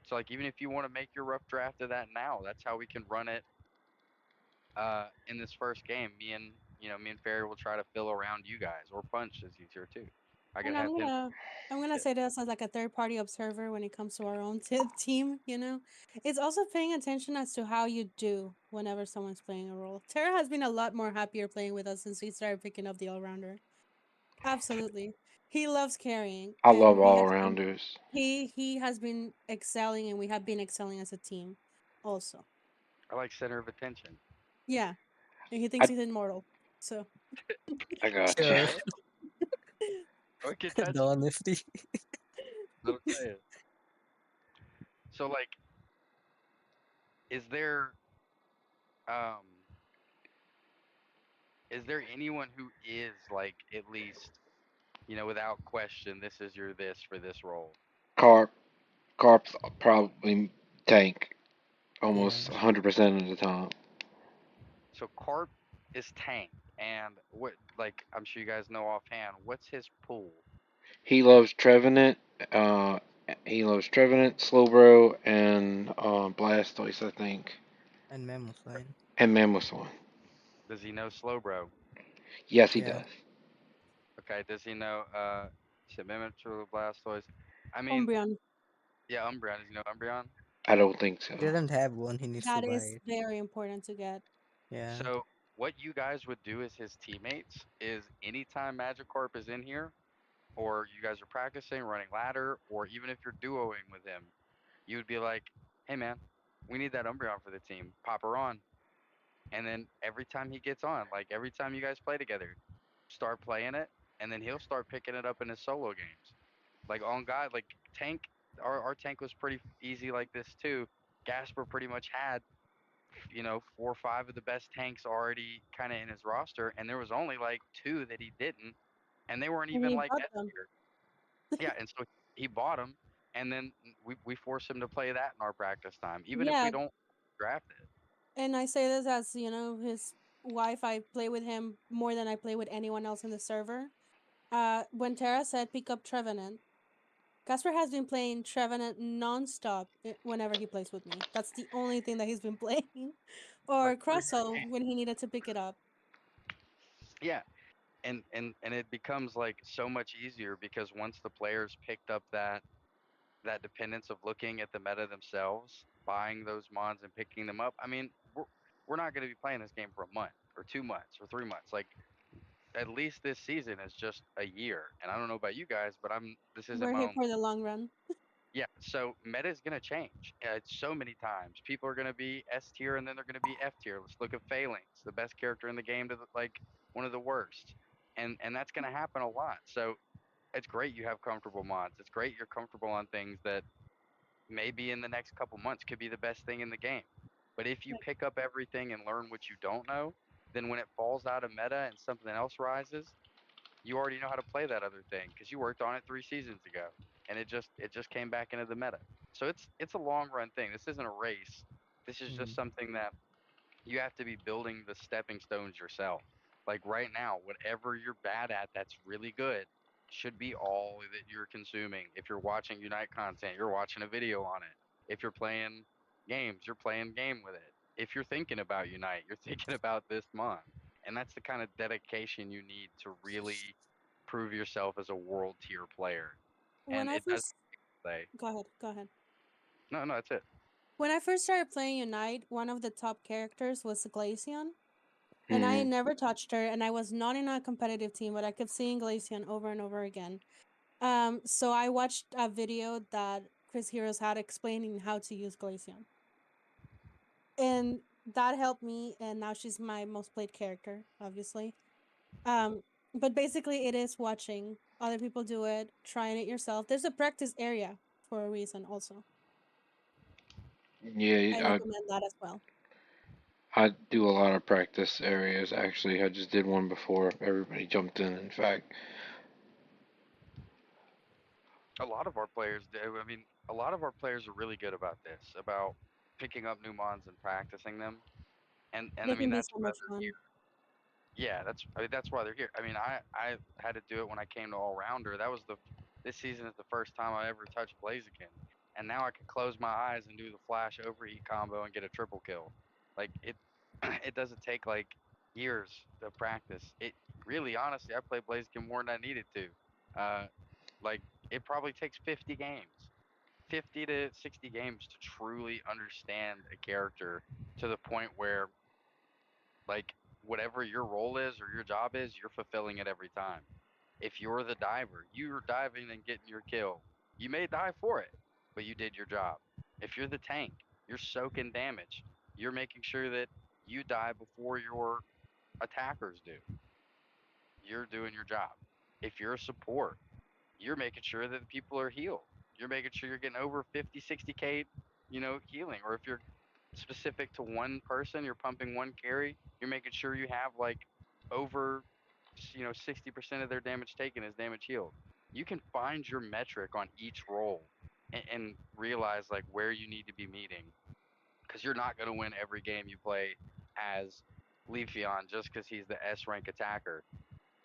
Speaker 4: So like even if you want to make your rough draft of that now, that's how we can run it in this first game. Me and me and Fairy will try to fill around you guys, or punch is easier too. I could
Speaker 5: And
Speaker 4: have him.
Speaker 5: I'm gonna say this as like a third party observer when it comes to our own team. It's also paying attention as to how you do whenever someone's playing a role. Tara has been a lot more happier playing with us since we started picking up the all rounder. Absolutely, he loves carrying,
Speaker 1: I
Speaker 5: and
Speaker 1: love all rounders.
Speaker 5: he has been excelling, and we have been excelling as a team, also.
Speaker 4: I like center of attention.
Speaker 5: Yeah, and he thinks
Speaker 1: I
Speaker 5: he's immortal. So
Speaker 1: I got you.
Speaker 7: Sure.
Speaker 4: Well, we can
Speaker 7: The
Speaker 4: touch you.
Speaker 7: honesty.
Speaker 4: What I'm saying. So like, is there um is there anyone who is like at least without question this is your this for this role?
Speaker 1: Carp. Carp's probably tank almost
Speaker 7: Yeah.
Speaker 1: 100% of the time.
Speaker 4: So Carp is tank, and what like I'm sure you guys know offhand. What's his pool?
Speaker 1: He loves Trevenant. Uh, he loves Trevenant, Slowbro, and Blastoise, I think,
Speaker 7: And Mammoth Line.
Speaker 1: and Mammoth.
Speaker 4: Does he know Slowbro?
Speaker 1: Yes, he
Speaker 7: Yeah.
Speaker 1: does.
Speaker 4: Okay. Does he know Mimic Blastoise? I mean,
Speaker 5: Umbreon,
Speaker 4: yeah, Umbreon. Does he know Umbreon?
Speaker 1: I don't think
Speaker 7: He
Speaker 1: so.
Speaker 7: doesn't have one, he needs to
Speaker 5: that
Speaker 7: buy
Speaker 5: is
Speaker 7: it.
Speaker 5: very important to get.
Speaker 7: Yeah.
Speaker 4: So what you guys would do as his teammates is anytime Magikarp is in here, or you guys are practicing running ladder, or even if you're duoing with him, you would be like, "Hey man, we need that Umbreon for the team. Pop her on." And then every time he gets on, like every time you guys play together, start playing it, and then he'll start picking it up in his solo games. Like on God, like tank, our tank was pretty easy like this too. Gasper pretty much had 4 or 5 of the best tanks already kind of in his roster, and there was only like two that he didn't, and they weren't
Speaker 5: And
Speaker 4: even
Speaker 5: he
Speaker 4: like
Speaker 5: bought
Speaker 4: S
Speaker 5: them.
Speaker 4: tier. Yeah, and so he bought them, and then we force him to play that in our practice time, even if we
Speaker 5: Yeah,
Speaker 4: don't draft it.
Speaker 5: and I say this as, his wife. I play with him more than I play with anyone else in the server. When Tara said pick up Trevenant, Casper has been playing Trevenant nonstop whenever he plays with me. That's the only thing that he's been playing. Or
Speaker 4: Like for
Speaker 5: Crosso when he needed to pick it up.
Speaker 4: yeah, and it becomes like so much easier because once the players picked up that dependence of looking at the meta themselves, buying those mons and picking them up. I mean, we're not going to be playing this game for a month or 2 months or 3 months. Like at least this season is just a year. And I don't know about you guys, but this isn't
Speaker 5: We're
Speaker 4: my
Speaker 5: here
Speaker 4: own.
Speaker 5: for the long run.
Speaker 4: Yeah, so meta is going to change. So many times people are going to be S tier and then they're going to be F tier. Let's look at Phalanx, the best character in the game, to like one of the worst, and that's going to happen a lot. So it's great you have comfortable mods. It's great you're comfortable on things that maybe in the next couple months could be the best thing in the game. But if you pick up everything and learn what you don't know, then when it falls out of meta and something else rises, you already know how to play that other thing because you worked on it 3 seasons ago, and it just came back into the meta. So it's a long run thing. This isn't a race. This is just
Speaker 7: Mm.
Speaker 4: something that you have to be building the stepping stones yourself. Like right now, whatever you're bad at that's really good should be all that you're consuming. If you're watching Unite content, you're watching a video on it. If you're playing games, you're playing game with it. If you're thinking about Unite, you're thinking about this mon. And that's the kind of dedication you need to really prove yourself as a world tier player.
Speaker 5: When
Speaker 4: And
Speaker 5: I
Speaker 4: it doesn't
Speaker 5: first
Speaker 4: say,
Speaker 5: Go ahead, go ahead.
Speaker 4: no, no, that's it.
Speaker 5: When I first started playing Unite, one of the top characters was Glaceon. And I
Speaker 1: Hmm.
Speaker 5: never touched her, and I was not in a competitive team, but I kept seeing Glaceon over and over again. So I watched a video that Chris Heroes had explaining how to use Glaceon. And that helped me, and now she's my most played character, obviously. Um, but basically it is watching other people do it, trying it yourself. There's a practice area for a reason also. I
Speaker 1: Yeah,
Speaker 5: recommend that as well.
Speaker 1: I do a lot of practice areas. Actually, I just did one before everybody jumped in. In fact,
Speaker 4: A lot of our players do. I mean, a lot of our players are really good about this, about picking up new mons and practicing them. And I
Speaker 5: They
Speaker 4: mean
Speaker 5: can be
Speaker 4: that's
Speaker 5: so
Speaker 4: why
Speaker 5: much
Speaker 4: they're
Speaker 5: fun.
Speaker 4: here. Yeah, that's why they're here. I mean, I had to do it when I came to all rounder. This season is the first time I ever touched Blaziken, and now I can close my eyes and do the flash overheat combo and get a triple kill. Like it, it doesn't take like years of practice. It really, honestly, I played Blaziken more than I needed to. Uh, like it probably takes 50 games, 50 to 60 games to truly understand a character to the point where like whatever your role is or your job is, you're fulfilling it every time. If you're the diver, you're diving and getting your kill. You may die for it, but you did your job. If you're the tank, you're soaking damage. You're making sure that you die before your attackers do. You're doing your job. If you're a support, you're making sure that the people are healed. You're making sure you're getting over 50, 60K, healing. Or if you're specific to one person, you're pumping one carry, you're making sure you have like over, 60% of their damage taken is damage healed. You can find your metric on each role and realize like where you need to be meeting because you're not going to win every game you play as Leafeon just because he's the S rank attacker.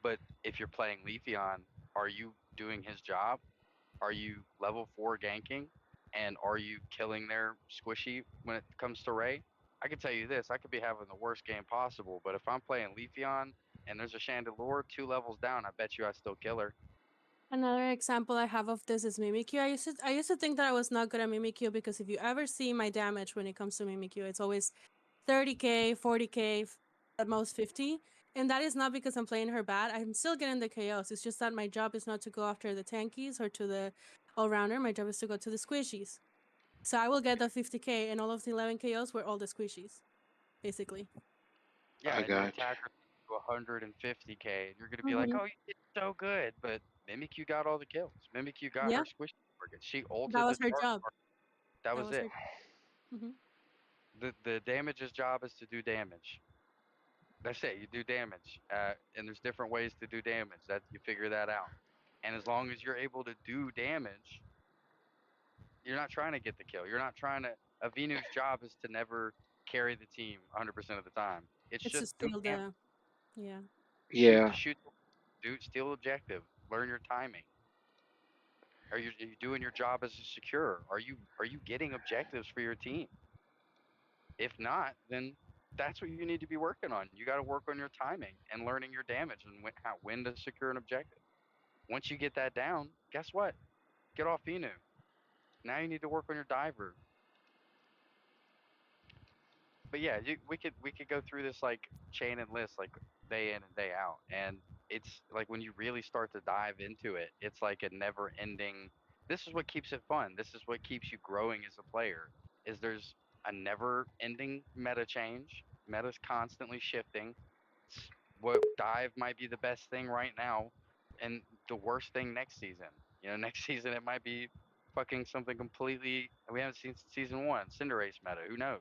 Speaker 4: But if you're playing Leafeon, are you doing his job? Are you level 4 ganking? And are you killing their squishy when it comes to Ray? I can tell you this, I could be having the worst game possible, but if I'm playing Leafeon and there's a Chandelure 2 levels down, I bet you I still kill her.
Speaker 5: Another example I have of this is Mimikyu. I used to think that I was not good at Mimikyu because if you ever see my damage when it comes to Mimikyu, it's always 30k, 40k, at most 50. And that is not because I'm playing her bad. I'm still getting the KOs. It's just that my job is not to go after the tankies or to the all rounder. My job is to go to the squishies. So I will get the 50k, and all of the 11 KOs were all the squishies, basically.
Speaker 4: Yeah,
Speaker 1: I
Speaker 4: and your
Speaker 1: got
Speaker 4: attacker to 150K, and you're gonna be like,
Speaker 5: Hmm.
Speaker 4: "Oh, you did so good," but Mimikyu got all the kills. Mimikyu got
Speaker 5: Yeah,
Speaker 4: her squishy target. She
Speaker 5: that
Speaker 4: ulted the
Speaker 5: was her
Speaker 4: Charizard.
Speaker 5: job.
Speaker 4: That
Speaker 5: That
Speaker 4: was
Speaker 5: was
Speaker 4: it.
Speaker 5: her. Hmm.
Speaker 4: The damage's job is to do damage. That's it. You do damage, and there's different ways to do damage. That you figure that out. And as long as you're able to do damage, you're not trying to get the kill. You're not trying to. Avenu's job is to never carry the team 100% of the time. It's
Speaker 5: It's
Speaker 4: just
Speaker 5: just
Speaker 4: do
Speaker 5: still
Speaker 4: damage.
Speaker 5: the, yeah.
Speaker 4: Shoot,
Speaker 1: yeah.
Speaker 4: shoot, do steal objective. Learn your timing. Are you doing your job as a secure? Are you getting objectives for your team? If not, then that's what you need to be working on. You got to work on your timing and learning your damage and when to secure an objective. Once you get that down, guess what? Get off Inu. Now you need to work on your diver. But yeah, we could go through this like chain and list like day in and day out, and it's like when you really start to dive into it, it's like a never ending. This is what keeps it fun. This is what keeps you growing as a player. Is there's a never ending meta change. Meta's constantly shifting. What dive might be the best thing right now, and the worst thing next season. Next season it might be fucking something completely we haven't seen since season one. Cinderace meta. Who knows?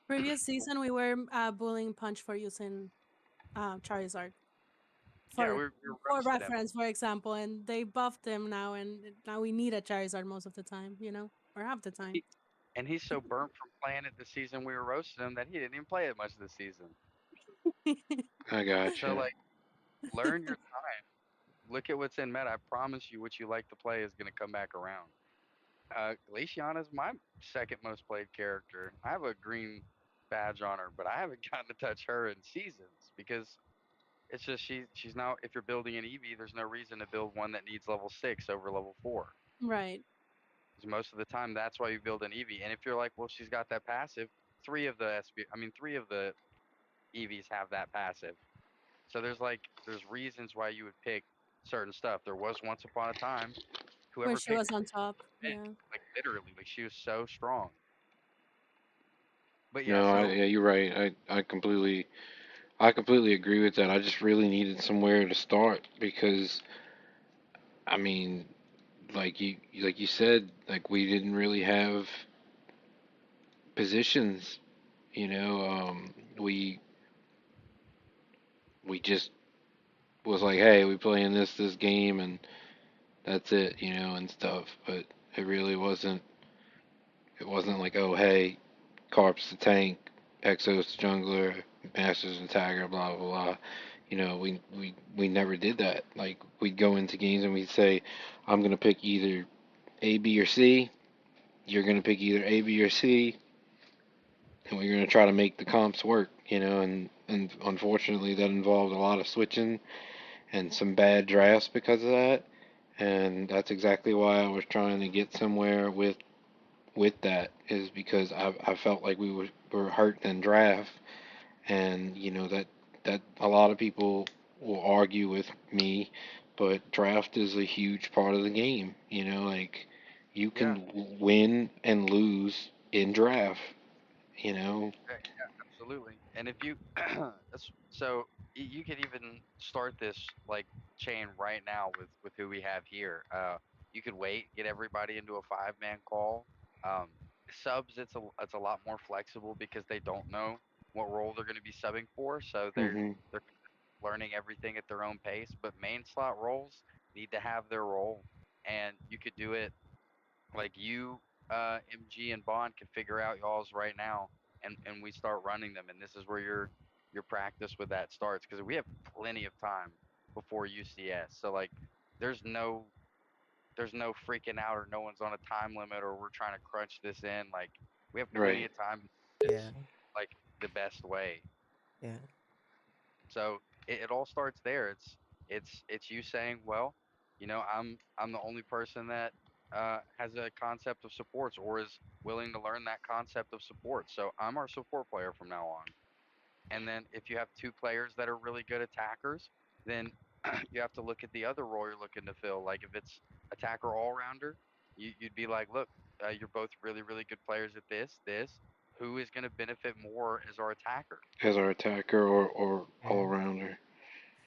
Speaker 5: Previous season, we were bullying Punch for using Charizard
Speaker 4: Yeah,
Speaker 5: for
Speaker 4: we
Speaker 5: for
Speaker 4: roasted him,
Speaker 5: reference, for example, and they buffed him now, and now we need a Charizard most of the time, or half the time.
Speaker 4: he, and he's so burnt from playing it the season we were roasting him that he didn't even play it much this season.
Speaker 1: I
Speaker 4: So
Speaker 1: gotcha.
Speaker 4: like, learn your time. Look at what's in meta. I promise you, what you like to play is gonna come back around. Glaceon is my second most played character. I have a green badge on her, but I haven't gotten to touch her in seasons because it's just she's now. If you're building an EV, there's no reason to build one that needs level 6 over level 4.
Speaker 5: Right.
Speaker 4: 'Cause most of the time, that's why you build an EV. And if you're like, well, she's got that passive, three of the EVs have that passive. So there's reasons why you would pick certain stuff. There was once upon a time,
Speaker 5: Where
Speaker 4: whoever
Speaker 5: she
Speaker 4: picked
Speaker 5: was on top.
Speaker 4: Vic,
Speaker 5: Yeah.
Speaker 4: like literally, like she was so strong. But yeah,
Speaker 1: No,
Speaker 4: so
Speaker 1: yeah, you're right. I completely agree with that. I just really needed somewhere to start because I mean, like you said, like we didn't really have positions. You know, we just was like, hey, we playing this game and that's it, and stuff. But it really wasn't. It wasn't like, oh, hey, Carp's the tank, Exo's the jungler, Master's the tagger, blah blah blah. We never did that. Like we'd go into games and we'd say, I'm gonna pick either A, B, or C. You're gonna pick either A, B, or C, and we're gonna try to make the comps work. And and unfortunately that involved a lot of switching and some bad drafts because of that. And that's exactly why I was trying to get somewhere with that is because I felt like were hurt in draft, and that a lot of people will argue with me, but draft is a huge part of the game. Like you
Speaker 4: Yeah,
Speaker 1: can win and lose in draft. You know,
Speaker 4: yeah, absolutely. And if you, so you could even start this like chain right now with who we have here. You could wait, get everybody into a 5-man call. Um, Subs, it's a lot more flexible because they don't know what role they're going to be subbing for, so
Speaker 1: hmm
Speaker 4: they're learning everything at their own pace. But main slot roles need to have their role, and you could do it like you, MG and Bond can figure out y'all's right now, and we start running them, and this is where your practice with that starts because we have plenty of time before UCS. So like, there's no there's no freaking out or no one's on a time limit or we're trying to crunch this in. Like we have plenty
Speaker 1: right.
Speaker 4: of time to do
Speaker 7: Yeah.
Speaker 4: this like the best way.
Speaker 7: Yeah.
Speaker 4: So it all starts there. It's you saying, well, I'm the only person that has a concept of supports or is willing to learn that concept of support. So I'm our support player from now on. And then if you have two players that are really good attackers, then you have to look at the other role you're looking to fill. Like if it's attacker all rounder, you'd be like, look, you're both really really good players at this. Who is going to benefit more as our attacker?
Speaker 1: As our attacker or all
Speaker 7: Yeah.
Speaker 1: rounder.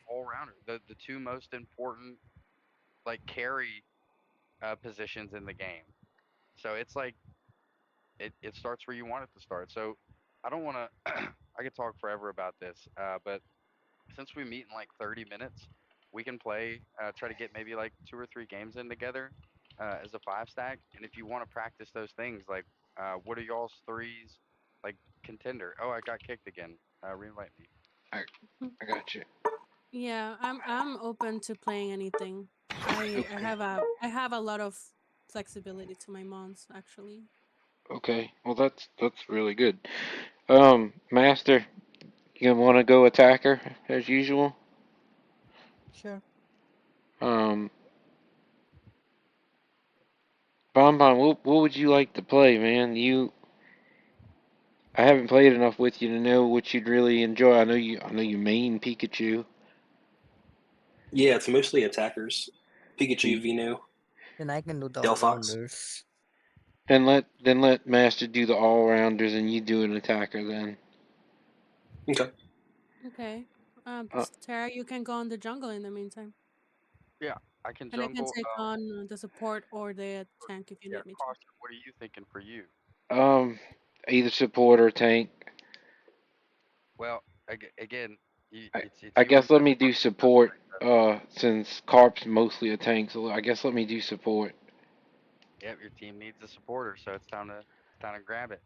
Speaker 4: All rounder. The two most important like carry positions in the game. So it's like it starts where you want it to start. So I don't want to. I could talk forever about this, but since we meet in like 30 minutes, we can play. Try to get maybe like 2 or 3 games in together as a 5 stack. And if you want to practice those things, like what are y'all's threes like contender? Oh, I got kicked again. Reinvite me.
Speaker 1: I I got you.
Speaker 5: Yeah, I'm open to playing anything.
Speaker 1: Okay.
Speaker 5: I have a lot of flexibility to my mons actually.
Speaker 1: Okay. Well, that's really good. Master, you want to go attacker as usual?
Speaker 7: Sure.
Speaker 1: Um, Bonbon, what would you like to play, man? I haven't played enough with you to know what you'd really enjoy. I know you main Pikachu.
Speaker 3: Yeah, it's mostly attackers. Pikachu,
Speaker 1: The
Speaker 3: Venu,
Speaker 7: Then I can do the
Speaker 3: Delphox.
Speaker 7: all-rounders.
Speaker 1: then let Master do the all rounders and you do an attacker then.
Speaker 3: Okay.
Speaker 5: Okay.
Speaker 1: Uh,
Speaker 5: Tara, you can go on the jungle in the meantime,
Speaker 4: Yeah, I can
Speaker 5: and I can
Speaker 4: jungle.
Speaker 5: take on the support or the tank if you
Speaker 4: Yeah,
Speaker 5: need me to.
Speaker 4: caution. What are you thinking for you?
Speaker 1: um, either support or tank.
Speaker 4: Well, again,
Speaker 1: I
Speaker 4: it's
Speaker 1: I
Speaker 4: you and
Speaker 1: guess let me
Speaker 4: Pepper.
Speaker 1: do support. Since Carp's mostly a tank, so I guess let me do support.
Speaker 4: Yep, your team needs a supporter, so it's time to grab it.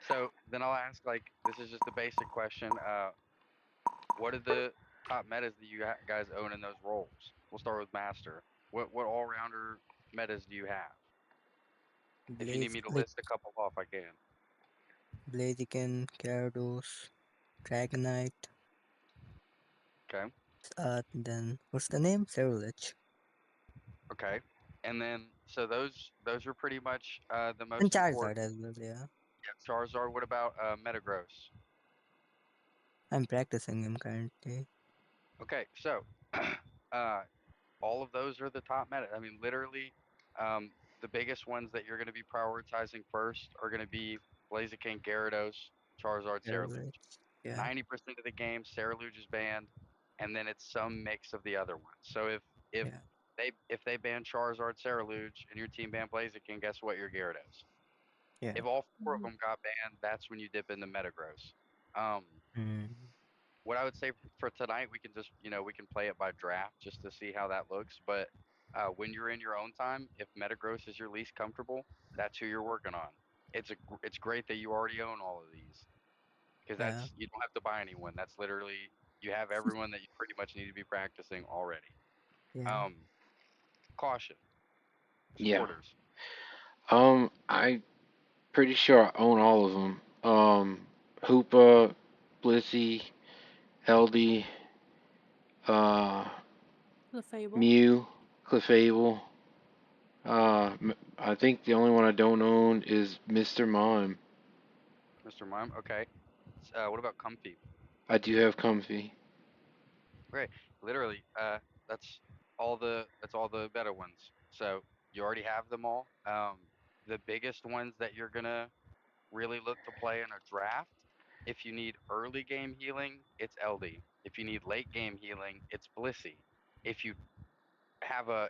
Speaker 4: So then I'll ask like this is just a basic question. What are the top metas that you guys own in those roles? We'll start with master. What all rounder metas do you have? If you need
Speaker 7: Blaze
Speaker 4: me to
Speaker 7: like
Speaker 4: list a couple off, I can.
Speaker 7: Blaziken, Gyarados, Dragonite,
Speaker 4: Okay,
Speaker 7: then what's the name? Ceruledge.
Speaker 4: okay. And then so those are pretty much the
Speaker 7: And
Speaker 4: most
Speaker 7: Charizard
Speaker 4: important.
Speaker 7: as well, yeah.
Speaker 4: Yeah, Charizard. What about Metagross?
Speaker 7: I'm practicing him currently.
Speaker 4: Okay, so uh, all of those are the top meta. I mean, literally, the biggest ones that you're going to be prioritizing first are going to be Blaziken, Gyarados, Charizard, Ceruledge.
Speaker 7: Ceruledge. Yeah,
Speaker 4: 90% of the game, Ceruledge is banned, and then it's some mix of the other ones. So if
Speaker 7: yeah,
Speaker 4: they ban Charizard, Ceruledge, and your team ban Blaziken, guess what? You're Gyarados.
Speaker 7: yeah.
Speaker 4: If all four of
Speaker 5: Mhm.
Speaker 4: them got banned, that's when you dip into Metagross. Um,
Speaker 7: Mm,
Speaker 4: what I would say for tonight, we can just we can play it by draft just to see how that looks. But when you're in your own time, if Metagross is your least comfortable, that's who you're working on. It's great that you already own all of these because
Speaker 7: yeah,
Speaker 4: that's you don't have to buy anyone. That's literally you have everyone that you pretty much need to be practicing already.
Speaker 7: yeah.
Speaker 4: Um, Caution,
Speaker 1: Yeah.
Speaker 4: supporters.
Speaker 1: I pretty sure I own all of them. Hoopa, Blissey, LD, uh,
Speaker 5: The Fable.
Speaker 1: Mew, Clefable. I think the only one I don't own is Mr. Mime.
Speaker 4: Mr. Mime. Okay. What about Comfy?
Speaker 1: I do have Comfy.
Speaker 4: Okay. Literally, that's all the better ones. So you already have them all. The biggest ones that you're gonna really look to play in a draft. If you need early game healing, it's LD. If you need late game healing, it's Blissey. If you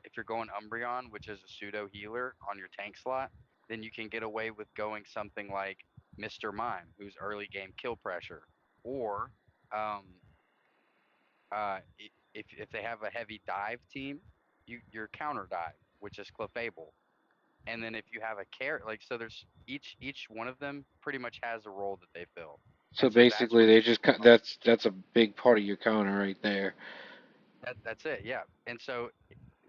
Speaker 4: if you're going Umbreon, which is a pseudo healer on your tank slot, then you can get away with going something like Mr. Mime, who's early game kill pressure, or um, if they have a heavy dive team, your counter dive, which is Clefable. And then if you have a care like so, there's each one of them pretty much has a role that they fill,
Speaker 1: So
Speaker 4: and so that's where
Speaker 1: basically, they just that's a big part of your counter right there.
Speaker 4: that's it, yeah. And so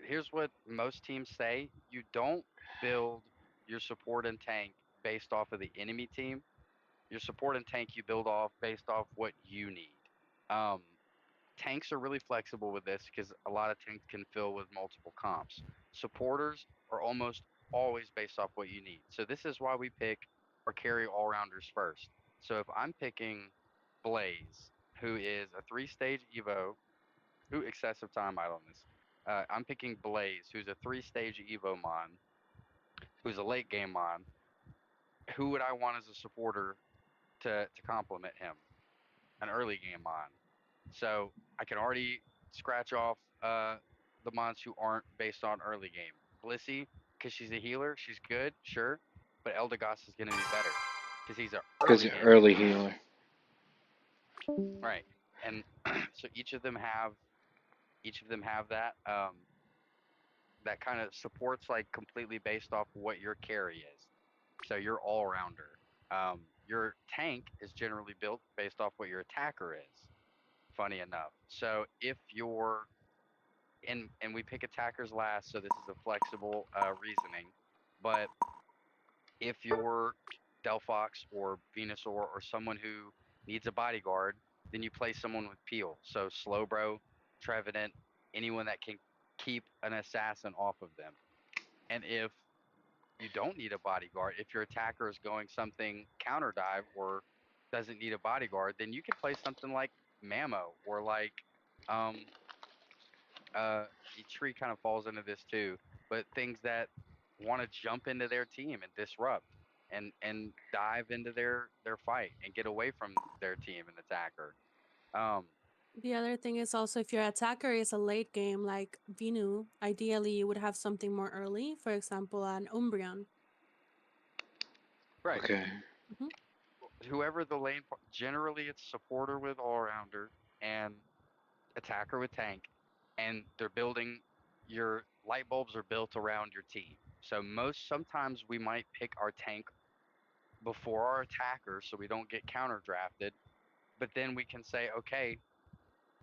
Speaker 4: here's what most teams say: you don't build your support and tank based off of the enemy team. Your support and tank you build off based off what you need. Um, Tanks are really flexible with this because a lot of tanks can fill with multiple comps. Supporters are almost always based off what you need. So this is why we pick or carry all rounders first. So if I'm picking Blaze, who is a 3 stage Evo, who excessive time out on this. I'm picking Blaze, who's a 3 stage Evo mon, who's a late game mon. Who would I want as a supporter to complement him? An early game mon. So I can already scratch off the mons who aren't based on early game. Blissey, because she's a healer, she's good, sure, but Eldegoss is going to be better because he's an
Speaker 1: Because
Speaker 4: early game.
Speaker 1: early healer.
Speaker 4: Right, and so each of them have that that kind of supports like completely based off what your carry is. So you're all rounder. Your tank is generally built based off what your attacker is. Funny enough. So if you're and we pick attackers last, so this is a flexible reasoning. But if you're Delphox or Venusaur or someone who needs a bodyguard, then you play someone with Peel. So Slowbro, Trevenant, anyone that can keep an assassin off of them. And if you don't need a bodyguard, if your attacker is going something counter dive or doesn't need a bodyguard, then you can play something like Mamo or like um each tree kind of falls into this too, but things that want to jump into their team and disrupt and dive into their fight and get away from their team and attacker. Um,
Speaker 5: The other thing is also if your attacker is a late game like Vinu, ideally you would have something more early, for example, an Umbreon.
Speaker 4: right.
Speaker 1: Okay.
Speaker 5: Hmm.
Speaker 4: Whoever the generally it's supporter with all rounder and attacker with tank, and they're building your light bulbs are built around your team. So sometimes we might pick our tank before our attacker so we don't get counter drafted. But then we can say, okay,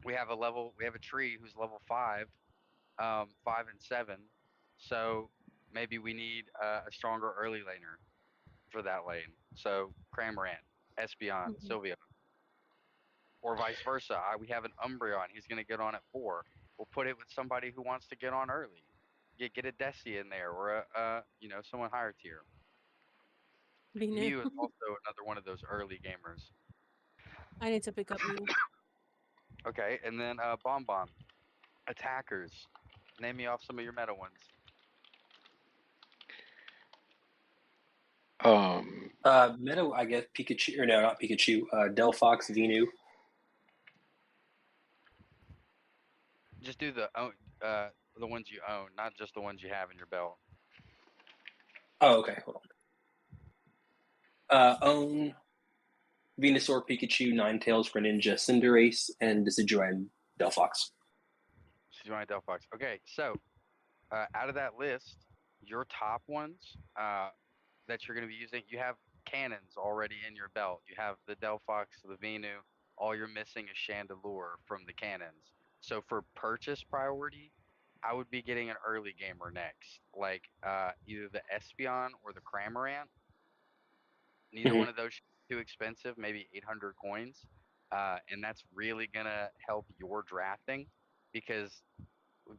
Speaker 4: we have a tree who's level 5, 5 and 7. So maybe we need a stronger early laner for that lane. So Cramorant, Espeon,
Speaker 5: Hmm.
Speaker 4: Sylvia, or vice versa. We have an Umbreon. He's going to get on at 4. We'll put it with somebody who wants to get on early. Get a Desi in there or someone higher tier.
Speaker 5: Vinu.
Speaker 4: Mew is also another one of those early gamers.
Speaker 5: I need to pick up Mew.
Speaker 4: Okay, and then Bomb Bomb. Attackers. Name me off some of your meta ones.
Speaker 1: Um,
Speaker 3: Meta, I guess Pikachu, or no, not Pikachu. Delphox, Venu.
Speaker 4: Just do the ones you own, not just the ones you have in your belt.
Speaker 3: Oh, okay. Hold on. Own Venusaur, Pikachu, Ninetales, Greninja, Cinderace, and Decidueye, Delphox.
Speaker 4: So you want Delphox. Okay, so out of that list, your top ones that you're going to be using, you have cannons already in your belt. You have the Delphox, the Venu. All you're missing is Chandelure from the cannons. So for purchase priority, I would be getting an early gamer next, like either the Espeon or the Cramorant. Neither
Speaker 3: Hmm.
Speaker 4: one of those should be too expensive, maybe 800 coins. and that's really gonna help your drafting because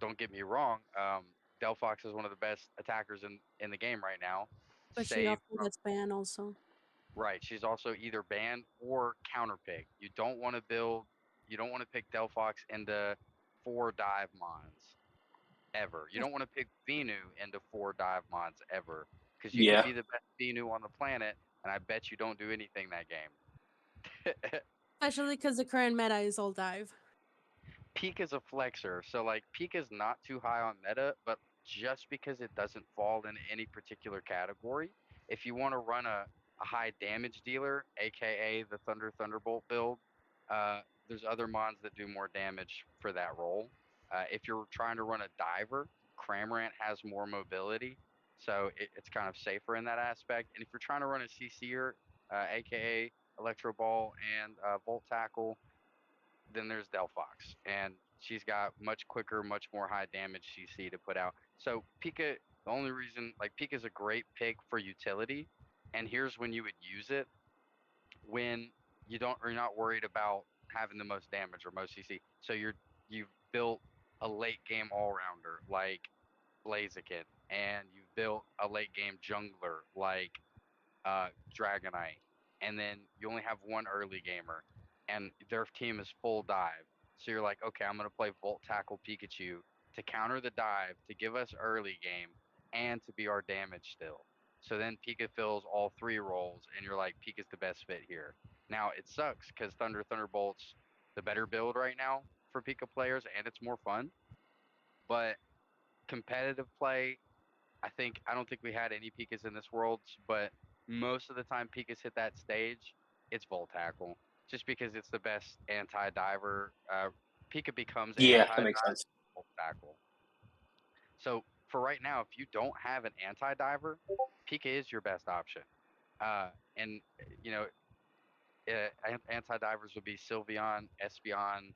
Speaker 4: don't get me wrong, Delphox is one of the best attackers in the game right now.
Speaker 5: But she
Speaker 4: Save
Speaker 5: often gets banned also.
Speaker 4: right. She's also either banned or counterpicked. You don't want to pick Delphox into four dive mons ever. You don't want to pick Venu into four dive mons ever because you could
Speaker 3: Yeah.
Speaker 4: be the best Venu on the planet, and I bet you don't do anything that game.
Speaker 5: Especially because the current meta is all dive.
Speaker 4: Peak is a flexor, so like Peak is not too high on meta, but just because it doesn't fall in any particular category, if you want to run a high damage dealer, aka the Thunderbolt build, there's other mons that do more damage for that role. If you're trying to run a diver, Cramorant has more mobility, so it's kind of safer in that aspect. And if you're trying to run a CCer, aka Electro Ball and Volt Tackle, then there's Delphox, and she's got much quicker, much more high damage CC to put out. So Pika, the only reason like Pika is a great pick for utility, and here's when you would use it when you're not worried about having the most damage or most CC. So you've built a late game all rounder like Blaziken, and you've built a late game jungler like Dragonite, and then you only have one early gamer, and their team is full dive. So you're like, okay, I'm gonna play Volt Tackle Pikachu to counter the dive, to give us early game, and to be our damage still. So then Pika fills all three roles, and you're like, Pika's the best fit here. Now it sucks because Thunderbolt's the better build right now for Pika players, and it's more fun. But competitive play, I don't think we had any Pikas in this world, but most of the time Pikas hit that stage, it's Volt Tackle. Just because it's the best anti diver. Pika becomes
Speaker 3: Yeah,
Speaker 4: anti
Speaker 3: that makes
Speaker 4: diver
Speaker 3: sense.
Speaker 4: Volt Tackle. So for right now, if you don't have an anti diver, Pika is your best option. And you know, anti divers would be Sylveon, Espeon,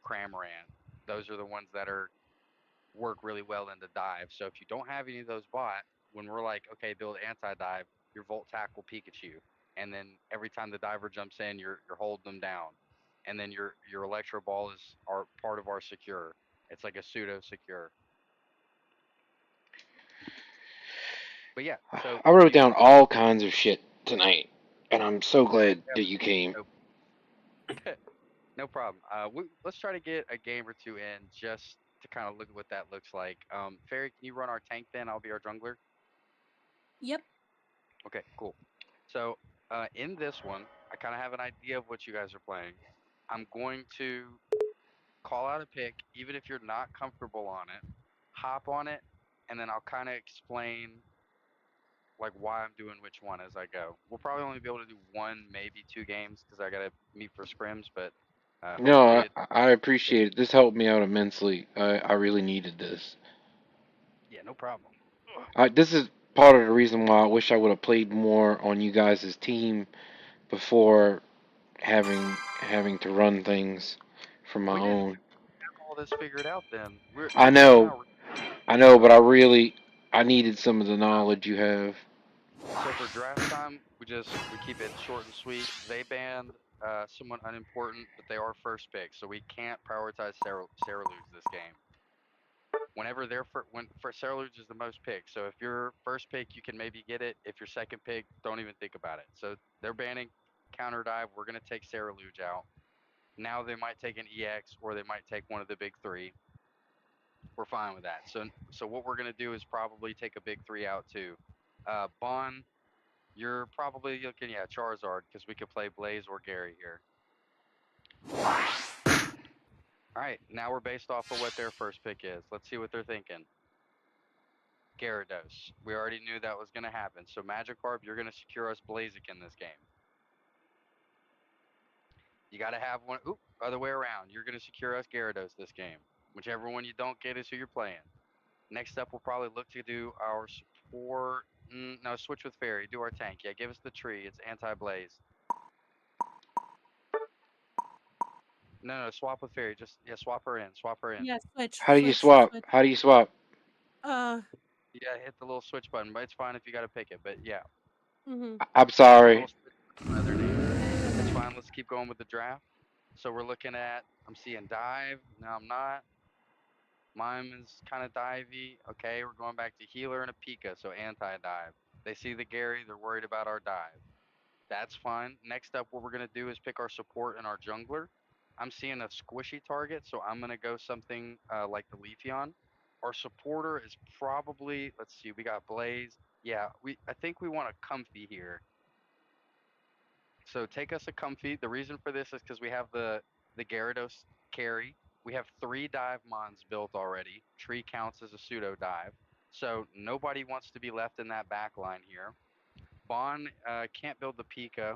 Speaker 4: Cramorant. Those are the ones that are work really well in the dive. So if you don't have any of those bought, when we're like, okay, build anti-dive, your Volt Tackle Pikachu, and then every time the diver jumps in, you're holding them down, and then your Electro Ball is our part of our secure. It's like a pseudo secure. But yeah, so
Speaker 1: I wrote
Speaker 4: we
Speaker 1: down all kinds of shit tonight, and I'm so glad
Speaker 4: yeah,
Speaker 1: that you came.
Speaker 4: no, no problem. Let's try to get a game or two in just to kind of look at what that looks like. Fairy, can you run our tank then? I'll be our jungler.
Speaker 5: Yep.
Speaker 4: Okay, cool. So, in this one, I kind of have an idea of what you guys are playing. I'm going to call out a pick, even if you're not comfortable on it. Hop on it, and then I'll kind of explain like why I'm doing which one as I go. We'll probably only be able to do one, maybe two games because I gotta meet for scrims, but
Speaker 1: No,
Speaker 4: hopefully
Speaker 1: I appreciate it. This helped me out immensely. I really needed this.
Speaker 4: yeah, no problem.
Speaker 1: This is part of the reason why I wish I would have played more on you guys' team before having to run things for my
Speaker 4: We didn't
Speaker 1: own.
Speaker 4: have all this figured out then.
Speaker 1: I
Speaker 4: We're just
Speaker 1: know,
Speaker 4: now.
Speaker 1: I know, but I needed some of the knowledge you have.
Speaker 4: So for draft time, we keep it short and sweet. They banned someone unimportant, but they are first pick, so we can't prioritize Sarah Luge this game. Whenever when for Sarah Luge is the most pick, so if you're first pick, you can maybe get it. If you're second pick, don't even think about it. So they're banning counter dive. We're gonna take Sarah Luge out. Now they might take an EX or they might take one of the big three. We're fine with that. So what we're gonna do is probably take a big three out too. Bond, you're probably looking, yeah, Charizard, because we could play Blaze or Gary here. All right, now we're based off of what their first pick is. Let's see what they're thinking. Gyarados. We already knew that was going to happen. So Magikarp, you're going to secure us Blaziken this game. You got to have one. Oop, other way around. You're going to secure us Gyarados this game. Whichever one you don't get is who you're playing. Next up, we'll probably look to do our support. No, switch with Fairy. Do our tank. Yeah, give us the tree. It's anti-Blaze. No, no, swap with Fairy. Just, yeah, swap her in. Swap her in.
Speaker 5: Yeah, switch,
Speaker 1: How do you
Speaker 5: switch,
Speaker 1: swap?
Speaker 5: switch.
Speaker 1: How do you swap?
Speaker 5: Uh,
Speaker 4: Yeah, hit the little switch button, but it's fine if you got to pick it. But yeah,
Speaker 5: mm-hmm.
Speaker 1: I'm
Speaker 4: there's a little
Speaker 1: sorry.
Speaker 4: switch button by their name. It's fine. Let's keep going with the draft. So we're looking at, I'm seeing dive. No, I'm not. Mime is kind of divey. Okay, we're going back to healer and a Pika, so anti-dive. They see the Gary, they're worried about our dive. That's fine. Next up, what we're going to do is pick our support and our jungler. I'm seeing a squishy target, so I'm going to go something like the Leafeon. Our supporter is probably, let's see, we got Blaze. Yeah, I think we want a comfy here. So take us a comfy. The reason for this is because we have the Gyarados carry. We have 3 dive mons built already. Tree counts as a pseudo dive. So nobody wants to be left in that back line here. Bond can't build the Pika.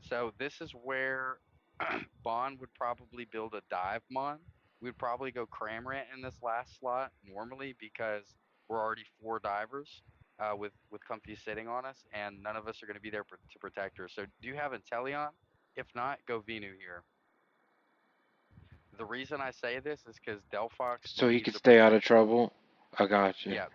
Speaker 4: So this is where Bond would probably build a dive mon. We'd probably go Cramorant in this last slot normally because we're already 4 divers with Comfy sitting on us, and none of us are going to be there to protect her. So do you have Inteleon? If not, go Venu here. The reason I say this is because Delphox
Speaker 1: So he
Speaker 4: needs
Speaker 1: could
Speaker 4: a
Speaker 1: stay out of
Speaker 4: protector.
Speaker 1: trouble. I got you.
Speaker 4: Yeah,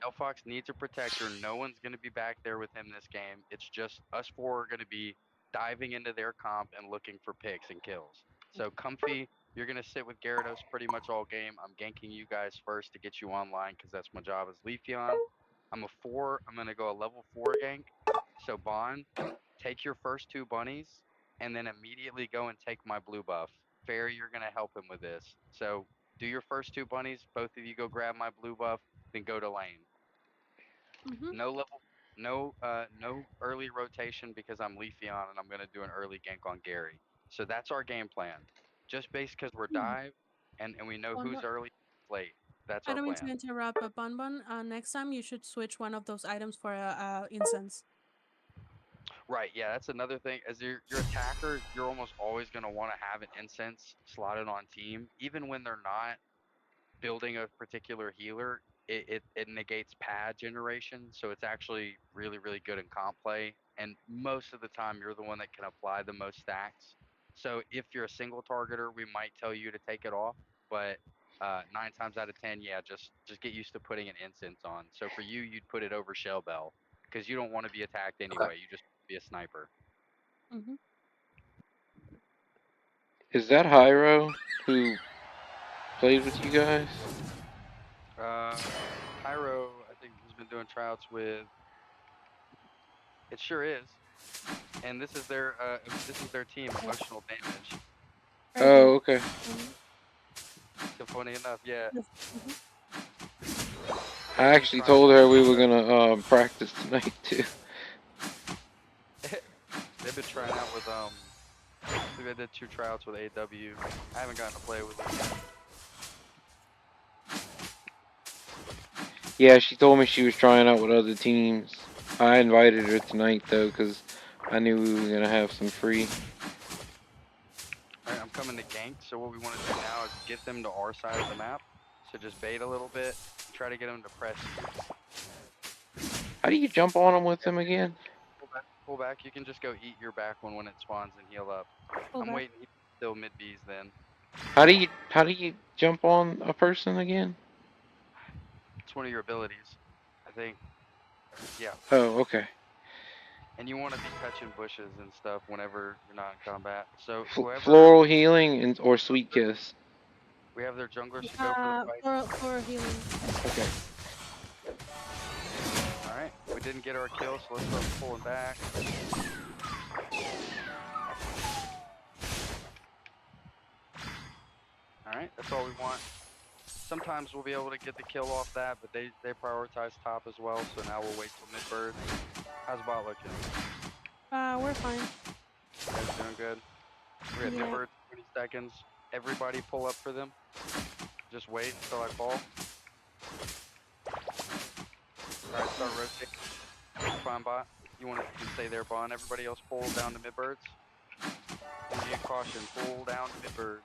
Speaker 4: Delphox needs a protector. No one's going to be back there with him this game. It's just us 4 are going to be diving into their comp and looking for picks and kills. So Comfy, you're going to sit with Gyarados pretty much all game. I'm ganking you guys first to get you online because that's my job as Leafeon. I'm a 4. I'm going to go a level 4 gank. So Bond, take your first 2 bunnies and then immediately go and take my blue buff. Fairy, you're going to help him with this. So do your first 2 bunnies. Both of you go grab my blue buff, then go to lane.
Speaker 5: Mm-hmm.
Speaker 4: No level, no early rotation because I'm Leafeon and I'm gonna do an early gank on Gary. So that's our game plan. Just based because we're dive and we know who's
Speaker 5: Bonbon,
Speaker 4: early, late. That's
Speaker 5: I
Speaker 4: our
Speaker 5: don't mean to
Speaker 4: plan.
Speaker 5: interrupt, but Bonbon, next time you should switch one of those items for a incense.
Speaker 4: Right, yeah, that's another thing. As your attacker, you're almost always gonna want to have an incense slotted on team, even when they're not building a particular healer, it negates pad generation, so it's actually really, really good in comp play. And most of the time, you're the one that can apply the most stacks. So if you're a single targeter, we might tell you to take it off, but 9 times out of 10, yeah, just get used to putting an incense on. So for you, you'd put it over Shell Bell because you don't want to be attacked
Speaker 2: Okay.
Speaker 4: anyway. You just want to be a sniper.
Speaker 5: Mm-hmm.
Speaker 1: Is that Hyro who played with you guys?
Speaker 4: Pyro, I think, has been doing tryouts with. It sure is. And this is their team, Emotional Damage.
Speaker 5: Right here.
Speaker 1: Oh, okay.
Speaker 4: So funny enough, yeah,
Speaker 5: Yes. Mhm.
Speaker 1: I
Speaker 4: they've been
Speaker 1: actually
Speaker 4: trying
Speaker 1: told
Speaker 4: out
Speaker 1: her
Speaker 4: with
Speaker 1: we were gonna practice tonight too.
Speaker 4: they've been trying out with I think they did 2 tryouts with AW. I haven't gotten to play with them yet.
Speaker 1: Yeah, she told me she was trying out with other teams. I invited her tonight though, cause I knew we were gonna have some free.
Speaker 4: All right, I'm coming to gank. So what we want to do now is get them to our side of the map. So just bait a little bit and try to get them to press you.
Speaker 1: How do you jump on them with
Speaker 4: Yeah,
Speaker 1: them again?
Speaker 4: pull back, pull back. You can just go eat your back one when it spawns and heal up.
Speaker 5: Pull
Speaker 4: I'm
Speaker 5: back.
Speaker 4: waiting. He's still mid B's then.
Speaker 1: How do you jump on a person again?
Speaker 4: It's one of your abilities, I think. Yeah.
Speaker 1: Oh, okay.
Speaker 4: And you want to be touching bushes and stuff whenever you're not in combat. So
Speaker 1: Floral healing and or sweet kiss.
Speaker 4: we have their jungler should go for the fight.
Speaker 5: For healing.
Speaker 1: Okay.
Speaker 4: All right, we didn't get our kill, so let's start pulling back. All right, that's all we want. Sometimes we'll be able to get the kill off that, but they prioritize top as well. So now we'll wait till mid birds. How's bot looking?
Speaker 5: We're fine.
Speaker 4: You guys doing good? We're at mid
Speaker 5: Yeah.
Speaker 4: birds, 20 seconds. Everybody pull up for them. Just wait until I call. All right, start rotating. Fine, bot. You can stay there, Bond. Everybody else pull down to mid birds. Indian caution, pull down to mid birds.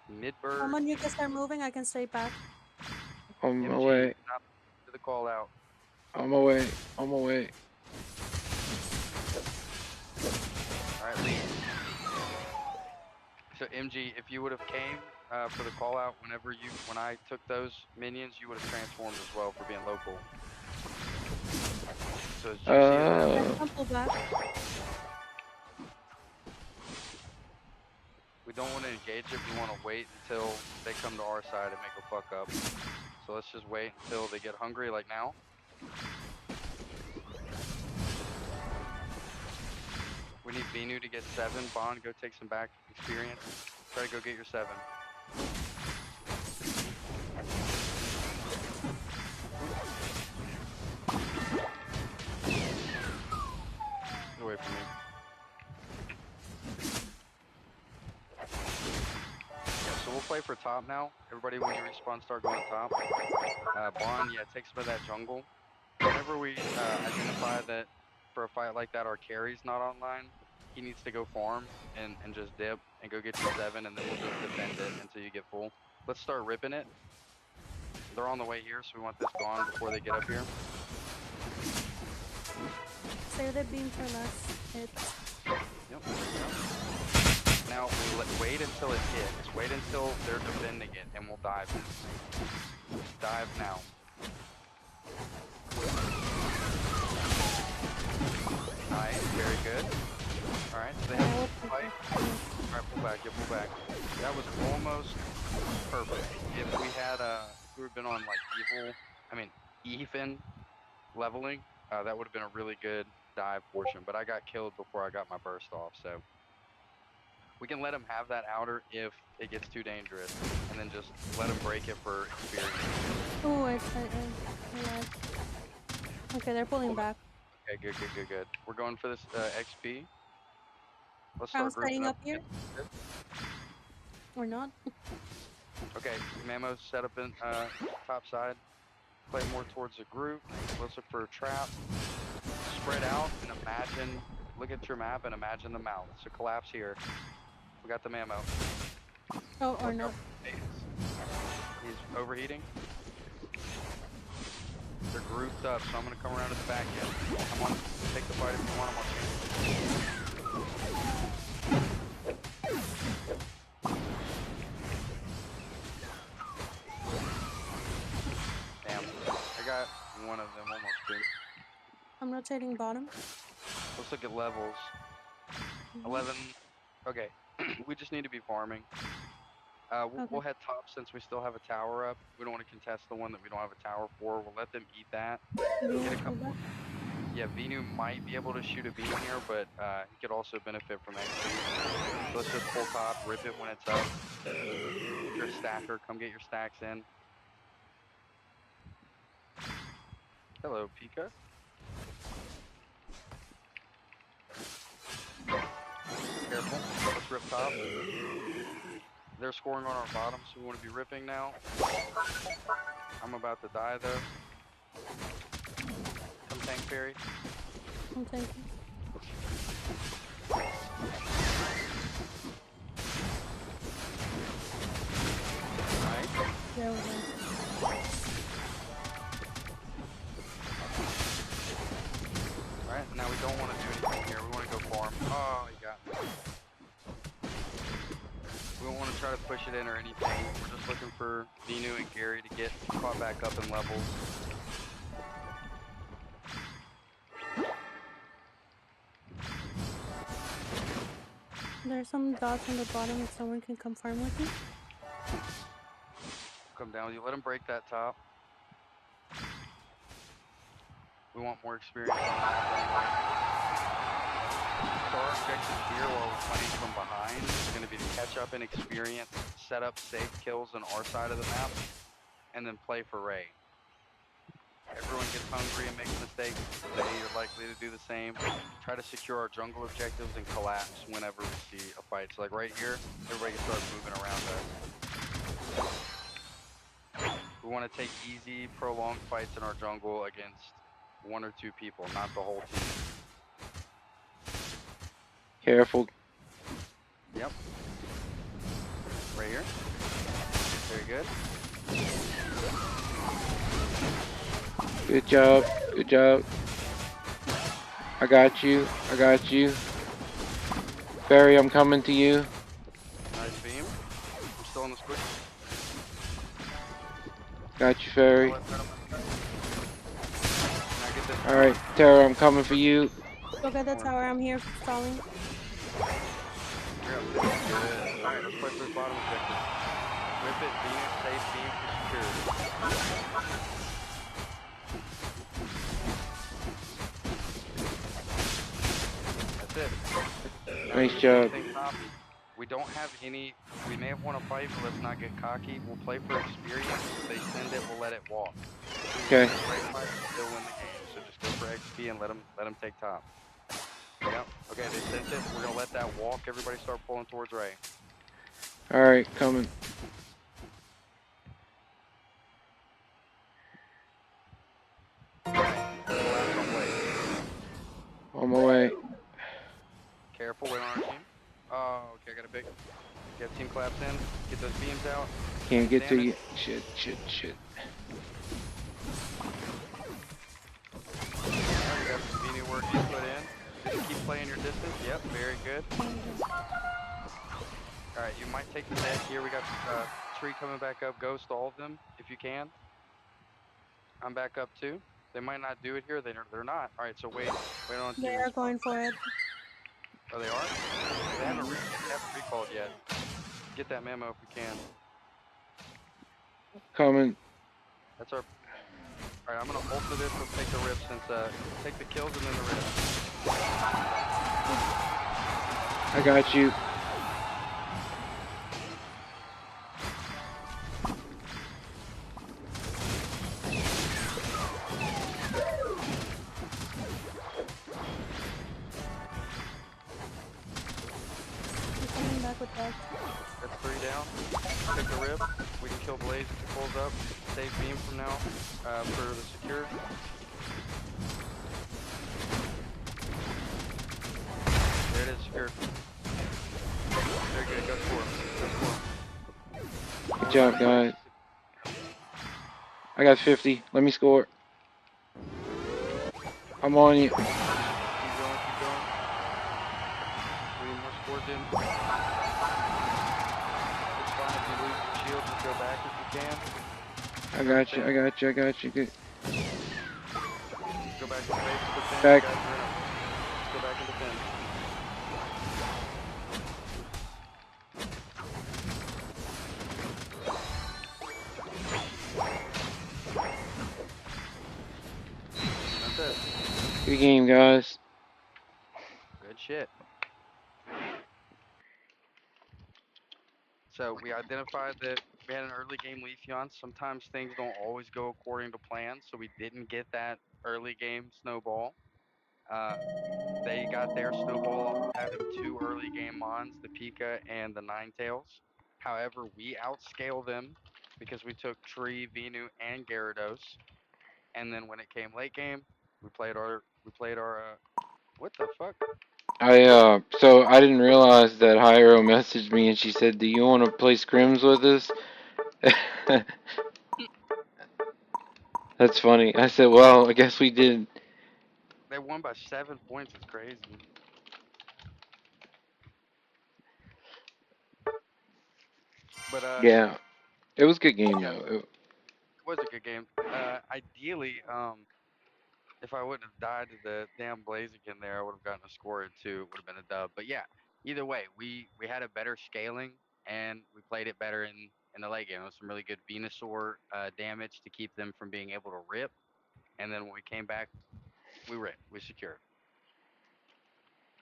Speaker 4: Mid birds.
Speaker 5: Someone you can start moving, I can stay back.
Speaker 1: On my
Speaker 4: MG,
Speaker 1: way.
Speaker 4: not to the call out.
Speaker 1: On my way. On my way.
Speaker 4: All right, lead. So MG, if you would have came for the call out when I took those minions, you would have transformed as well for being local. So as juicy as that.
Speaker 5: Don't pull back.
Speaker 4: We don't want to engage it. We want to wait until they come to our side and make a fuck up. So let's just wait until they get hungry, like now. We need Venu to get 7. Bond, go take some back experience. Try to go get your 7. Get away from me. Yeah, so we'll play for top now. Everybody, when you respawn, start going top. Bond, yeah, take some of that jungle. Whenever we identify that for a fight like that, our carry's not online, he needs to go farm and just dip and go get your 7, and then we'll just defend it until you get full. Let's start ripping it. They're on the way here, so we want this gone before they get up here.
Speaker 5: Save the beam for last hit.
Speaker 4: Yep. Now, wait until it hits. Wait until they're defending it, and we'll dive this. Dive now. Nice, very good. Alright, so they have to fight. Alright, pull back, yeah, pull back. That was almost perfect. If we had been on like even leveling, that would have been a really good dive portion, but I got killed before I got my burst off, so we can let him have that outer if it gets too dangerous, and then just let him break it for experience.
Speaker 5: Oh, I lied. Okay, they're pulling back.
Speaker 4: Okay, good. We're going for this XP. Let's
Speaker 5: I'm
Speaker 4: start grouping
Speaker 5: staying
Speaker 4: up.
Speaker 5: up here. Or not.
Speaker 4: Okay, Mamo's set up in top side. Play more towards the group. Let's look for a trap. Spread out and imagine, look at your map and imagine the mouth. So collapse here. We got the Mamo.
Speaker 5: Oh, or not.
Speaker 4: He's overheating. They're grouped up, so I'm gonna come around to the back end. Come on, take the fight if you want. Damn, I got one of them almost good.
Speaker 5: I'm rotating bottom.
Speaker 4: Let's look at levels. 11. Okay, we just need to be farming. We'll head top since we still have a tower up. We don't want to contest the one that we don't have a tower for. We'll let them eat that. Get a couple. Yeah, Venu might be able to shoot a beam here, but he could also benefit from XP. So let's just pull top, rip it when it's up. If you're a stacker, come get your stacks in. Hello, Pika. Careful. Let's rip top. They're scoring on our bottom, so we want to be ripping now. I'm about to die, though. Come tank Fairy.
Speaker 5: I'm tanking.
Speaker 4: Nice.
Speaker 5: There we go.
Speaker 4: Alright, now we don't want to do anything here. We want to go farm. Oh, he got me. We don't want to try to push it in or anything. We're just looking for Venu and Gary to get caught back up in levels.
Speaker 5: There's some dots on the bottom if someone can come farm with me.
Speaker 4: Come down with you. Let him break that top. We want more experience on that. So our objective here while we're playing from behind is going to be to catch up in experience, set up safe kills on our side of the map, and then play for Ray. Everyone gets hungry and makes mistakes. They are likely to do the same. Try to secure our jungle objectives and collapse whenever we see a fight. So like right here, everybody can start moving around us. We want to take easy, prolonged fights in our jungle against 1 or 2 people, not the whole team.
Speaker 1: Careful.
Speaker 4: Yep. Right here. Very good.
Speaker 1: Good job. Good job. I got you. I got you. Barry, I'm coming to you.
Speaker 4: Nice beam. I'm still on the squish.
Speaker 1: Got you, Fairy.
Speaker 4: Can I get this?
Speaker 1: Alright, Tara, I'm coming for you.
Speaker 5: Look at the tower. I'm here stalling.
Speaker 4: Good. Alright, right, let's play for this bottom objective. Whip it, Venus, safe beam for security. That's it. Now we
Speaker 1: Nice
Speaker 4: need to
Speaker 1: job.
Speaker 4: think top. We don't have any. We may have won a fight, but let's not get cocky. We'll play for experience. If they send it, we'll let it walk. If we win
Speaker 1: Okay.
Speaker 4: this raid fight, we still win the game. So just go for XP and let them take top. Yep. Okay, they sent it. We're gonna let that walk. Everybody start pulling towards Ray.
Speaker 1: All right, coming.
Speaker 4: Okay, collapse on Blaze.
Speaker 1: On my way.
Speaker 4: Careful, wait on our team. Oh, okay, I got a big. Get team collapse in. Get those beams out. Do
Speaker 1: Can't
Speaker 4: some
Speaker 1: get to
Speaker 4: damage.
Speaker 1: you. Shit, shit, shit.
Speaker 4: Alright, we got some Venu work being put in. Just keep playing your distance. Yep, very good. Alright, you might take this edge here. We got tree coming back up. Ghost all of them if you can. I'm back up too. They might not do it here. They're not. Alright, so wait on
Speaker 5: They
Speaker 4: team
Speaker 5: are
Speaker 4: respawn.
Speaker 5: going for it.
Speaker 4: Oh, they are? They haven't
Speaker 5: Mhm.
Speaker 4: recalled yet. Get that memo if we can.
Speaker 1: Coming.
Speaker 4: That's our. Alright, I'm gonna ult to this. Let's take the rip since take the kills and then the rip.
Speaker 1: I got you.
Speaker 5: I'm coming back with that.
Speaker 4: That's 3 down. Take the rip. We can kill Blaze if he pulls up. Save beam from now for the secure. There it is, secured. Very good. Go score. Go score.
Speaker 1: Good
Speaker 4: We're about
Speaker 1: job,
Speaker 4: to play.
Speaker 1: guys. I got 50. Let me score. I'm on you.
Speaker 4: Keep going. Keep going. We need more scores in. It's fine if you lose your shield. Just go back if you can.
Speaker 1: I
Speaker 4: Go
Speaker 1: got you. I
Speaker 4: defend.
Speaker 1: got you. I got you. Good.
Speaker 4: Go back to the base and defend. You
Speaker 1: Back.
Speaker 4: guys are in it. Just go back and defend. That's it.
Speaker 1: Good game, guys.
Speaker 4: Good shit. So we identified that we had an early game Leafeon. Sometimes things don't always go according to plan, so we didn't get that early game snowball. Uh, they got their snowball off of having two early game mons, the Pika and the Ninetales. However, we outscale them because we took Tree, Venu, and Gyarados. And then when it came late game, we played our what the fuck?
Speaker 1: So I didn't realize that Hyro messaged me and she said, "Do you want to play scrims with us?" That's funny. I said, "Well, I guess we did."
Speaker 4: They won by 7 points. It's crazy. But
Speaker 1: Yeah, it was a good game
Speaker 4: yeah,
Speaker 1: though.
Speaker 4: it was a good game. Ideally, if I wouldn't have died to the damn Blaziken there, I would have gotten a score or two. It would have been a dub. But yeah, either way, we had a better scaling and we played it better in the late game. It was some really good Venusaur damage to keep them from being able to rip. And then when we came back, we ripped. We secured.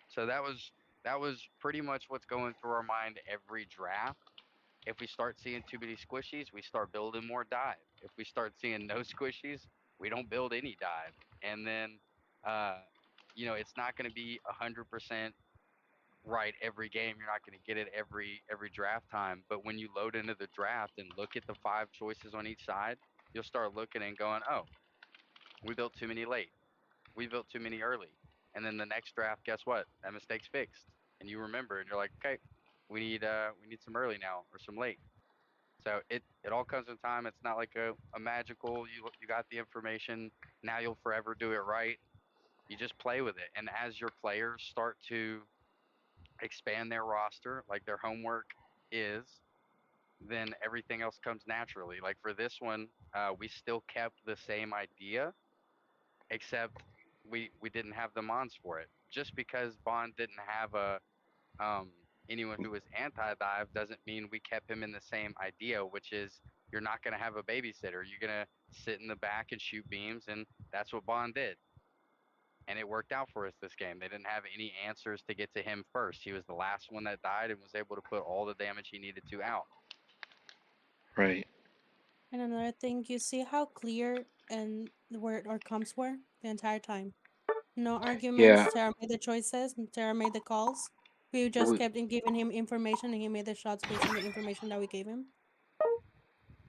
Speaker 4: So that was pretty much what's going through our mind every draft. If we start seeing too many squishies, we start building more dive. If we start seeing no squishies, we don't build any dive. And then, uh, it's not going to be 100% right every game. You're not going to get it every draft time. But when you load into the draft and look at the five choices on each side, you'll start looking and going, oh, we built too many late. We built too many early. And then the next draft, guess what? That mistake's fixed. And you remember, and you're like, okay, we need some early now or some late. So it all comes in time. It's not like a magical you got the information, now you'll forever do it right. You just play with it. And as your players start to expand their roster, like their homework is, then everything else comes naturally. Like for this one, we still kept the same idea, except we didn't have the mons for it. Just because Bond didn't have um anyone who was anti-dive doesn't mean we kept him in the same idea, which is you're not going to have a babysitter. You're going to sit in the back and shoot beams, and that's what Bond did. And it worked out for us this game. They didn't have any answers to get to him first. He was the last one that died and was able to put all the damage he needed to out.
Speaker 1: Right.
Speaker 5: And another thing, you see how clear and where our comps were the entire time. No
Speaker 1: Yeah.
Speaker 5: arguments. Tara made the choices. And Tara made the calls. We just
Speaker 1: We,
Speaker 5: kept in giving him information, and he made the shots based on the information that we gave him.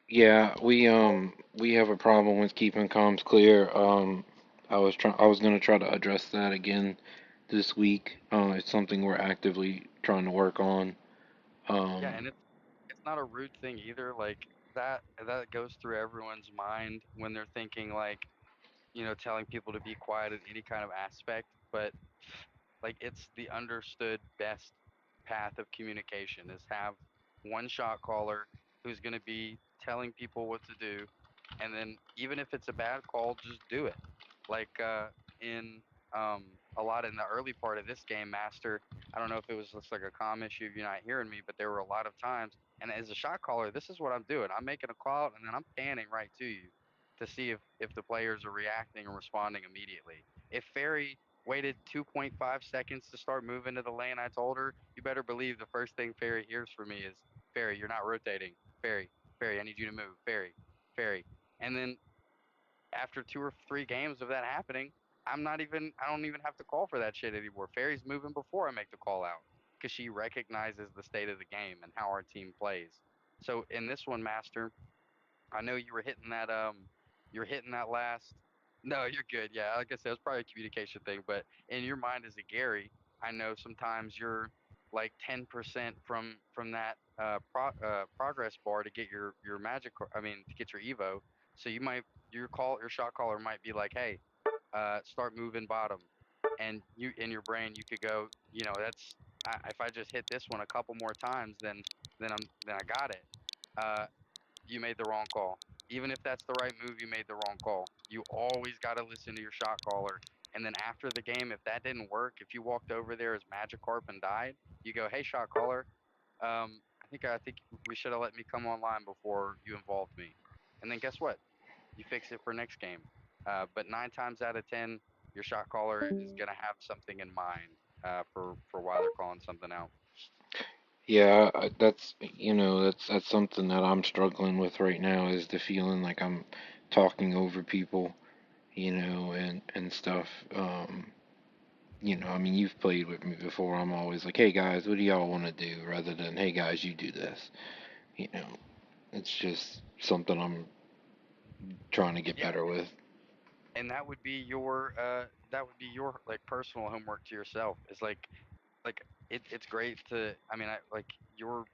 Speaker 1: yeah. We have a problem with keeping comms clear. I was gonna try to address that again this week. It's something we're actively trying to work on.
Speaker 4: Yeah,
Speaker 1: Um,
Speaker 4: and it's not a rude thing either. Like that goes through everyone's mind when they're thinking like, telling people to be quiet in any kind of aspect, but like it's the understood best path of communication is have one shot caller who's going to be telling people what to do, and then even if it's a bad call, just do it. Like in a lot in the early part of this game, Master, I don't know if it was just like a comm issue of you not hearing me, but there were a lot of times, and as a shot caller, this is what I'm doing. I'm making a call out and then I'm panning right to you to see if the players are reacting and responding immediately. If Ferry waited 2.5 seconds to start moving to the lane, I told her, you better believe the first thing Ferry hears from me is, Ferry, you're not rotating. Ferry, Ferry, I need you to move. Ferry, Ferry. And then after 2 or 3 games of that happening, I don't even have to call for that shit anymore. Ferry's moving before I make the call out because she recognizes the state of the game and how our team plays. So in this one, Master, I know you were hitting that last. No, you're good. Yeah, like I said, it's probably a communication thing, but in your mind as a Gary, I know sometimes you're like 10% from that progress bar to get your magic. I mean, to get your Evo. So your shot caller might be like, hey, start moving bottom, and you in your brain you could go, if I just hit this one a couple more times, then I got it. Uh, you made the wrong call. Even if that's the right move, you made the wrong call. You always got to listen to your shot caller. And then after the game, if that didn't work, if you walked over there as Magikarp and died, you go, "Hey, shot caller, I think we should have let me come online before you involved me." And then guess what? You fix it for next game. But 9 times out of 10, your shot caller is gonna have something in mind for why they're calling something out.
Speaker 1: yeah, that's that's something that I'm struggling with right now is the feeling like I'm talking over people, and stuff. I mean, you've played with me before. I'm always like, "Hey guys, what do y'all want to do?" rather than, "Hey guys, you do this." You know, it's just something I'm trying to get
Speaker 4: Yeah,
Speaker 1: better with.
Speaker 4: and that would be your like personal homework to yourself. Is like it's great to I mean I like you're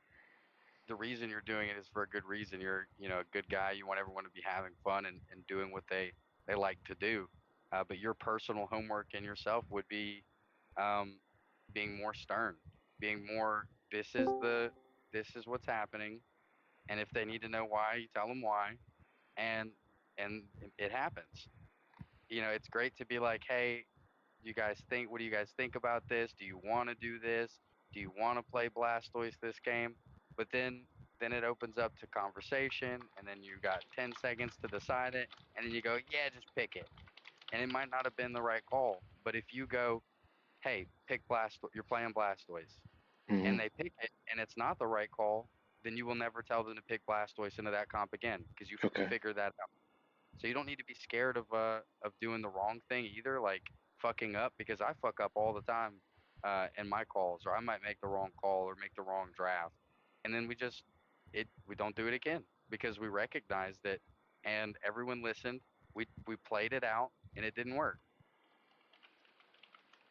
Speaker 4: the reason you're doing it is for a good reason. You're a good guy. You want everyone to be having fun and doing what they like to do. But your personal homework in yourself would be um, being more stern, being more this is what's happening, and if they need to know why, you tell them why, and it happens. It's great to be like, hey, what do you guys think about this? Do you want to do this? Do you want to play Blastoise this game? But then it opens up to conversation, and then you got 10 seconds to decide it, and then you go, yeah, just pick it. And it might not have been the right call, but if you go, hey, pick you're playing Blastoise,
Speaker 1: Hmm.
Speaker 4: and they pick it, and it's not the right call, then you will never tell them to pick Blastoise into that comp again because you
Speaker 1: Okay.
Speaker 4: figured that out. So you don't need to be scared of doing the wrong thing either, like fucking up, because I fuck up all the time in my calls, or I might make the wrong call or make the wrong draft, and then we don't do it again because we recognized it and everyone listened. We played it out and it didn't work.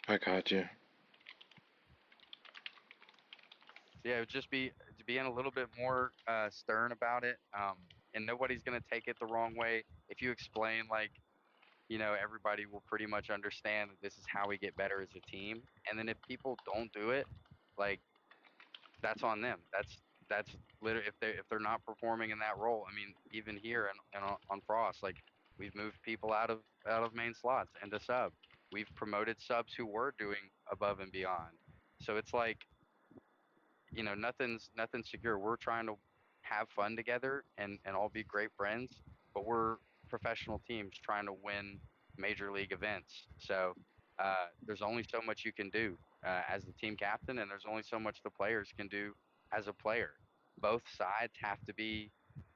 Speaker 1: I got you.
Speaker 4: So yeah, it would just be being a little bit more stern about it, and nobody's gonna take it the wrong way if you explain like everybody will pretty much understand that this is how we get better as a team. And then if people don't do it, like that's on them. That's literally if they're not performing in that role. I mean, even here and on Frost, like we've moved people out of main slots into sub. We've promoted subs who were doing above and beyond. So it's like nothing's secure. We're trying to have fun together and all be great friends, but we're professional teams trying to win major league events. So there's only so much you can do as the team captain, and there's only so much the players can do as a player. Both sides have to be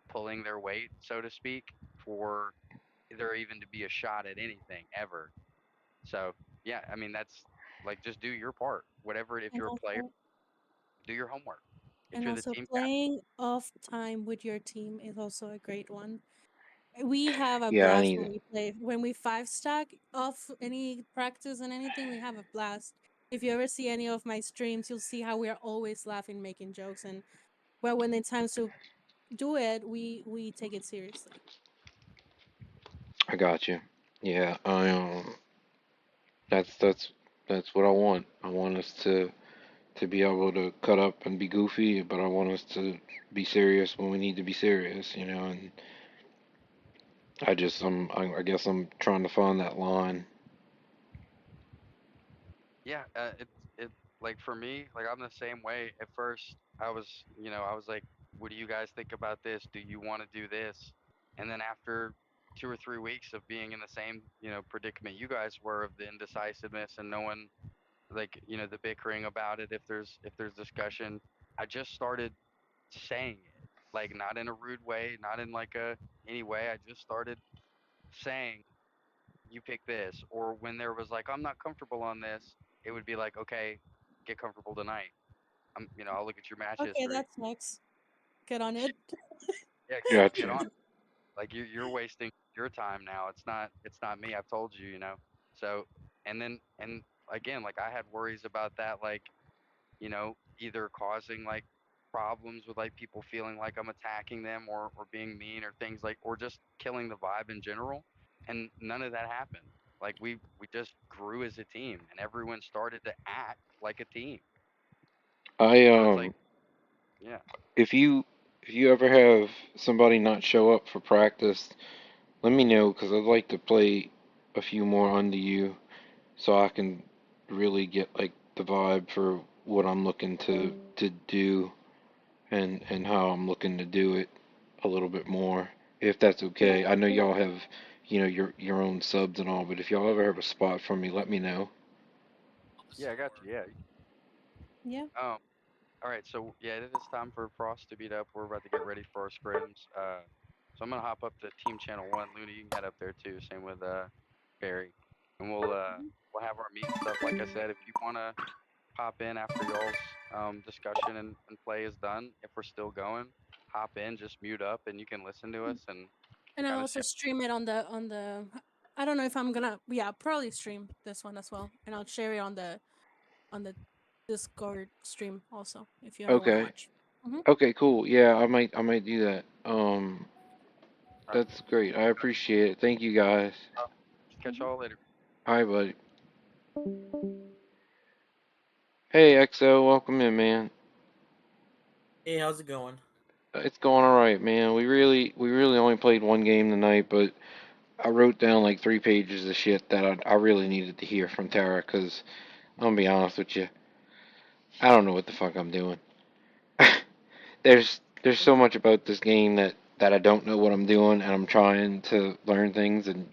Speaker 4: pulling their weight, so to speak, for there even to be a shot at anything ever. So yeah, I mean that's like just do your part. Whatever, if
Speaker 5: And
Speaker 4: you're a player,
Speaker 5: also,
Speaker 4: do your homework. If
Speaker 5: and
Speaker 4: you're the
Speaker 5: also
Speaker 4: team captain,
Speaker 5: playing off time with your team is also a great one. We have a
Speaker 1: Yeah, I
Speaker 5: blast
Speaker 1: need
Speaker 5: when
Speaker 1: it.
Speaker 5: we play. When we five stack off any practice and anything, we have a blast. If you ever see any of my streams, you'll see how we are always laughing, making jokes, and well, when it's time to do it, we take it seriously.
Speaker 1: I got you. Yeah, that's that's what I want. I want us to be able to cut up and be goofy, but I want us to be serious when we need to be serious, you know. And I guess I'm trying to find that line.
Speaker 4: yeah, it like for me, like I'm the same way. At first, I was like, "What do you guys think about this? Do you want to do this?" And then after 2 or 3 weeks of being in the same, predicament you guys were of the indecisiveness and no one like, the bickering about it if there's discussion, I just started saying it. Like not in a rude way, not in like a any way. I just started saying you pick this, or when there was like I'm not comfortable on this, it would be like okay, get comfortable tonight. I'll look at your match
Speaker 5: Okay,
Speaker 4: history.
Speaker 5: that's next. Get on it.
Speaker 4: Yeah, get
Speaker 1: Gotcha.
Speaker 4: on. Like you're wasting your time now. It's not me. I've told you, you know. So and again, like I had worries about that, like either causing like problems with like people feeling like I'm attacking them or being mean or things like or just killing the vibe in general. And none of that happened. Like we just grew as a team and everyone started to act like a team.
Speaker 1: I
Speaker 4: So it's like, yeah.
Speaker 1: if you ever have somebody not show up for practice, let me know because I'd like to play a few more under you so I can really get like the vibe for what I'm looking to do and how I'm looking to do it a little bit more, if that's
Speaker 5: Yeah,
Speaker 1: okay. I know y'all have, your own subs and all, but if y'all ever have a spot for me, let me know.
Speaker 4: Yeah, I got you. Yeah.
Speaker 5: yeah.
Speaker 4: Um all right, so yeah, it is time for Frost to beat up. We're about to get ready for our scrims. So I'm gonna hop up to Team Channel One. Luna, you can head up there too. Same with Barry, and we'll have our meet and stuff. Like I said, if you wanna pop in after y'all's discussion and play is done, if we're still going, hop in, just mute up, and you can listen to us and
Speaker 5: And I
Speaker 4: kind of
Speaker 5: also
Speaker 4: see.
Speaker 5: stream it on the. I don't know if I'm gonna. Yeah, I'll probably stream this one as well, and I'll share it on the Discord stream also if you ever want to
Speaker 1: Okay.
Speaker 5: watch. Hmm.
Speaker 1: Okay, cool. Yeah, I might do that.
Speaker 4: All right,
Speaker 1: That's great. I appreciate it. Thank you guys.
Speaker 4: catch y'all later.
Speaker 1: Hi, buddy. Hey, XO, welcome in, man.
Speaker 8: Hey, how's it going?
Speaker 1: It's going all right, man. We really only played one game tonight, but I wrote down like 3 pages of shit that I really needed to hear from Tara, cause I'm gonna be honest with you, I don't know what the fuck I'm doing. There's so much about this game that I don't know what I'm doing, and I'm trying to learn things, and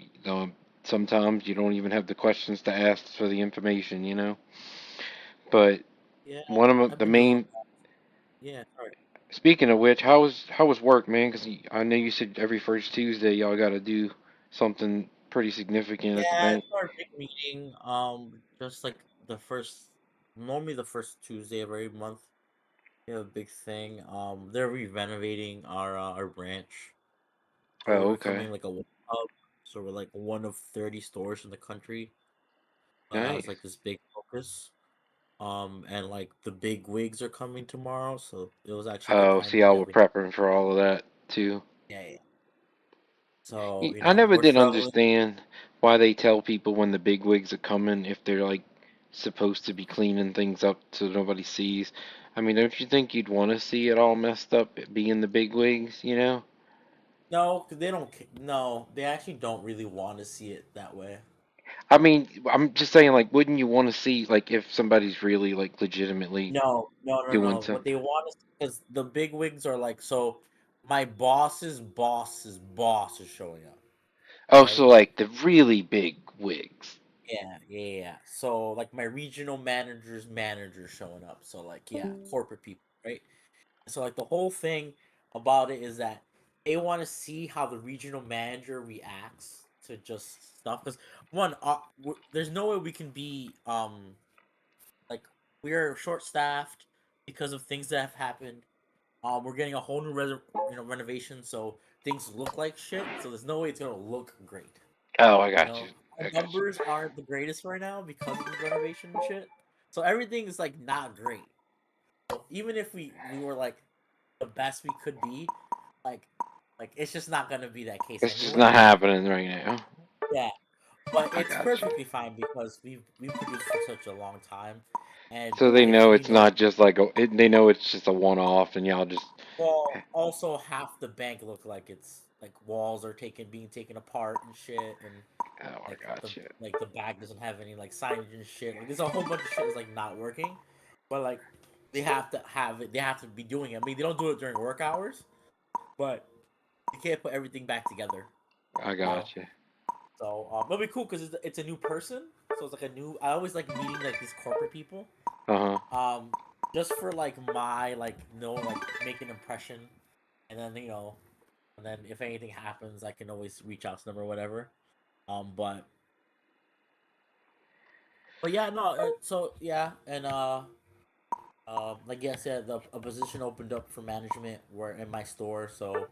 Speaker 1: sometimes you don't even have the questions to ask for the information, you know. But
Speaker 8: Yeah,
Speaker 1: one of
Speaker 8: I've
Speaker 1: the
Speaker 8: been doing.
Speaker 1: main
Speaker 8: Yeah, sorry.
Speaker 1: speaking of which, how was work, man? Because I know you said every first Tuesday y'all got to do something pretty significant at the
Speaker 8: Yeah,
Speaker 1: bank.
Speaker 8: it's our big meeting. Just like normally the first Tuesday of every month, we have a big thing. They're renovating our branch, so
Speaker 1: Oh,
Speaker 8: we're
Speaker 1: okay,
Speaker 8: becoming like a hub. So we're like one of 30 stores in the country. Has like
Speaker 1: nice.
Speaker 8: this big focus. And like the big wigs are coming tomorrow, so it was actually a good
Speaker 1: Oh,
Speaker 8: time
Speaker 1: see,
Speaker 8: that
Speaker 1: y'all
Speaker 8: yeah
Speaker 1: were
Speaker 8: we.
Speaker 1: prepping for all of that too.
Speaker 8: Yeah, yeah. So
Speaker 1: I never
Speaker 8: we're
Speaker 1: did
Speaker 8: traveling.
Speaker 1: understand why they tell people when the big wigs are coming if they're like supposed to be cleaning things up so nobody sees. I mean, don't you think you'd want to see it all messed up being the big wigs, you know?
Speaker 8: No, 'cause they don't. No, they actually don't really want to see it that way.
Speaker 1: I mean, I'm just saying, like, wouldn't you want to see, like, if somebody's really, like, legitimately
Speaker 8: No, no, no,
Speaker 1: doing
Speaker 8: no.
Speaker 1: some?
Speaker 8: What they want is because the big wigs are like, so my boss's boss is showing up,
Speaker 1: Oh, so
Speaker 8: right?
Speaker 1: like the really big wigs.
Speaker 8: Yeah, yeah, yeah. So like my regional manager's manager showing up. So like yeah, corporate people, right? So like the whole thing about it is that they want to see how the regional manager reacts to just stuff. Because one, there's no way we can be like we're short staffed because of things that have happened. We're getting a whole new renovation, so things look like shit. So there's no way it's gonna look great.
Speaker 1: Oh, I
Speaker 8: You
Speaker 1: got you.
Speaker 8: know, our
Speaker 1: I got you.
Speaker 8: numbers aren't the greatest right now because of the renovation and shit. So everything is like not great. So even if we were like the best we could be, like it's just not gonna be that case
Speaker 1: It's just not
Speaker 8: anyway.
Speaker 1: happening right now.
Speaker 8: Yeah, but
Speaker 1: I
Speaker 8: it's
Speaker 1: got you.
Speaker 8: perfectly fine because we've produced for such a long time, and
Speaker 1: So they
Speaker 8: like
Speaker 1: know
Speaker 8: we
Speaker 1: it's
Speaker 8: know.
Speaker 1: not just like they know it's just a one-off, and y'all just.
Speaker 8: Well, also half the bank look like it's like walls are being taken apart and shit, and
Speaker 1: Oh, I
Speaker 8: like
Speaker 1: got you.
Speaker 8: the back doesn't have any like signage and shit. Like there's a whole bunch of shit that's like not working, but like they have to have it. They have to be doing it. I mean, they don't do it during work hours, but you can't put everything back together.
Speaker 1: I
Speaker 8: You know,
Speaker 1: got you.
Speaker 8: so it'll be cool because it's a new person. So it's like a new. I always like meeting like these corporate people.
Speaker 1: Uh huh.
Speaker 8: Um, just for like my like like make an impression, and then and then if anything happens, I can always reach out to them or whatever. But yeah, no. So yeah, and like I said, a position opened up for management where in my store, so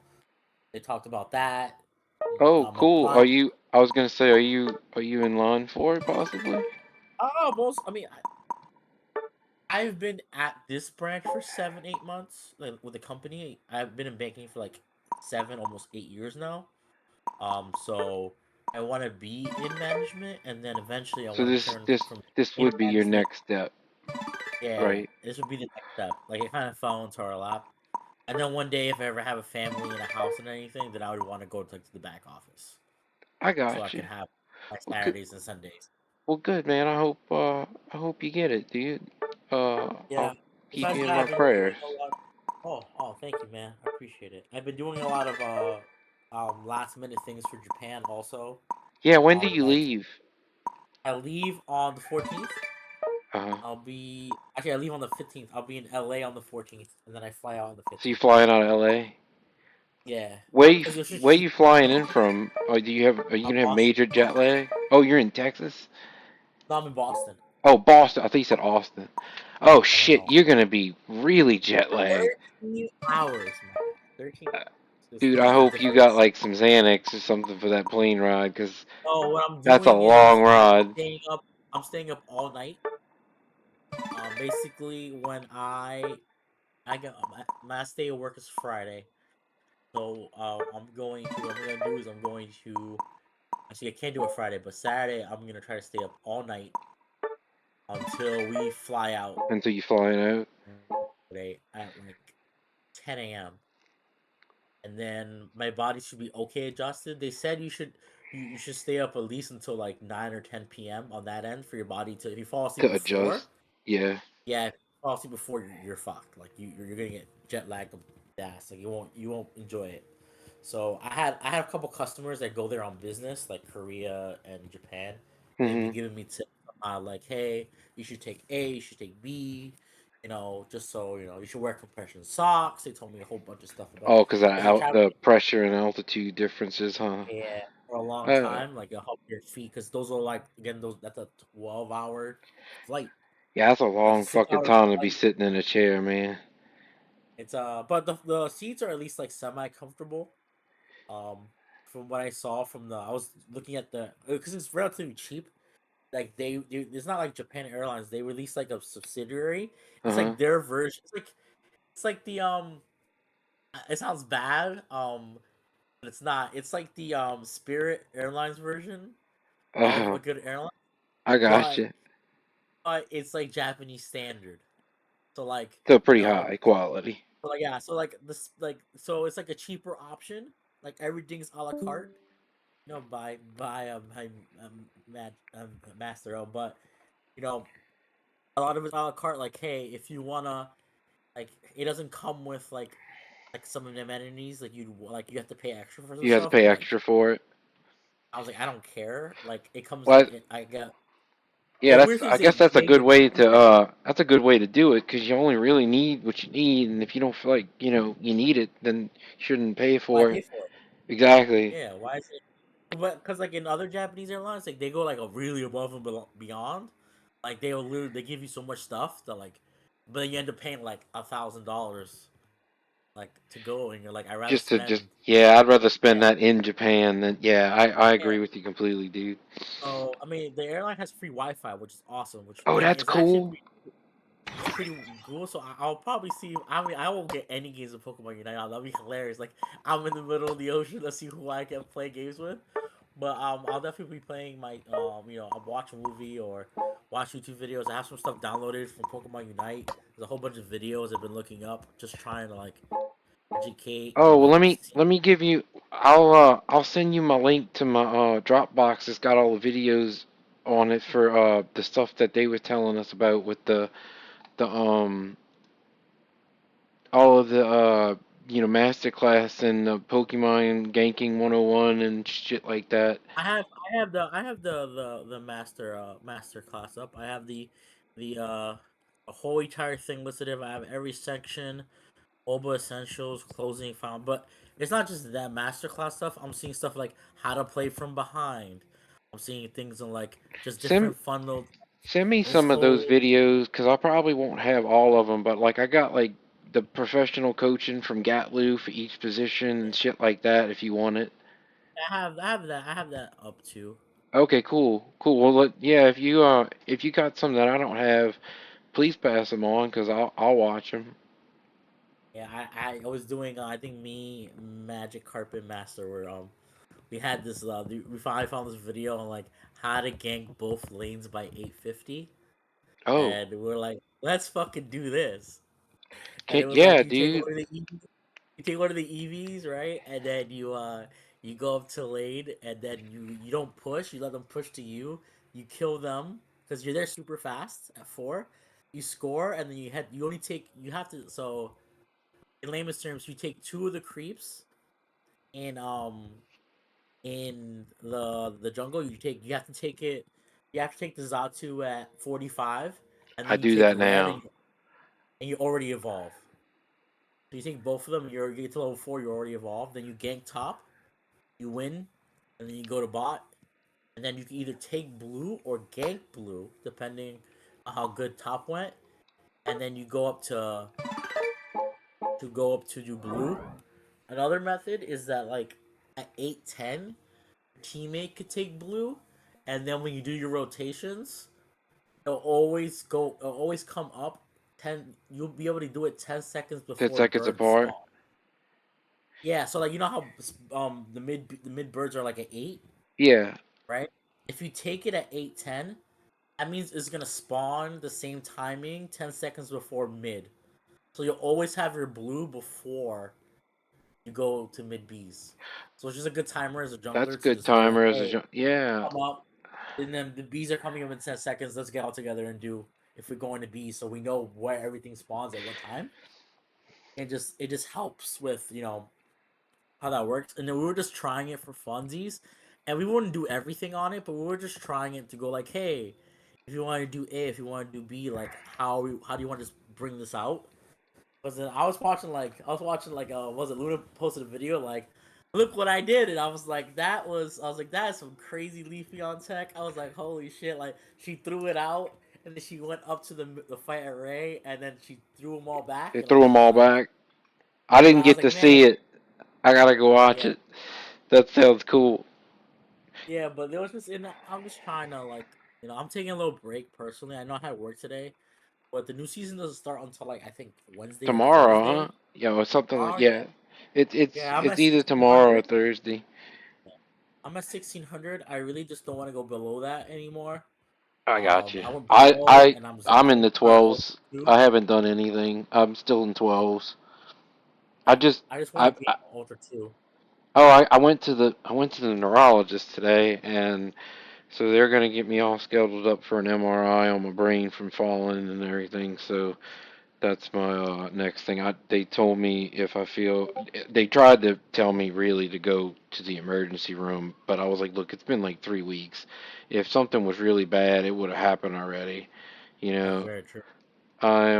Speaker 8: they talked about that.
Speaker 1: Oh,
Speaker 8: I'm
Speaker 1: cool. Are
Speaker 8: applying.
Speaker 1: you? I was gonna say, are you in line for it possibly?
Speaker 8: Oh, most. I mean, I've been at this branch for 7, 8 months, like with the company. I've been in banking for like 7, almost 8 years now. So I want to be in management, and then eventually I
Speaker 1: So
Speaker 8: want to
Speaker 1: this
Speaker 8: turn
Speaker 1: this
Speaker 8: from
Speaker 1: this
Speaker 8: in
Speaker 1: would be your
Speaker 8: management.
Speaker 1: next step,
Speaker 8: Yeah,
Speaker 1: right?
Speaker 8: this would be the next step. Like it kind of fell into our lap. And then one day, if I ever have a family and a house and anything, then I would want to go to, like, to the back office
Speaker 1: I
Speaker 8: so I
Speaker 1: got you.
Speaker 8: can have my
Speaker 1: Well, good.
Speaker 8: Saturdays and Sundays.
Speaker 1: Well, good man. I hope you get it, dude.
Speaker 8: Yeah.
Speaker 1: I'll keep
Speaker 8: Besides
Speaker 1: you in
Speaker 8: that,
Speaker 1: my
Speaker 8: I've been doing
Speaker 1: prayers.
Speaker 8: a lot. Oh, thank you, man. I appreciate it. I've been doing a lot of last minute things for Japan also.
Speaker 1: Yeah. When do you
Speaker 8: Like
Speaker 1: leave?
Speaker 8: I leave on the 14th.
Speaker 1: Uh huh.
Speaker 8: I leave on the 15th. I'll be in LA on the 14th, and then I fly out on the
Speaker 1: So you
Speaker 8: 15th.
Speaker 1: flying out of LA?
Speaker 8: Yeah.
Speaker 1: Where you
Speaker 8: Because it's just
Speaker 1: where
Speaker 8: cheap.
Speaker 1: you flying in from? Or do you have? Are you gonna have
Speaker 8: Boston.
Speaker 1: major jet lag? Oh, you're in Texas.
Speaker 8: No, I'm in Boston.
Speaker 1: Oh, Boston. I think you said Austin. Oh
Speaker 8: No, no,
Speaker 1: shit,
Speaker 8: no.
Speaker 1: you're gonna be really jet lagged.
Speaker 8: 13 hours, man. 13 hours.
Speaker 1: Dude, I
Speaker 8: It's
Speaker 1: hope you got
Speaker 8: ridiculous.
Speaker 1: like some Xanax or something for that plane ride, cause
Speaker 8: No, what I'm
Speaker 1: that's a
Speaker 8: doing
Speaker 1: long
Speaker 8: is
Speaker 1: ride.
Speaker 8: I'm staying up all night. Basically when I got my last day of work is Friday. So what I'm gonna do is I'm going to actually I can't do it Friday, but Saturday I'm gonna try to stay up all night until we fly out
Speaker 1: Until you flying out.
Speaker 8: today at like 10 a.m. And then my body should be okay adjusted. They said you should stay up at least until like 9 or 10 p.m. on that end for your body to if you fall asleep
Speaker 1: To
Speaker 8: before,
Speaker 1: adjust. Yeah.
Speaker 8: yeah, if you fall asleep before you're fucked. Like you're gonna get jet lagged ass. Like you won't enjoy it. So I had a couple customers that go there on business, like Korea and Japan. They've been
Speaker 1: Mhm.
Speaker 8: giving me tips like, hey, you should take A, you should take B, just so you should wear compression socks. They told me a whole bunch of stuff about
Speaker 1: Oh, cause
Speaker 8: because you're traveling
Speaker 1: the pressure and altitude differences, huh?
Speaker 8: yeah, for a long
Speaker 1: Uh,
Speaker 8: time, like it'll help your feet because those are like again those that's a 12-hour flight.
Speaker 1: yeah, that's a
Speaker 8: That's a
Speaker 1: long
Speaker 8: six
Speaker 1: fucking
Speaker 8: hour
Speaker 1: time to be
Speaker 8: flight.
Speaker 1: sitting in a chair, man.
Speaker 8: It's but the seats are at least like semi comfortable. Um, from what I saw from I was looking at the because it's relatively cheap. Like it's not like Japan Airlines. They release like a subsidiary.
Speaker 1: Uh
Speaker 8: It's
Speaker 1: huh.
Speaker 8: like their version. It's like the It sounds bad. But it's not. It's like the Spirit Airlines version of
Speaker 1: Uh,
Speaker 8: a good airline,
Speaker 1: I got
Speaker 8: but
Speaker 1: you.
Speaker 8: it's like Japanese standard. So like
Speaker 1: Still pretty high quality.
Speaker 8: yeah. So like this so it's like a cheaper option. Like everything's a la carte. buy my Master O, but you know a lot of it's a la carte. Like, hey, if you wanna, like, it doesn't come with like some of the amenities. Like you have to pay extra for some
Speaker 1: You have to
Speaker 8: stuff.
Speaker 1: pay
Speaker 8: I'm like,
Speaker 1: extra for it.
Speaker 8: I was like, I don't care. Like, it comes.
Speaker 1: Well,
Speaker 8: I get
Speaker 1: yeah,
Speaker 8: the
Speaker 1: that's.
Speaker 8: weird thing
Speaker 1: I
Speaker 8: is
Speaker 1: guess that's a
Speaker 8: they
Speaker 1: good
Speaker 8: they
Speaker 1: way
Speaker 8: change
Speaker 1: to.
Speaker 8: it.
Speaker 1: That's a good way to do it because you only really need what you need, and if you don't feel like you need it, then you shouldn't pay
Speaker 8: Why
Speaker 1: for
Speaker 8: pay
Speaker 1: it.
Speaker 8: for it?
Speaker 1: Exactly.
Speaker 8: Yeah, why is it? But because like in other Japanese airlines, like they go like a really above and beyond. Like they'll literally they give you so much stuff that like, but then you end up paying like $1,000 like to go, and you're like, I rather
Speaker 1: Just to just
Speaker 8: spend.
Speaker 1: yeah, I'd rather
Speaker 8: Yeah,
Speaker 1: spend that in Japan than yeah. I
Speaker 8: yeah.
Speaker 1: agree with you completely, dude.
Speaker 8: So I mean, the airline has free Wi-Fi, which is awesome. Which
Speaker 1: Oh,
Speaker 8: and
Speaker 1: that's
Speaker 8: it's actually
Speaker 1: cool.
Speaker 8: it's pretty cool. So I'll probably see. I mean, I won't get any games of Pokemon Unite. That'll be hilarious. Like I'm in the middle of the ocean. Let's see who I can play games with. But I'll definitely be playing my I'll watch a movie or watch YouTube videos. I have some stuff downloaded from Pokemon Unite. There's a whole bunch of videos I've been looking up, just trying to like educate
Speaker 1: Oh
Speaker 8: and
Speaker 1: well,
Speaker 8: like see.
Speaker 1: let me give you. I'll send you my link to my Dropbox. It's got all the videos on it for the stuff that they were telling us about with the all of the masterclass and Pokemon Ganking 101 and shit like that.
Speaker 8: I have the master class up. I have the whole entire thing listed. I have every section. Oba Essentials, closing found. But it's not just that masterclass stuff. I'm seeing stuff like how to play from behind. I'm seeing things in like just
Speaker 1: Send
Speaker 8: different fun little
Speaker 1: send me some of those
Speaker 8: info.
Speaker 1: videos because I probably won't have all of them, but like I got like the professional coaching from Gatlu for each position and shit like that if you want it.
Speaker 8: I have that up too.
Speaker 1: Okay, cool, cool. Well, yeah, if you got some that I don't have, please pass them on because I'll watch them.
Speaker 8: Yeah, I was doing. I think me, Magic Carpet Master, where we had this. We finally found this video on like how to gank both lanes by 850,
Speaker 1: Oh,
Speaker 8: and we're like, let's fucking do this. And
Speaker 1: can
Speaker 8: it was like
Speaker 1: yeah,
Speaker 8: you take
Speaker 1: dude.
Speaker 8: one of the you take one of the EVs, right? And then you go up to lane, and then you don't push. You let them push to you. You kill them because you're there super fast at 4. You score, and then you only take you have to. So in layman's terms, you take 2 of the creeps in the jungle. You have to take it. You have to take the Zatu at 45, and
Speaker 1: I
Speaker 8: then you
Speaker 1: do
Speaker 8: take
Speaker 1: that
Speaker 8: red,
Speaker 1: now.
Speaker 8: and you already evolve. So you take both of them. You get to level 4. You're already evolved. Then you gank top. You win, and then you go to bot, and then you can either take blue or gank blue, depending on how good top went, and then you go up to do blue. Another method is that like at 8-10, your teammate could take blue, and then when you do your rotations, it'll always come up 10. You'll be able to do it 10 seconds
Speaker 1: 10
Speaker 8: before
Speaker 1: seconds
Speaker 8: birds
Speaker 1: apart.
Speaker 8: spawn. Yeah, so like you know how the mid birds are like at 8,
Speaker 1: Yeah,
Speaker 8: right? If you take it at 8-10, that means it's gonna spawn the same timing 10 seconds before mid. So you'll always have your blue before you go to mid Bs. So it's just a good timer as a
Speaker 1: that's
Speaker 8: jungler to
Speaker 1: good
Speaker 8: just know like,
Speaker 1: timer as a
Speaker 8: hey,
Speaker 1: yeah.
Speaker 8: come up, and then the Bs are coming up in 10 seconds. Let's get all together and do if we're going to Bs, so we know where everything spawns at what time. And just it just helps with how that works. And then we were just trying it for funsies, and we wouldn't do everything on it, but we were just trying it to go like, hey, if you want to do A, if you want to do B, like how do you want to just bring this out? Because then I was watching was it Luna posted a video like, look what I did, and I was like that is some crazy leafy on tech. I was like, holy shit! Like she threw it out, and then she went up to the fight array, and then she threw them all back,
Speaker 1: They
Speaker 8: and I
Speaker 1: threw
Speaker 8: was
Speaker 1: them
Speaker 8: just
Speaker 1: all
Speaker 8: like,
Speaker 1: back. I
Speaker 8: but
Speaker 1: didn't
Speaker 8: I was
Speaker 1: get to
Speaker 8: like,
Speaker 1: see
Speaker 8: man,
Speaker 1: it. I gotta go watch
Speaker 8: yeah.
Speaker 1: it. That sounds cool.
Speaker 8: Yeah, but there was just I'm just trying to I'm taking a little break personally. I know I had work today, but the new season doesn't start until like I think Wednesday or
Speaker 1: Tomorrow, huh?
Speaker 8: Thursday.
Speaker 1: Yeah, or something like
Speaker 8: Tomorrow,
Speaker 1: yeah.
Speaker 8: yeah, I'm
Speaker 1: It's
Speaker 8: at
Speaker 1: either
Speaker 8: sixteen
Speaker 1: tomorrow or
Speaker 8: hundred.
Speaker 1: Thursday.
Speaker 8: I'm at 1600. I really just don't want to go below that anymore.
Speaker 1: I got you.
Speaker 8: I went below and
Speaker 1: I'm in
Speaker 8: I'm
Speaker 1: the
Speaker 8: at Ultra
Speaker 1: 12s.
Speaker 8: 2.
Speaker 1: I haven't done anything. I'm still in 12s. I
Speaker 8: Yeah,
Speaker 1: just
Speaker 8: I just want
Speaker 1: I
Speaker 8: to gain Ultra 2.
Speaker 1: Oh, I went to the neurologist today, and so they're gonna get me all scheduled up for an MRI on my brain from falling and everything. So that's my next thing. They told me if I feel they tried to tell me really to go to the emergency room, but I was like, look, it's been like 3 weeks. If something was really bad, it would have happened already. You
Speaker 8: That's
Speaker 1: know,
Speaker 8: very true.
Speaker 1: I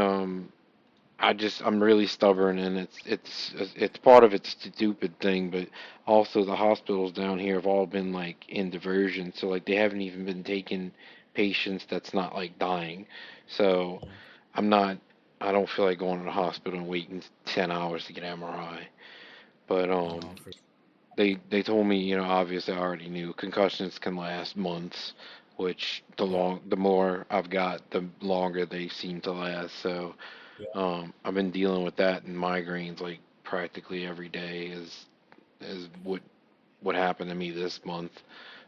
Speaker 1: I'm really stubborn, and it's part of it's a stupid thing, but also the hospitals down here have all been like in diversion, so like they haven't even been taking patients that's not like dying. So
Speaker 8: Yeah.
Speaker 1: I'm not I don't feel like going to the hospital and waiting 10 hours to get MRI. But
Speaker 8: No, for
Speaker 1: they told me, obviously I already knew concussions can last months, which
Speaker 8: yeah,
Speaker 1: the more I've got, the longer they seem to last. So
Speaker 8: yeah,
Speaker 1: I've been dealing with that and migraines like practically every day is what happened to me this month.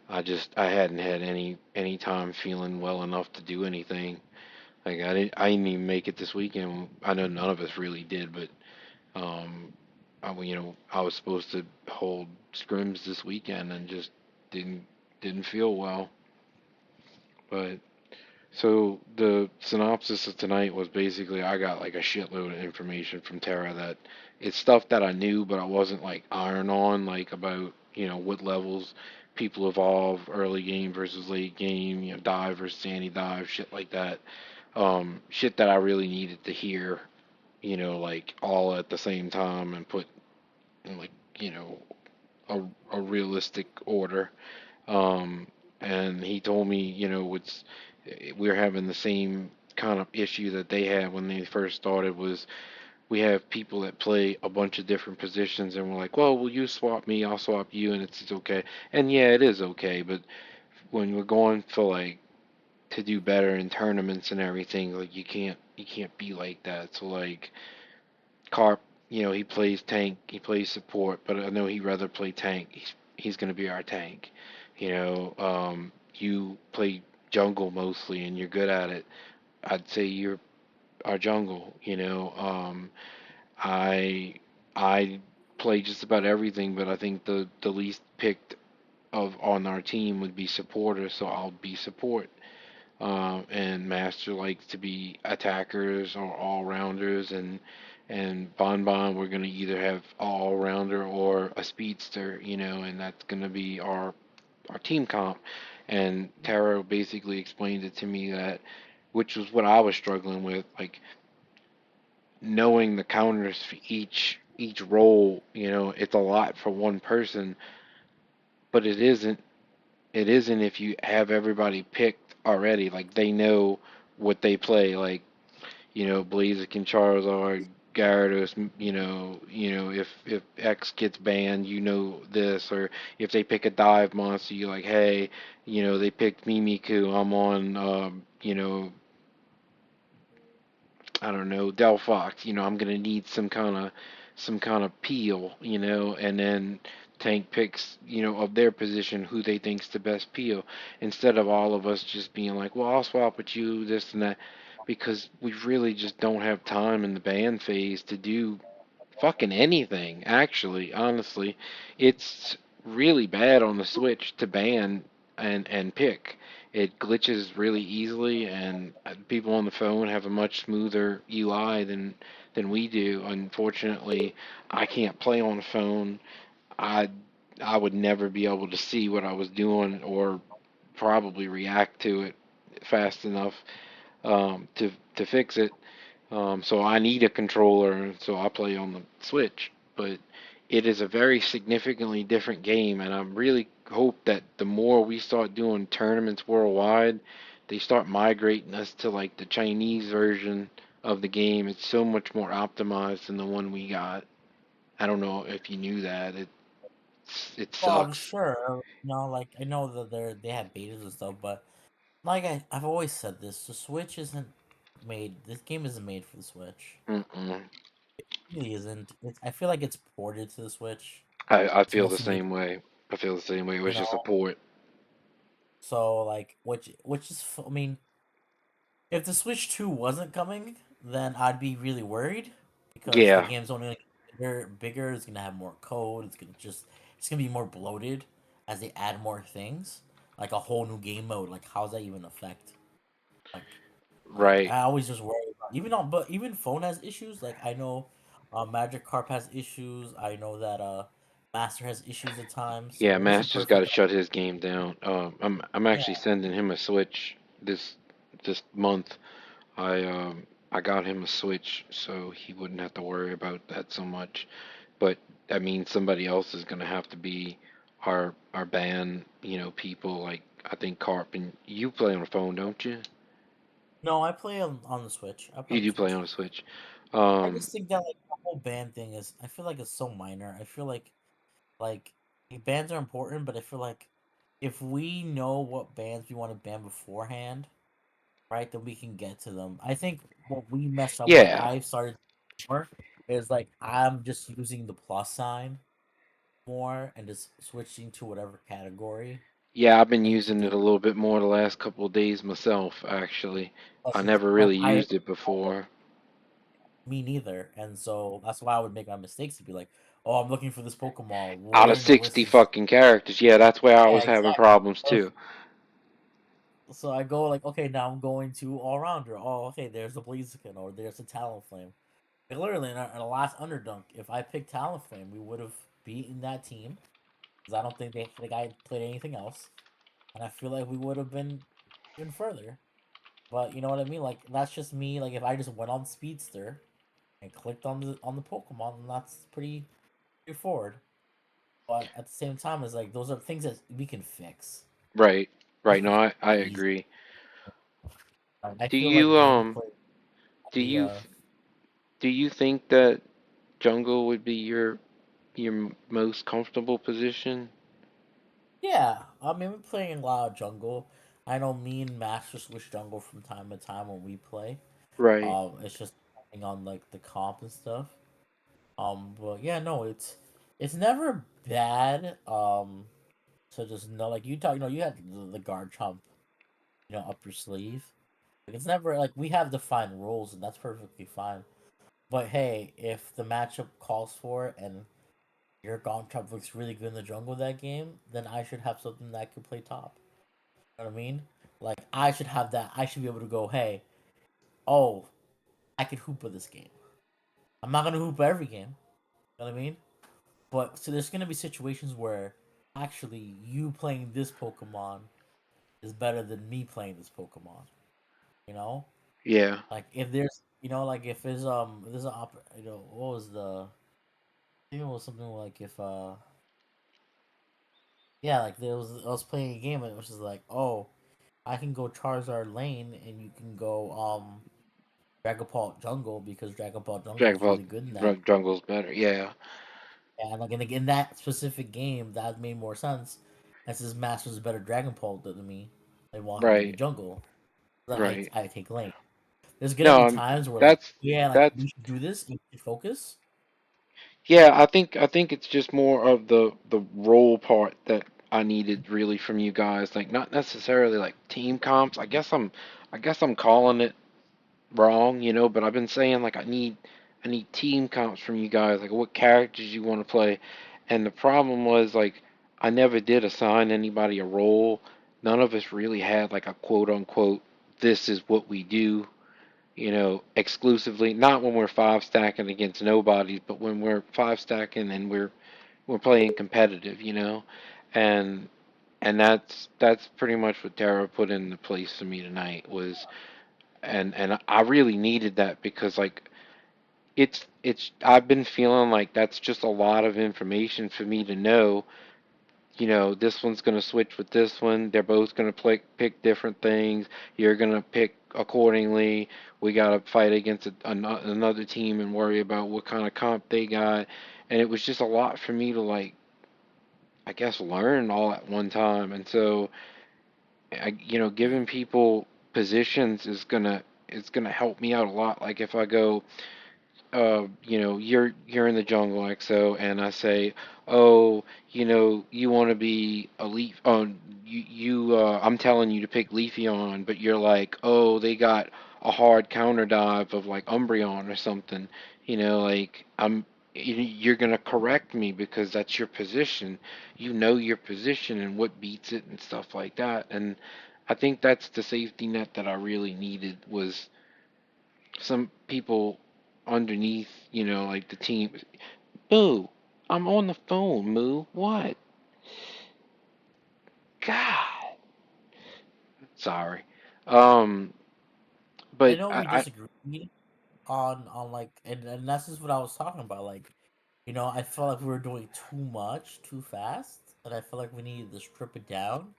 Speaker 1: I hadn't had any time feeling well enough to do anything. Like I didn't even make it this weekend. I know none of us really did, but um I was supposed to hold scrims this weekend and just didn't didn't feel well. But so the synopsis of tonight was basically I got like a shitload of information from Tera that it's stuff that I knew, but I wasn't like iron on like about what levels people evolve, early game versus late game, dive versus anti dive, shit like that. Shit that I really needed to hear, like all at the same time and put in like you know a a realistic order. Um, and he told me, we're having the same kind of issue that they had when they first started was we have people that play a bunch of different positions and we're like, well, will you swap me? I'll swap you, and it's okay. And yeah, it is okay, but when we're going for like to do better in tournaments and everything, like you can't be like that. So like Carp, he plays tank, he plays support, but I know he'd rather play tank. He's gonna be our tank. You play jungle mostly, and you're good at it. I'd say you're our jungle. I I play just about everything, but I think the least picked of on our team would be supporter, so I'll be support. And Master likes to be attackers or all rounders, and Bon we're gonna either have all rounder or a speedster, and that's gonna be our team comp. And Taro basically explained it to me that, which was what I was struggling with, like knowing the counters for each role. It's a lot for one person, but it isn't if you have everybody picked already. Like they know what they play. Like Blaziken, Charizard, Gyarados. If X gets banned, this. Or if they pick a dive monster, you're like, hey, they picked Mimikyu. I'm on, I don't know, Delphox. I'm gonna need some kind of peel, and then Tank picks, of their position who they think's the best peel, instead of all of us just being like, well, I'll swap with you, this and that, because we really just don't have time in the band phase to do fucking anything. Actually, honestly, it's really bad on the Switch to ban and pick. It glitches really easily, and people on the phone have a much smoother UI than we do. Unfortunately, I can't play on the phone. I I would never be able to see what I was doing or probably react to it fast enough to fix it. So I need a controller, so I play on the Switch. But it is a very significantly different game, and I really hope that the more we start doing tournaments worldwide, they start migrating us to like the Chinese version of the game. It's so much more optimized than the one we got. I don't know if you knew that. It
Speaker 8: well, I'm
Speaker 1: sucks.
Speaker 8: sure. Like I know that they have betas and stuff, but like I've always said this, the Switch isn't made. This game isn't made for the Switch.
Speaker 1: Mm-mm.
Speaker 8: It really isn't. I feel like it's ported to the Switch.
Speaker 1: I
Speaker 8: It's
Speaker 1: feel the
Speaker 8: mostly made,
Speaker 1: same way. I feel the same way. It
Speaker 8: you
Speaker 1: was just a
Speaker 8: know.
Speaker 1: port.
Speaker 8: So like, which is, I mean, if the Switch 2 wasn't coming, then I'd be really worried because the
Speaker 1: Yeah.
Speaker 8: game's only gonna get bigger. It's gonna have more code. It's it's gonna be more bloated as they add more things, like a whole new game mode. Like, how's that even affect? Like,
Speaker 1: Right.
Speaker 8: I always just worry about but even phone has issues. Like I know, Magic Carp has issues. I know that Master has issues at times.
Speaker 1: Yeah,
Speaker 8: So it isn't
Speaker 1: Master's got to
Speaker 8: perfect.
Speaker 1: shut his game down. I'm
Speaker 8: Yeah.
Speaker 1: actually sending him a Switch this month. I got him a Switch so he wouldn't have to worry about that so much. But that means somebody else is gonna have to be our band, people like I think Carp and you play on the phone, don't you?
Speaker 8: No, I play on the Switch. I play
Speaker 1: You
Speaker 8: on the
Speaker 1: do play
Speaker 8: Switch.
Speaker 1: on the Switch.
Speaker 8: I
Speaker 1: Um,
Speaker 8: just think that like the whole band thing is. I feel like it's so minor. I feel like bands are important, but I feel like if we know what bands we want to ban beforehand, right, then we can get to them. I think what we mess up, what
Speaker 1: yeah,
Speaker 8: I've started more, is like I'm just using the plus sign more and just switching to whatever category.
Speaker 1: yeah, I've been
Speaker 8: I need to
Speaker 1: using it
Speaker 8: get
Speaker 1: a little bit more the last couple of days myself, actually. I
Speaker 8: because
Speaker 1: never
Speaker 8: like
Speaker 1: really used it before.
Speaker 8: me neither, and so that's why I would make my mistakes to be like, oh, I'm looking for this Pokemon.
Speaker 1: Out
Speaker 8: Where
Speaker 1: of
Speaker 8: in the list
Speaker 1: 60
Speaker 8: is it?
Speaker 1: fucking characters, yeah, that's where I
Speaker 8: Yeah,
Speaker 1: was having
Speaker 8: exactly.
Speaker 1: problems too.
Speaker 8: So I go like, okay, now I'm going to all rounder. Oh, okay, there's the Blaziken or there's the Talonflame. Like, literally in the last Underdunk, if I picked Talonflame, we would have beaten that team because I don't think the guy played anything else, and I feel like we would have been even further. But you know what I mean? Like that's just me. Like if I just went on Speedster and clicked on the Pokemon, then that's pretty straightforward. But at the same time, it's like those are things that we can fix.
Speaker 1: Right,
Speaker 8: Those
Speaker 1: right. No,
Speaker 8: things
Speaker 1: I
Speaker 8: are easy.
Speaker 1: agree.
Speaker 8: I
Speaker 1: Do
Speaker 8: feel like
Speaker 1: you
Speaker 8: gameplay
Speaker 1: do
Speaker 8: the
Speaker 1: you do you think that jungle would be your most comfortable position?
Speaker 8: yeah. I mean, we're playing a lot of jungle. I know me and Master switch jungle from time to time when we play.
Speaker 1: Right.
Speaker 8: It's just depending on like the comp and stuff. But yeah, no, it's never bad. So just know, like you talk, you had the guard chomp, up your sleeve. Like, it's never like we have defined rules, and that's perfectly fine. But hey, if the matchup calls for it and your Garchomp looks really good in the jungle that game, then I should have something that could play top. You know what I mean? Like I should have that. I should be able to go, hey, oh, I could Hoopa this game. I'm not gonna Hoopa every game. You know what I mean? But so there's gonna be situations where actually you playing this Pokemon is better than me playing this Pokemon. You know,
Speaker 1: Yeah.
Speaker 8: like if there's, like if there's what was I think it was something like if yeah, like there was I was playing a game and it was just like, oh, I can go Charizard lane and you can go Dragapult jungle because Dragapult jungle
Speaker 1: Dragon
Speaker 8: is
Speaker 1: Ball
Speaker 8: really good in that.
Speaker 1: Jungle's better. Yeah.
Speaker 8: And like in that specific game, that made more sense. As his master's a better Dragon Pult than me. I want him to be
Speaker 1: Right.
Speaker 8: jungle. Then
Speaker 1: Right.
Speaker 8: I take lane. There's gonna
Speaker 1: No,
Speaker 8: be times where like,
Speaker 1: that's
Speaker 8: yeah, like
Speaker 1: that's
Speaker 8: we should do this. We should focus.
Speaker 1: yeah, I think it's just more of the role part that I needed really from you guys. Like not necessarily like team comps. I guess I'm calling it wrong, but I've been saying like I need team comps from you guys, like what characters you want to play. And the problem was like I never did assign anybody a role. None of us really had like a quote unquote this is what we do, exclusively. Not when we're five stacking against nobodies, but when we're five stacking and we're playing competitive, and and that's pretty much what Tara put into place for me tonight was, and I really needed that because like it's I've been feeling like that's just a lot of information for me to know. This one's gonna switch with this one. They're both gonna pick different things. You're gonna pick accordingly. We gotta fight against another team and worry about what kind of comp they got. And it was just a lot for me to like, I guess, learn all at one time. And so, giving people positions is gonna help me out a lot. Like if I go, you're in the jungle, XO, and I say, oh, you want to be a leaf. Oh, I'm telling you to pick Leafeon, but you're like, oh, they got a hard counter dive of like Umbreon or something. Like you're going to correct me because that's your position. You know your position and what beats it and stuff like that. And I think that's the safety net that I really needed was some people underneath, like the team. Moo, I'm on the phone, Moo. What? God. Sorry. Um,
Speaker 8: I
Speaker 1: but
Speaker 8: know we
Speaker 1: I
Speaker 8: disagreed on like, and that's just what I was talking about. Like, I felt like we were doing too much too fast, and I felt like we needed to strip it down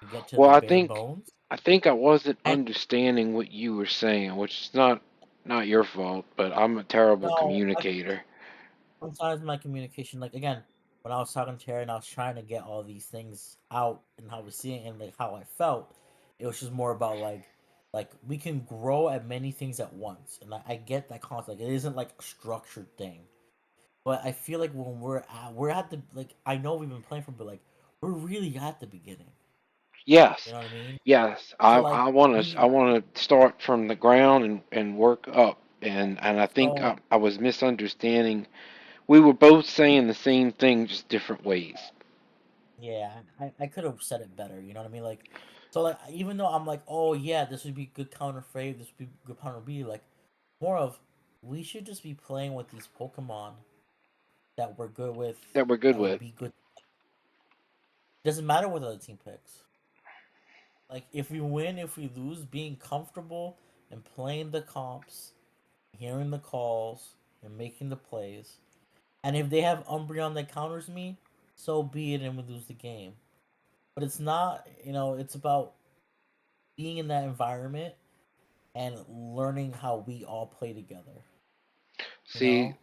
Speaker 8: and get to
Speaker 1: well,
Speaker 8: the
Speaker 1: I
Speaker 8: bare
Speaker 1: think
Speaker 8: bones.
Speaker 1: I think I wasn't
Speaker 8: And
Speaker 1: understanding what you were saying, which is not your fault, but I'm a terrible
Speaker 8: no, I think
Speaker 1: communicator.
Speaker 8: sometimes my communication, like again, when I was talking to Terry and I was trying to get all these things out and how we see it and like how I felt, it was just more about like we can grow at many things at once, and I get that concept. Like, it isn't like a structured thing, but I feel like when we're at the like I know we've been playing for, but like we're really at the beginning. You
Speaker 1: Yes,
Speaker 8: know what I mean?
Speaker 1: yes.
Speaker 8: So like
Speaker 1: I
Speaker 8: we
Speaker 1: want to start from the ground and work up. And I think
Speaker 8: so
Speaker 1: I was misunderstanding. We were both saying the same thing, just different ways.
Speaker 8: Yeah, I could have said it better. You know what I mean? Like, so like even though I'm like, oh yeah, this would be good counter phrase, this would be good counter B. Like more of we should just be playing with these Pokemon that we're good with,
Speaker 1: That we're good
Speaker 8: that would
Speaker 1: with.
Speaker 8: be good. Doesn't matter what the other team picks. Like if we win, if we lose, being comfortable and playing the comps, hearing the calls, and making the plays. And if they have Umbreon that counters me, so be it, and we lose the game. But it's not, it's about being in that environment and learning how we all play together. You
Speaker 1: See,
Speaker 8: know,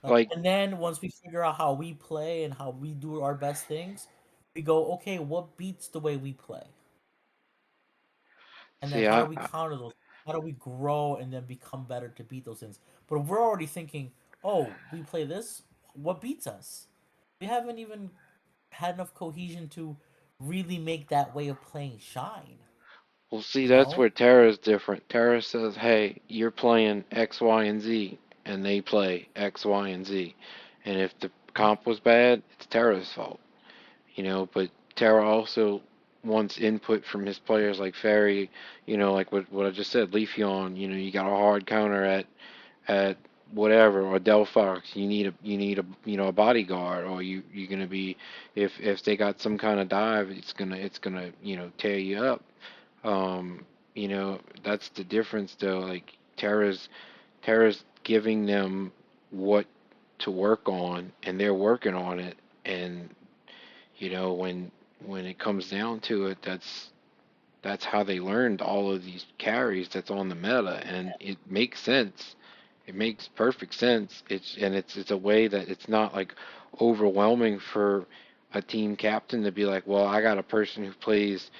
Speaker 8: like,
Speaker 1: like,
Speaker 8: and then once we figure out how we play and how we do our best things, we go, okay, what beats the way we play, and then
Speaker 1: see,
Speaker 8: how do we counter those? How do we grow and then become better to beat those things? But if we're already thinking, oh, we play this, what beats us? We haven't even had enough cohesion to really make that way of playing shine.
Speaker 1: well, see,
Speaker 8: You
Speaker 1: that's
Speaker 8: know?
Speaker 1: where Terra's different. Terra says, hey, you're playing X, Y, and Z, and they play X, Y, and Z. And if the comp was bad, it's Terra's fault. But Tera also wants input from his players like Ferry, like what I just said, Leafeon, you got a hard counter at whatever, or Delphox, you need a bodyguard, or you're gonna be, if they got some kind of dive, it's gonna tear you up. That's the difference though. Like Tera's giving them what to work on, and they're working on it, and when it comes down to it, that's how they learned all of these carries that's on the meta, and it makes sense. It makes perfect sense. It's a way that it's not like overwhelming for a team captain to be like, well, I got a person who plays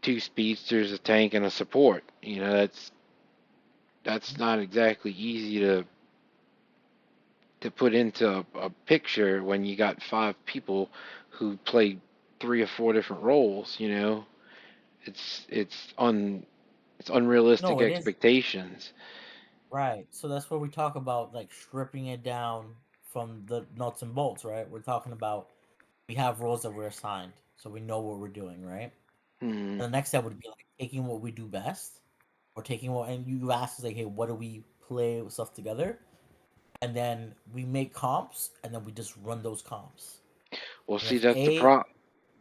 Speaker 1: two speedsters, a tank, and a support. That's not exactly easy to put into a picture when you got five people who play three or four different roles. It's
Speaker 8: No,
Speaker 1: unrealistic
Speaker 8: it is.
Speaker 1: expectations.
Speaker 8: Right. So that's where we talk about like stripping it down from the nuts and bolts, right? We're talking about we have roles that we're assigned, so we know what we're doing, right?
Speaker 1: Hmm.
Speaker 8: And the next step would be like taking what we do best, or taking what, and you ask us like, hey, what do we play with stuff together? And then we make comps, and then we just run those comps.
Speaker 1: Well,
Speaker 8: And
Speaker 1: see,
Speaker 8: if A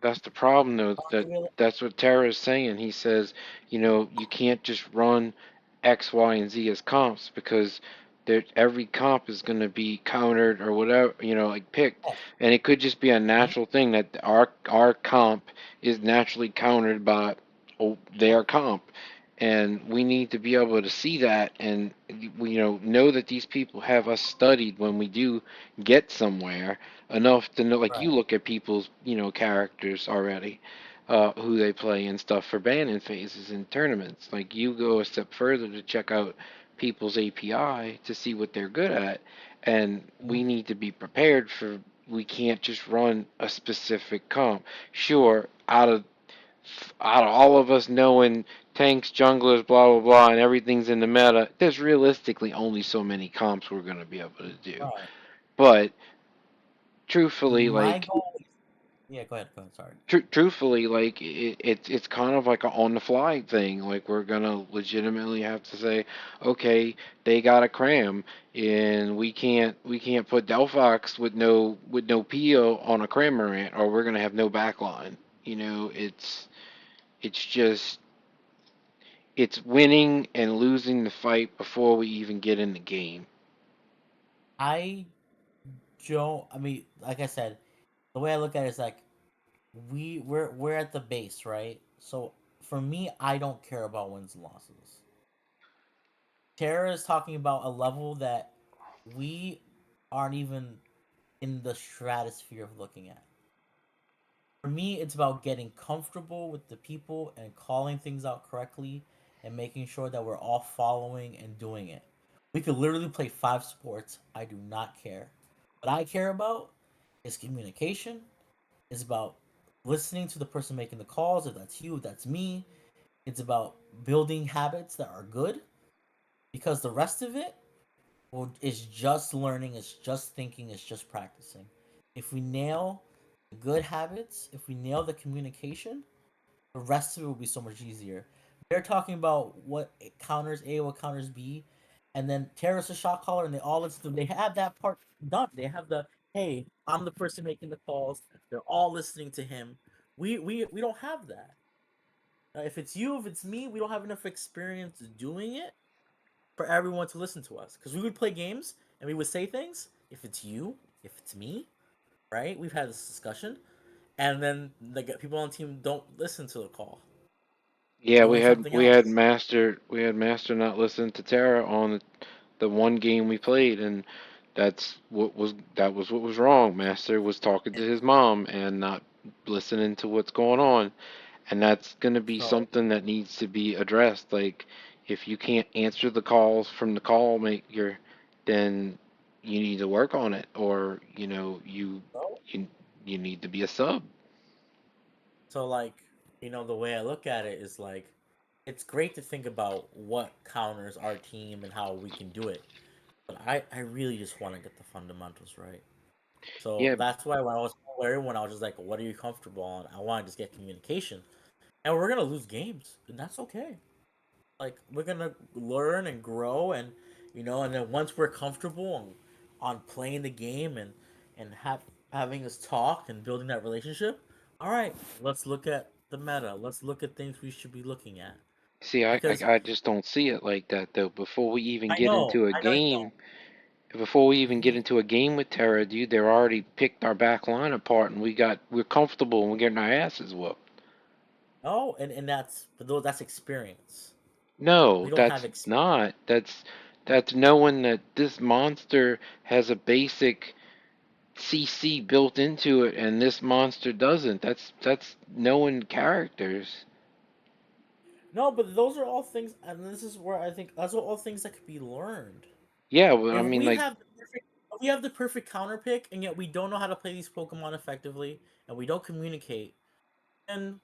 Speaker 1: that's the problem though.
Speaker 8: aren't
Speaker 1: That
Speaker 8: available,
Speaker 1: that's what Tara is saying. He says, you can't just run X, Y, and Z as comps because every comp is going to be countered or whatever, like picked,
Speaker 8: yes.
Speaker 1: and it could just be a
Speaker 8: Mhm.
Speaker 1: natural thing that our comp is naturally countered by their comp, and we need to be able to see that, and we know that these people have us studied when we do get somewhere enough to know, like you
Speaker 8: Right.
Speaker 1: look at people's characters already, who they play and stuff for banning phases in tournaments. Like you go a step further to check out people's API to see what they're good at, and
Speaker 8: Mhm.
Speaker 1: we need to be prepared for. We can't just run a specific comp. Sure, out of all of us knowing tanks, junglers, blah blah blah, and everything's in the meta, there's realistically only so many comps we're gonna be able to do.
Speaker 8: Right.
Speaker 1: But truthfully,
Speaker 8: My
Speaker 1: like
Speaker 8: goal. Yeah, go ahead. Go ahead. Sorry.
Speaker 1: truthfully, like it's kind of like a on the fly thing. Like we're gonna legitimately have to say, okay, they got a cram, and we can't put Delphox with no Pio on a Cramorant, or we're gonna have no backline. It's just it's winning and losing the fight before we even get in the game.
Speaker 8: I don't. I mean, like I said, the way I look at it is like we're at the base, right? So for me, I don't care about wins and losses. Tara is talking about a level that we aren't even in the stratosphere of looking at. For me, it's about getting comfortable with the people and calling things out correctly and making sure that we're all following and doing it. We could literally play five sports. I do not care. What I care about is communication. It's about listening to the person making the calls. If that's you, if that's me. It's about building habits that are good because the rest of it is just learning, it's just thinking, it's just practicing. If we nail the good habits, if we nail the communication, the rest of it will be so much easier. They're talking about what counters A, what counters B, and then Terrace a shot caller, and they all listen to them. They have that part done. They have the hey, I'm the person making the calls. They're all listening to him. We don't have that. If it's you, if it's me, we don't have enough experience doing it for everyone to listen to us. Because we would play games and we would say things. If it's you, if it's me, right? We've had this discussion, and then the people on the team don't listen to the call.
Speaker 1: Yeah,
Speaker 8: They're doing something else.
Speaker 1: we had Master not listen to Tara on the one game we played, and that was what was wrong. Master was talking to his mom and not listening to what's going on, and that's gonna be
Speaker 8: So
Speaker 1: something that needs to be addressed. Like if you can't answer the calls from the call maker, then you need to work on it, or
Speaker 8: so
Speaker 1: you you need to be a sub.
Speaker 8: so like the way I look at it is like it's great to think about what counters our team and how we can do it. But I really just want to get the fundamentals right. So
Speaker 1: Yeah,
Speaker 8: that's why when I was when I was just like, what are you comfortable on? I want to just get communication. And we're gonna lose games, and that's okay. Like we're gonna learn and grow, and then once we're comfortable on playing the game and having us talk and building that relationship, all right, let's look at the meta. Let's look at things we should be looking at
Speaker 1: see,
Speaker 8: because
Speaker 1: I just don't see it like that though.
Speaker 8: I know you don't.
Speaker 1: Before we even get
Speaker 8: Mhm.
Speaker 1: into a game with Terra, dude, they're already picked our back line apart, and we're comfortable, and we're getting our asses whooped.
Speaker 8: Oh, and that's but though that's experience.
Speaker 1: No,
Speaker 8: We don't have
Speaker 1: that's
Speaker 8: experience.
Speaker 1: not. That's knowing that this monster has a basic CC built into it, and this monster doesn't. That's knowing characters.
Speaker 8: No, but those are all things, and this is where I think those are all things that could be learned.
Speaker 1: Yeah, but I
Speaker 8: If
Speaker 1: mean,
Speaker 8: we
Speaker 1: like,
Speaker 8: have the perfect, if we have the perfect counter pick, and yet we don't know how to play these Pokemon effectively, and we don't communicate, then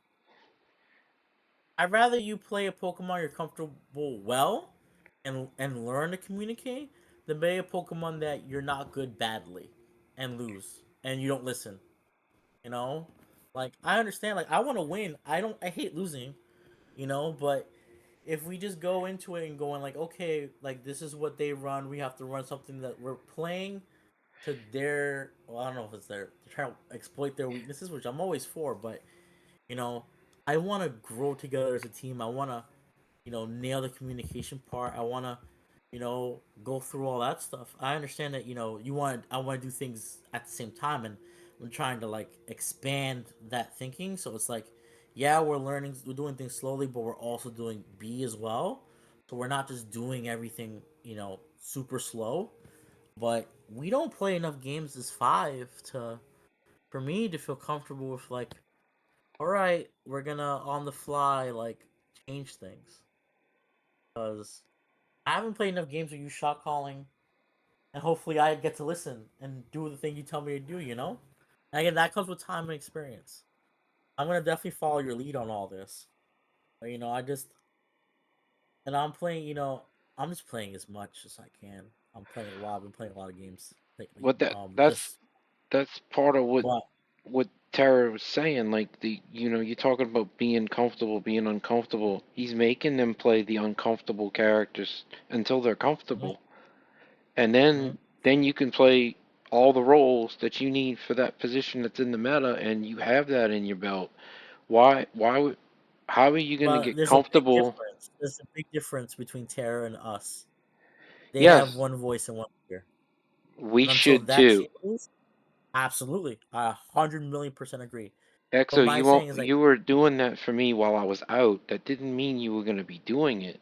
Speaker 8: I'd rather you play a Pokemon you're comfortable well, and learn to communicate, than play a Pokemon that you're not good badly, and lose, and you don't listen. You know, like I understand, like I want to win. I hate losing. But if we just go into it and going like, okay, like this is what they run, we have to run something that we're playing to their. Well, I don't know if it's their. They're trying to exploit their weaknesses, which I'm always for. But you know, I want to grow together as a team. I want to nail the communication part. I want to go through all that stuff. I understand that I want to do things at the same time, and I'm trying to like expand that thinking. So it's like, yeah, we're doing things slowly, but we're also doing B as well. So we're not just doing everything super slow. But we don't play enough games as five to for me to feel comfortable with like, all right, we're gonna on the fly like change things because I haven't played enough games with you shot calling, and hopefully I get to listen and do the thing you tell me to do. And again, that comes with time and experience. I'm gonna definitely follow your lead on all this. But I just and I'm playing. I'm just playing as much as I can. I'm playing a lot. I've been playing a lot of games lately.
Speaker 1: what
Speaker 8: Just
Speaker 1: that's part of
Speaker 8: well,
Speaker 1: what Tara was saying. Like you're talking about being comfortable, being uncomfortable. He's making them play the uncomfortable characters until they're
Speaker 8: mhm,
Speaker 1: comfortable, and
Speaker 8: mhm.
Speaker 1: then you can play all the roles that you need for that position that's in the meta, and you have that in your belt. Why would how are you going to
Speaker 8: But
Speaker 1: get
Speaker 8: there's a big
Speaker 1: comfortable?
Speaker 8: difference. There's a big difference between Terra and us. They have
Speaker 1: Yes,
Speaker 8: one voice and one ear.
Speaker 1: we
Speaker 8: And until
Speaker 1: should
Speaker 8: that
Speaker 1: too.
Speaker 8: changes, absolutely, I 100 million% agree. But
Speaker 1: Exo,
Speaker 8: my saying is like,
Speaker 1: you were doing that for me while I was out. That didn't mean you were going to be doing it.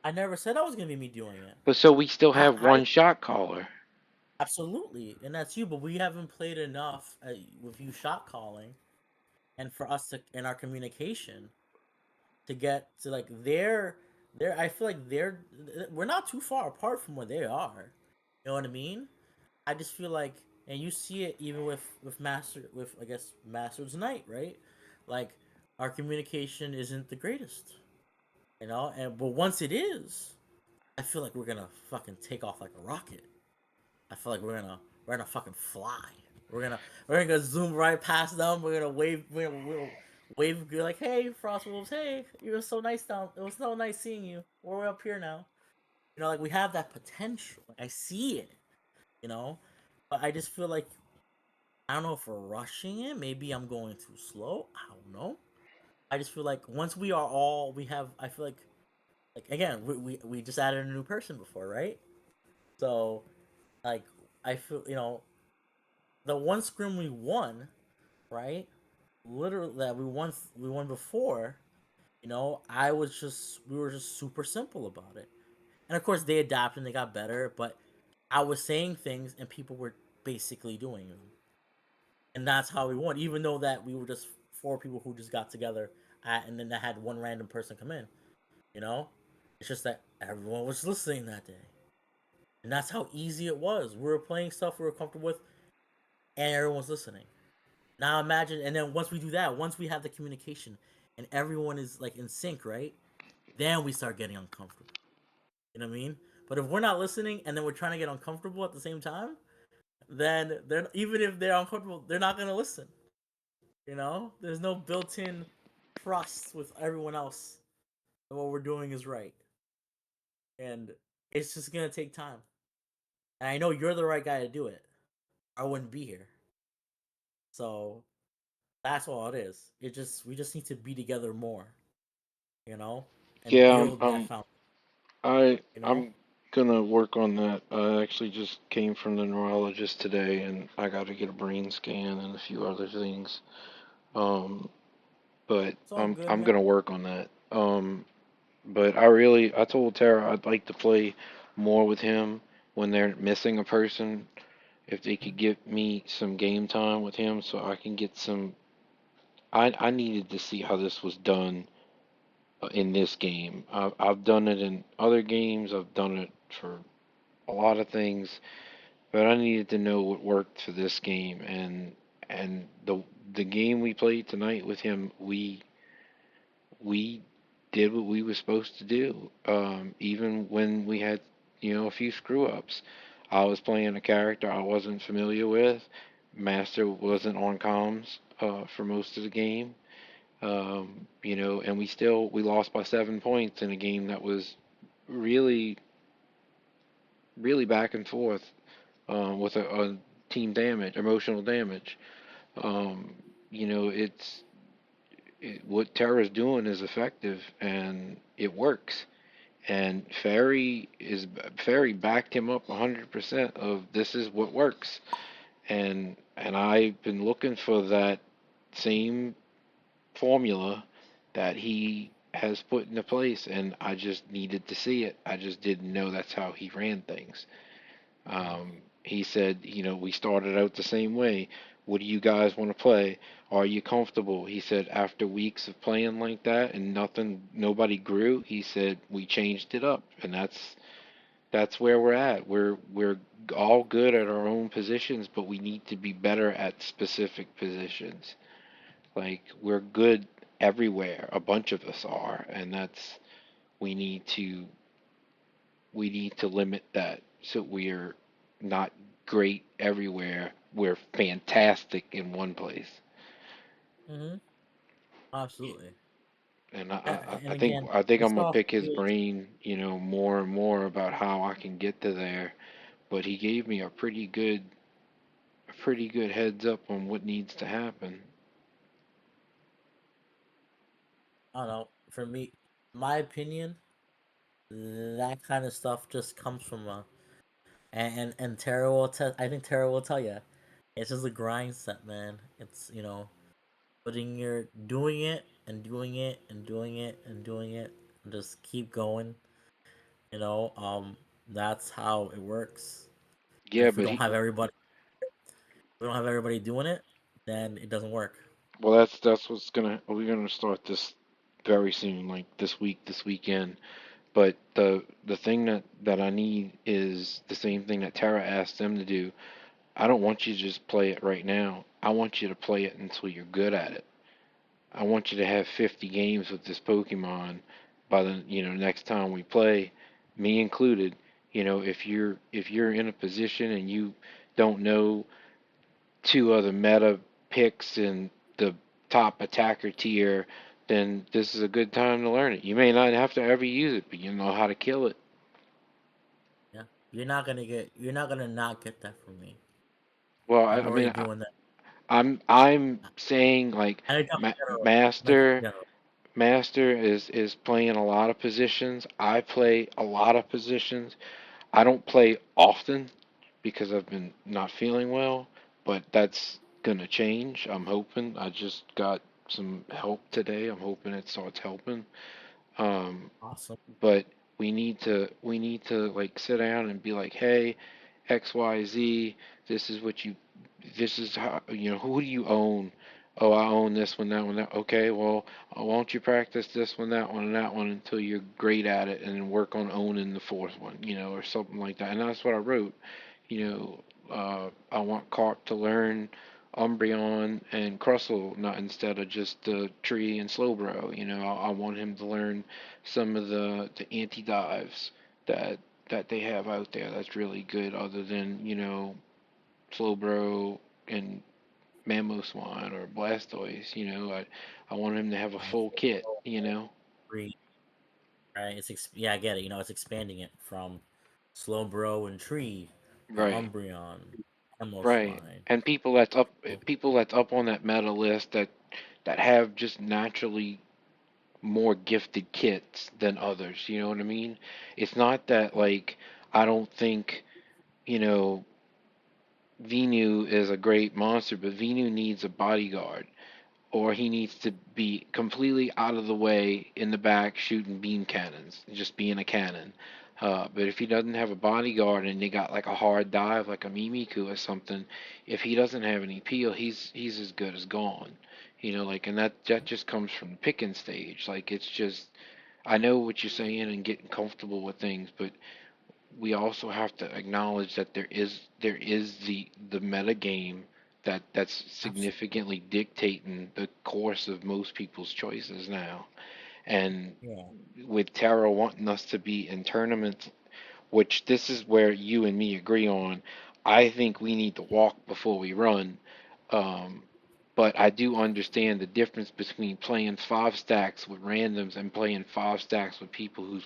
Speaker 8: I never said I was gonna be me doing it.
Speaker 1: But so we still have
Speaker 8: I
Speaker 1: one shot caller.
Speaker 8: absolutely, and that's you. But we haven't played enough with you shot calling, and for us to in our communication to get to like their. I feel like we're not too far apart from where they are. You know what I mean? I just feel like, and you see it even with master with I guess Masters Night, right? Like our communication isn't the greatest, you know. And but once it is, I feel like we're gonna fucking take off like a rocket. I feel like we're gonna fucking fly. We're gonna zoom right past them. We're gonna wave. We're wave. Be like, hey, Frostwolves. Hey, you were so nice down. It was so nice seeing you. We're up here now. You know, like we have that potential. Like, I see it. You know, but I just feel like I don't know if we're rushing it. Maybe I'm going too slow. I don't know. I just feel like once we are all we have. I feel like again we just added a new person before, right? So like I feel the one scrim we won, right? Literally that we won before. I was just we were just super simple about it, and of course they adapted and they got better. But I was saying things and people were basically doing them, and that's how we won. Even though that we were just four people who just got together, and then I had one random person come in. You know, it's just that everyone was listening that day, and that's how easy it was. We were playing stuff we were comfortable with, and everyone was listening. Now imagine, and then once we do that, once we have the communication, and everyone is like in sync, right? Then we start getting uncomfortable. You know what I mean? But if we're not listening, and then we're trying to get uncomfortable at the same time, then they're even if they're uncomfortable, they're not gonna listen. There's no built-in trust with everyone else that what we're doing is right, and it's just gonna take time. And I know you're the right guy to do it. I wouldn't be here. So that's all it is. We just need to be together more, you know, and
Speaker 1: Yeah,
Speaker 8: build that foundation. You know,
Speaker 1: I'm gonna work on that. I actually just came from the neurologist today, and I got to get a brain scan and a few other things. Um, but
Speaker 8: it's all good,
Speaker 1: I'm
Speaker 8: man.
Speaker 1: gonna work on that. But I told Tara I'd like to play more with him when they're missing a person. If they could give me some game time with him, so I can get some. I needed to see how this was done in this game. I've done it in other games. I've done it for a lot of things, but I needed to know what worked for this game. And the game we played tonight with him, we did what we were supposed to do. Even when we had a few screw ups. I was playing a character I wasn't familiar with. Master wasn't on comms for most of the game. And we lost by 7 points in a game that was really, really back and forth with a team damage, emotional damage. Um, what Terra's doing is effective and it works. And Fairy backed him up 100% of this is what works. And I've been looking for that same formula that he has put into place, and I just needed to see it. I just didn't know that's how he ran things. He said, we started out the same way. What do you guys want to play? Are you comfortable? He said, after weeks of playing like that and nobody grew, he said, we changed it up, and that's where we're at. We're all good at our own positions, but we need to be better at specific positions. Like we're good everywhere. A bunch of us are, and we need to we need to limit that so we're not great everywhere. We're fantastic in one place.
Speaker 8: Mm-hmm. Absolutely.
Speaker 1: And
Speaker 8: And again,
Speaker 1: I think
Speaker 8: it's
Speaker 1: I'm gonna
Speaker 8: all
Speaker 1: pick his
Speaker 8: fluid.
Speaker 1: brain, more and more about how I can get to there. But he gave me a pretty good heads up on what needs to happen.
Speaker 8: I don't know. For me, my opinion, that kind of stuff just comes from and Tara will tell. I think Tara will tell you, it's just a grind set, man. It's putting your doing it and doing it and doing it and doing it, and just keep going. You know, that's how it works. And
Speaker 1: Yeah,
Speaker 8: if we
Speaker 1: but
Speaker 8: don't have everybody, we don't have everybody doing it, then it doesn't work.
Speaker 1: well, that's what's gonna we're gonna start this very soon, like this week, this weekend. But the thing that I need is the same thing that Tara asked them to do. I don't want you to just play it right now. I want you to play it until you're good at it. I want you to have 50 games with this Pokemon by the next time we play, me included. If you're in a position and you don't know two other meta picks in the top attacker tier, then this is a good time to learn it. You may not have to ever use it, but you know how to kill it.
Speaker 8: Yeah, you're not gonna not get that from me.
Speaker 1: Well,
Speaker 8: I'm
Speaker 1: I
Speaker 8: already
Speaker 1: mean,
Speaker 8: doing that.
Speaker 1: I'm saying like
Speaker 8: I think general. I think
Speaker 1: master
Speaker 8: general.
Speaker 1: master is playing a lot of positions. I play a lot of positions. I don't play often because I've been not feeling well, but that's gonna change. I'm hoping. I just got some help today. I'm hoping it starts helping. Um,
Speaker 8: Awesome.
Speaker 1: but we need to like sit down and be like, hey, XYZ, this is what you this is how who do you own? Oh, I own this one, that one, that. Okay, well, why don't you practice this one, that one, and that one until you're great at it, and then work on owning the fourth one, or something like that. And that's what I wrote. I want Carp to learn Umbreon and Crustle, not instead of just the Tree and Slowbro. I want him to learn some of the anti dives that they have out there. That's really good, other than Slowbro and Mamoswine or Blastoise. I want him to have a
Speaker 8: Right.
Speaker 1: full kit.
Speaker 8: Free. Right. Yeah, I get it. It's expanding it from Slowbro and Tree,
Speaker 1: Right,
Speaker 8: Umbreon,
Speaker 1: right.
Speaker 8: Swine.
Speaker 1: And people that's up on that meta list that have just naturally more gifted kits than others. You know what I mean? It's not that like I don't think you know Venu is a great monster, but Venu needs a bodyguard, or he needs to be completely out of the way in the back shooting beam cannons, just being a cannon. But if he doesn't have a bodyguard and they got like a hard dive like a Mimiku or something, if he doesn't have any peel, he's as good as gone. Like, and that just comes from the picking stage. Like, it's just I know what you're saying and getting comfortable with things, but we also have to acknowledge that there is the meta game that's
Speaker 8: Absolutely.
Speaker 1: significantly dictating the course of most people's choices now. And
Speaker 8: Yeah.
Speaker 1: with Tara wanting us to be in tournaments, which this is where you and me agree on, I think we need to walk before we run. Um, but I do understand the difference between playing five stacks with randoms and playing five stacks with people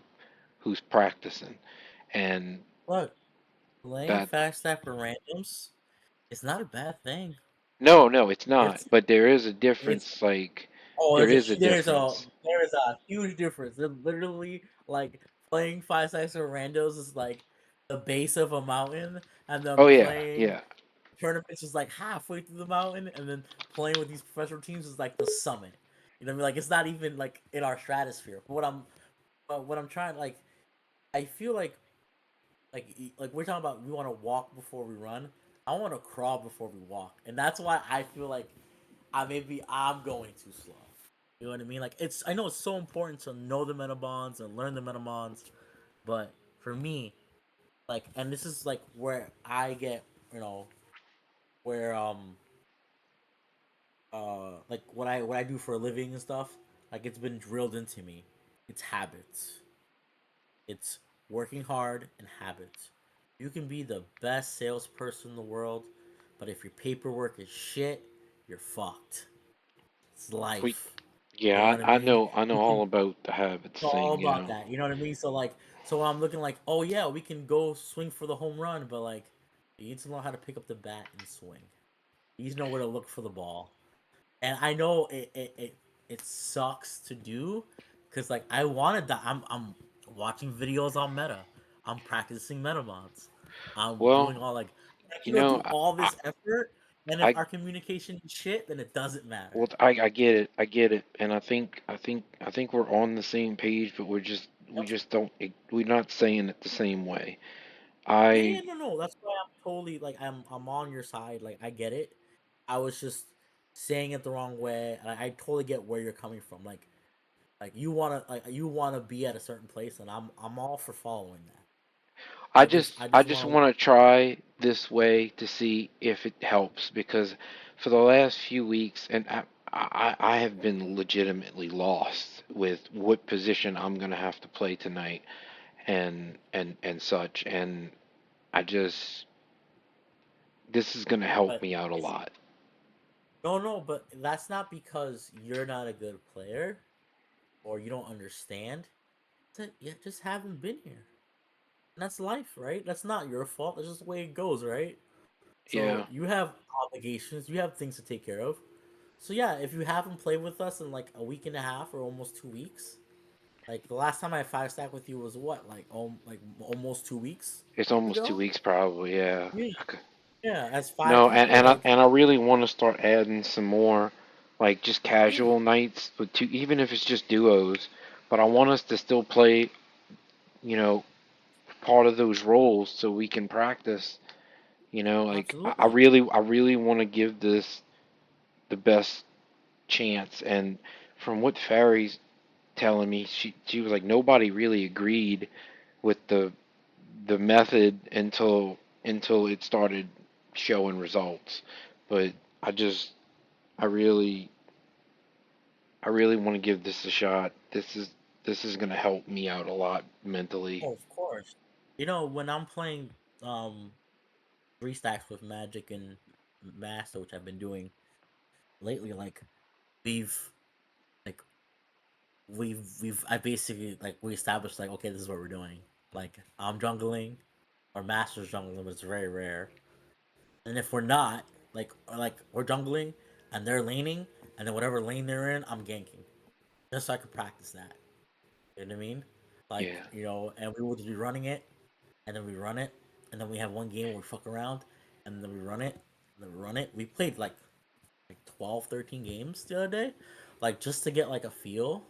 Speaker 1: who's practicing. And
Speaker 8: Look, playing
Speaker 1: that
Speaker 8: fast stack for randoms, it's not a bad thing.
Speaker 1: no, no, it's not.
Speaker 8: It's
Speaker 1: But there is a
Speaker 8: it's
Speaker 1: difference. Like
Speaker 8: oh,
Speaker 1: there is a difference.
Speaker 8: there is a huge difference. They're literally like playing five stacks for randos is like the base of a mountain, and then
Speaker 1: Oh yeah,
Speaker 8: playing
Speaker 1: yeah.
Speaker 8: tournaments is like halfway through the mountain, and then playing with these professional teams is like the summit. You know what I mean? Like it's not even like in our stratosphere. But what I'm trying like, I feel like we're talking about we want to walk before we run. I want to crawl before we walk, and that's why I feel like I'm going too slow. You know what I mean? Like I know it's so important to know the metabonds and learn the metabonds, but for me, like, and this is like where I get where like what I do for a living and stuff. Like it's been drilled into me. It's habits. It's working hard and habits. You can be the best salesperson in the world, but if your paperwork is shit, you're fucked. It's
Speaker 1: We,
Speaker 8: life. You know
Speaker 1: yeah,
Speaker 8: what I mean?
Speaker 1: I know
Speaker 8: You
Speaker 1: all
Speaker 8: can
Speaker 1: about the habits
Speaker 8: it's all
Speaker 1: thing, you
Speaker 8: about
Speaker 1: know.
Speaker 8: that. You know what I mean? So like, so I'm looking like, oh yeah, we can go swing for the home run, but like, you need to know how to pick up the bat and swing. You need to know where to look for the ball. And I know it sucks to do, because like I wanted that. I'm watching videos on meta. I'm practicing meta mods. I'm doing
Speaker 1: Well,
Speaker 8: all like,
Speaker 1: you
Speaker 8: do
Speaker 1: know,
Speaker 8: all this effort, and if
Speaker 1: I
Speaker 8: our communication is shit, then it doesn't matter.
Speaker 1: well, I get it, and I think we're on the same page, but we
Speaker 8: Yep.
Speaker 1: just don't, we're not saying it the same way.
Speaker 8: Yeah, yeah,
Speaker 1: I
Speaker 8: no. That's why I'm totally like I'm on your side. Like I get it. I was just saying it the wrong way, and I totally get where you're coming from. Like you wanna be at a certain place, and I'm all for following that. I
Speaker 1: I
Speaker 8: just
Speaker 1: just
Speaker 8: want
Speaker 1: want to try this way to see if it helps because for the last few weeks, and I have been legitimately lost with what position I'm gonna have to play tonight and such, and I just this is gonna help
Speaker 8: but
Speaker 1: me out a
Speaker 8: it's
Speaker 1: lot.
Speaker 8: no, but that's not because you're not a good player or you don't understand. Yeah, just haven't been here. And that's life, right? That's not your fault. That's just the way it goes, right? So
Speaker 1: Yeah,
Speaker 8: you have obligations, you have things to take care of. So yeah, if you haven't played with us in like a week and a half or almost 2 weeks, like the last time I five stack with you was what, like almost 2 weeks
Speaker 1: it's almost two
Speaker 8: ago.
Speaker 1: weeks probably. Yeah.
Speaker 8: Yeah, yeah. As five
Speaker 1: No,
Speaker 8: people, like
Speaker 1: and I really want to start adding some more, like just
Speaker 8: yeah,
Speaker 1: casual nights with two, even if it's just duos. But I want us to still play, you know, part of those roles so we can practice. You know, like
Speaker 8: absolutely.
Speaker 1: I really want to give this the best chance. And from what Farry's telling me, she was like nobody really agreed with the method until it started showing results. But I just I really I really want to give this a shot. This is gonna help me out a lot mentally.
Speaker 8: Oh, of course. You know, when I'm playing um three stacks with Magic and Master, which I've been doing lately, like we've like we've I basically like we established like, okay, this is what we're doing. Like I'm jungling or Master's jungling, but it's very rare. And if we're not, like we're jungling and they're laning, and then whatever lane they're in, I'm ganking. Just so I could practice that. You know what I mean? Like,
Speaker 1: Yeah.
Speaker 8: and we would be running it, and then we run it, and then we have one game where we fuck around, and then we run it, and then we run it. We played like 12, 13 games the other day, like just to get like a feel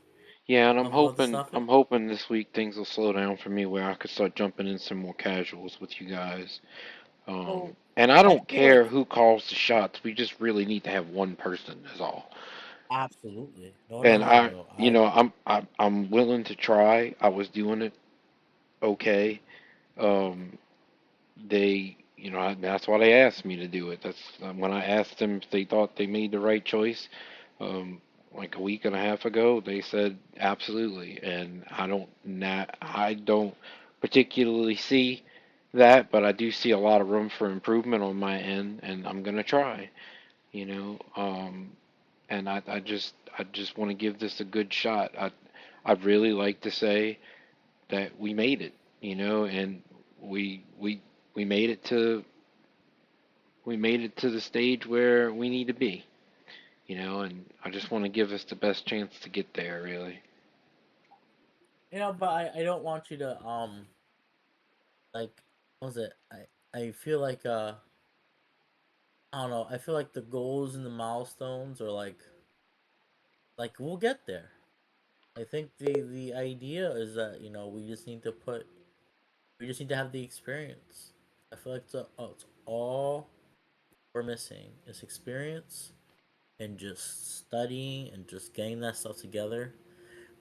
Speaker 1: Yeah, and
Speaker 8: of what the stuff is.
Speaker 1: I'm hoping this week things will slow down for me where I could start jumping in some more casuals with you guys.
Speaker 8: So
Speaker 1: And I
Speaker 8: I
Speaker 1: don't
Speaker 8: feel like
Speaker 1: care who calls the shots. We just really need to have one person is all.
Speaker 8: absolutely
Speaker 1: And
Speaker 8: no.
Speaker 1: you
Speaker 8: I
Speaker 1: know, I'm willing to try. I was doing it okay. Um, you know, that's why they asked me to do it. That's when I asked them if they thought they made the right choice. Um, like a week and a half ago, they said absolutely, and I don't particularly see that, but I do see a lot of room for improvement on my end, and I'm gonna try. You know, and I just want to give this a good shot. I'd really like to say that we made it, you know, and we we we made it to the stage where we need to be, you know, and I just want to give us the best chance to get there, really.
Speaker 8: but I don't want you to like what was it? I feel like I don't know. I feel like the goals and the milestones are like we'll get there. I think the idea is that we just need to have the experience. I feel like it's all we're missing is experience and just studying and just getting that stuff together.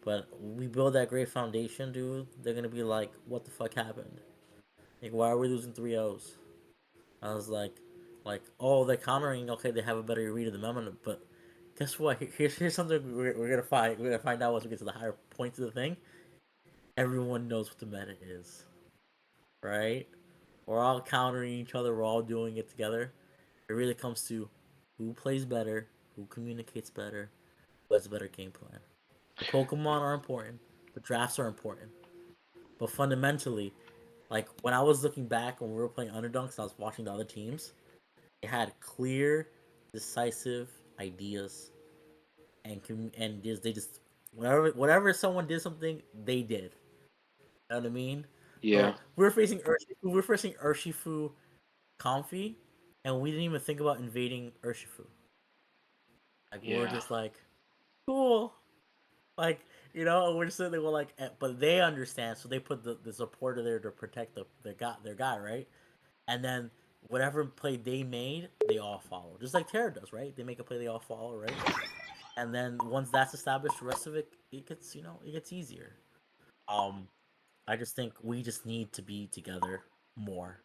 Speaker 8: But we build that great foundation, dude. They're gonna be like, "What the fuck happened? Like, why are we losing 3-0s?" I was like, oh, they're countering. Okay, they have a better read of the memo, but guess what? Here's something we're gonna find. We're gonna find out once we get to the higher points of the thing. Everyone knows what the meta is, right? We're all countering each other. We're all doing it together. It really comes to who plays better, who communicates better, who has a better game plan. The Pokemon are important. The drafts are important. But fundamentally, like when I was looking back when we were playing Underdogs, and I was watching the other teams. They had clear, decisive ideas, and just they just whatever someone did something they did. You know what I mean?
Speaker 1: Yeah,
Speaker 8: So we're facing Urshifu Comfy, and we didn't even think about invading Urshifu. Like we're
Speaker 1: yeah,
Speaker 8: just like cool, like we're just sitting there, we're like, but they understand, so they put the supporter there to protect their guy, right? And then whatever play they made, they all follow. Just like Tera does, right? They make a play, they all follow, right? And then once that's established, the rest of it gets easier. Um, I just think we just need to be together more,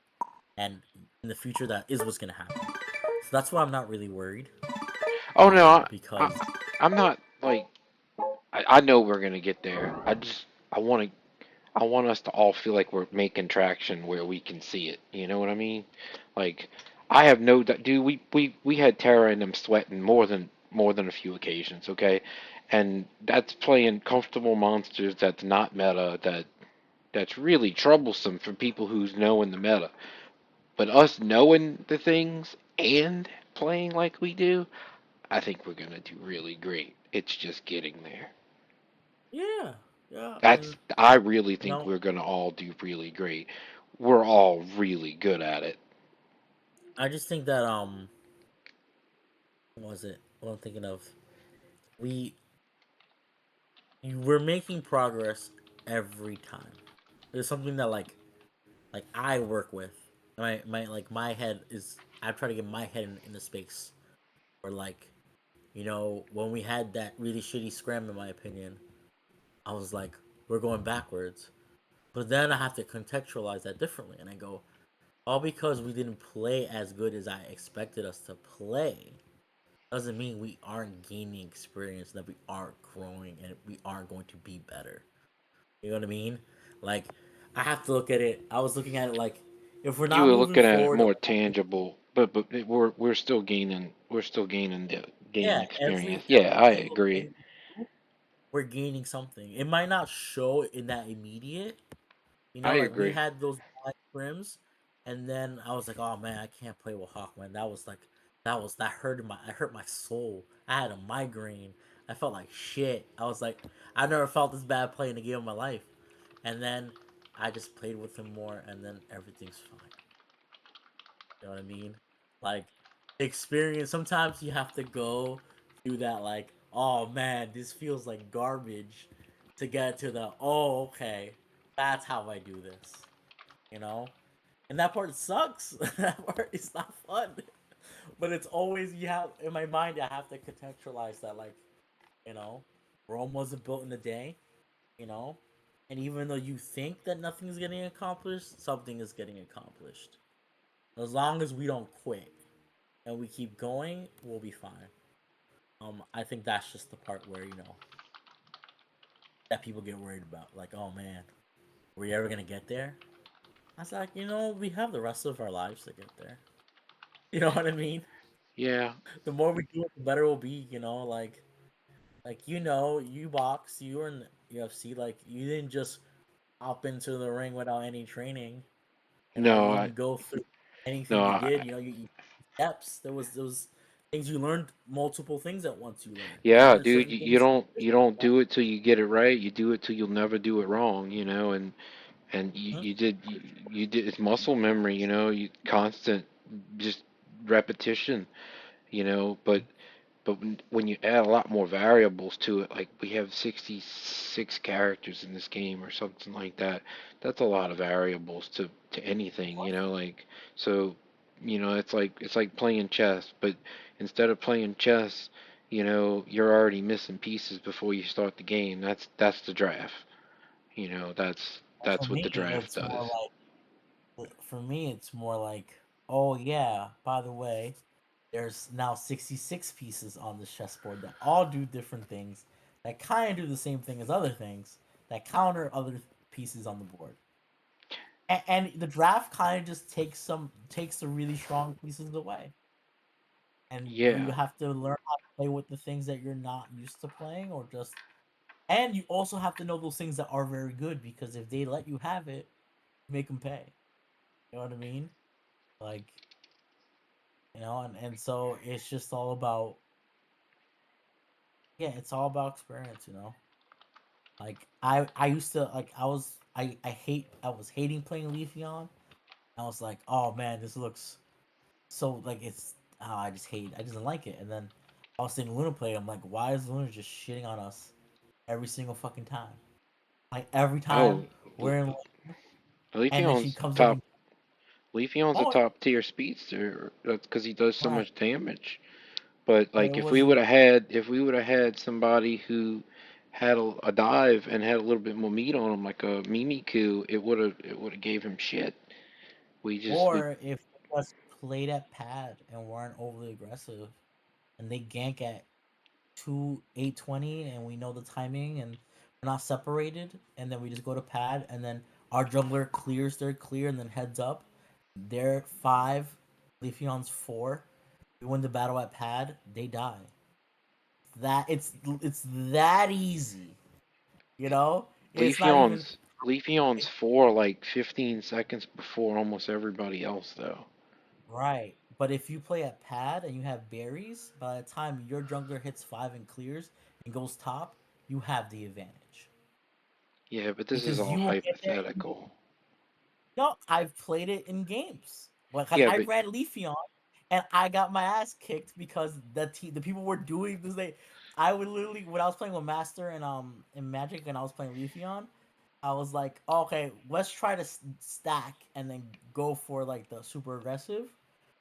Speaker 8: and in the future, that is what's gonna happen. So that's why I'm not really worried.
Speaker 1: oh no, I
Speaker 8: Because
Speaker 1: I'm not like I know we're gonna get there. I want to I want us to all feel like we're making traction where we can see it. You know what I mean? Like I have no dude. We had Tara and them sweating more than a few occasions. Okay, and that's playing comfortable monsters. That's not meta. That's really troublesome for people who's knowing the meta. But us knowing the things and playing like we do, I think we're gonna do really great. It's just getting there.
Speaker 8: yeah, yeah,
Speaker 1: That's
Speaker 8: and
Speaker 1: I really
Speaker 8: you
Speaker 1: think
Speaker 8: know,
Speaker 1: we're gonna all do really great. We're all really good at it.
Speaker 8: I just think that what was it? What I'm thinking of, we we're making progress every time. There's something that like I work with. My head is I try to get my head in the space where when we had that really shitty scram in my opinion, I was like, we're going backwards. But then I have to contextualize that differently and I go, all because we didn't play as good as I expected us to play doesn't mean we aren't gaining experience, that we aren't growing and we aren't going to be better. You know what I mean? Like I have to look at it. I was looking at it like if we're
Speaker 1: You
Speaker 8: not
Speaker 1: were
Speaker 8: moving
Speaker 1: looking at it
Speaker 8: forward,
Speaker 1: more tangible, but we're still gaining the gaining
Speaker 8: yeah,
Speaker 1: experience. Yeah, I
Speaker 8: every little
Speaker 1: agree.
Speaker 8: thing we're gaining something. It might not show in that immediate,
Speaker 1: I
Speaker 8: like we
Speaker 1: agree.
Speaker 8: had those bad scrims, and then I was like, oh man, I can't play with Hawkman. That hurt my soul. I had a migraine. I felt like shit. I was like, I never felt this bad playing a game of my life. And then I just played with him more, and then everything's fine. You know what I mean? Like experience. Sometimes you have to go through that. Like, oh man, this feels like garbage. To get to the okay, that's how I do this. You know, and that part sucks. That part is not fun. But it's always you have in my mind. I have to contextualize that. Like, you know, Rome wasn't built in a day. You know, and even though you think that nothing is getting accomplished, something is getting accomplished. As long as we don't quit and we keep going, we'll be fine. I think that's just the part where that people get worried about. Like, oh man, are we ever gonna get there? I was like, we have the rest of our lives to get there. You know what I mean?
Speaker 1: Yeah.
Speaker 8: The more we do it, the better we'll be. You box, you were in UFC, like you didn't just hop into the ring without any training.
Speaker 1: No,
Speaker 8: You
Speaker 1: I
Speaker 8: didn't go through anything
Speaker 1: no,
Speaker 8: you
Speaker 1: I,
Speaker 8: did. You steps. There was things you learned, multiple things at once. You
Speaker 1: yeah,
Speaker 8: learned
Speaker 1: dude,
Speaker 8: certain
Speaker 1: you
Speaker 8: things.
Speaker 1: don't do it till you get it right. You do it till you'll never do it wrong, and
Speaker 8: Mhm.
Speaker 1: you did it's muscle memory, you constant just repetition, but when you add a lot more variables to it, like we have 66 characters in this game or something like that, that's a lot of variables to anything, like so, it's like playing chess, but instead of playing chess, you're already missing pieces before you start the game. That's the draft.
Speaker 8: Well,
Speaker 1: That's what the draft does.
Speaker 8: For me, it's more like, oh yeah, by the way, there's now 66 pieces on the chessboard that all do different things, that kind of do the same thing as other things, that counter other pieces on the board. and the draft kind of just takes the really strong pieces away, and you
Speaker 1: Yeah.
Speaker 8: have to learn how to play with the things that you're not used to playing, or just and you also have to know those things that are very good, because if they let you have it, make them pay. You know what I mean? Like, and so it's just all about, yeah, it's all about experience. Like I used to, like, I was hating playing Leafeon. I was like, oh man, this looks so, like, it's, oh, I didn't like it. And then I was seeing Luna play. I'm like, why is Luna just shitting on us every single fucking time? Like, every time
Speaker 1: Oh,
Speaker 8: we're in, and then she
Speaker 1: Leafeon's
Speaker 8: comes up
Speaker 1: top.
Speaker 8: and,
Speaker 1: Leafeon's a
Speaker 8: oh,
Speaker 1: top tier speedster. That's because he does so
Speaker 8: right,
Speaker 1: much damage. But
Speaker 8: but
Speaker 1: like,
Speaker 8: it wasn't.
Speaker 1: if we would have had somebody who had a dive and had a little bit more meat on him, like a Mimikyu, it would have gave him shit. We
Speaker 8: Or if we just played at pad and weren't overly aggressive, and they gank at 2 820, and we know the timing, and we're not separated, and then we just go to pad, and then our jungler clears their clear and then heads up. They're 5, Leafeon's 4. We win the battle at pad, they die. That it's that easy, you know? It's not even
Speaker 1: Leafeon's for like 15 seconds before almost everybody else though.
Speaker 8: right. But if you play at pad and you have berries, by the time your jungler hits 5 and clears and goes top, you have the advantage.
Speaker 1: Yeah, but this is
Speaker 8: Because
Speaker 1: all
Speaker 8: you will get there.
Speaker 1: hypothetical.
Speaker 8: No, I've played it in games. Because
Speaker 1: Yeah,
Speaker 8: I
Speaker 1: but
Speaker 8: ran Leafeon and I got my ass kicked because the people were doing this. I would literally, when I was playing with Master and in Magic, and I was playing Leafeon, I was like, oh, okay, let's try to stack and then go for like the super aggressive,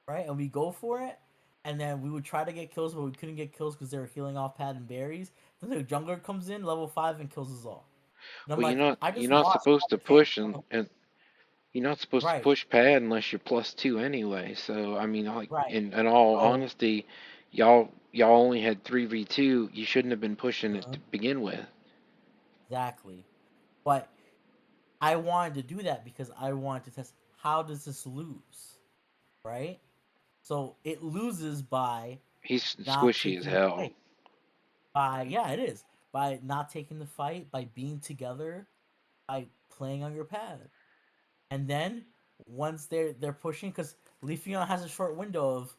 Speaker 8: right? And we go for it, and then we would try to get kills, but we couldn't get kills because they were healing off pad and berries. Then the jungler comes in level 5 and kills us all. And I'm
Speaker 1: well,
Speaker 8: like, I
Speaker 1: you're
Speaker 8: just
Speaker 1: not
Speaker 8: lost.
Speaker 1: supposed
Speaker 8: I
Speaker 1: to
Speaker 8: can't.
Speaker 1: push and you're not supposed to
Speaker 8: Right,
Speaker 1: push pad unless you're +2 anyway. So I mean, like
Speaker 8: right.
Speaker 1: in all
Speaker 8: So,
Speaker 1: honesty, y'all only had 3v2. You shouldn't have been pushing it
Speaker 8: uh,
Speaker 1: to begin with.
Speaker 8: exactly. But I wanted to do that because I wanted to test, how does this lose, right? So it loses by
Speaker 1: He's
Speaker 8: not
Speaker 1: squishy as
Speaker 8: taking the
Speaker 1: hell.
Speaker 8: fight. By, yeah, it is. By not taking the fight, by being together, by playing on your pad. And then once they're pushing, because Leafeon has a short window of,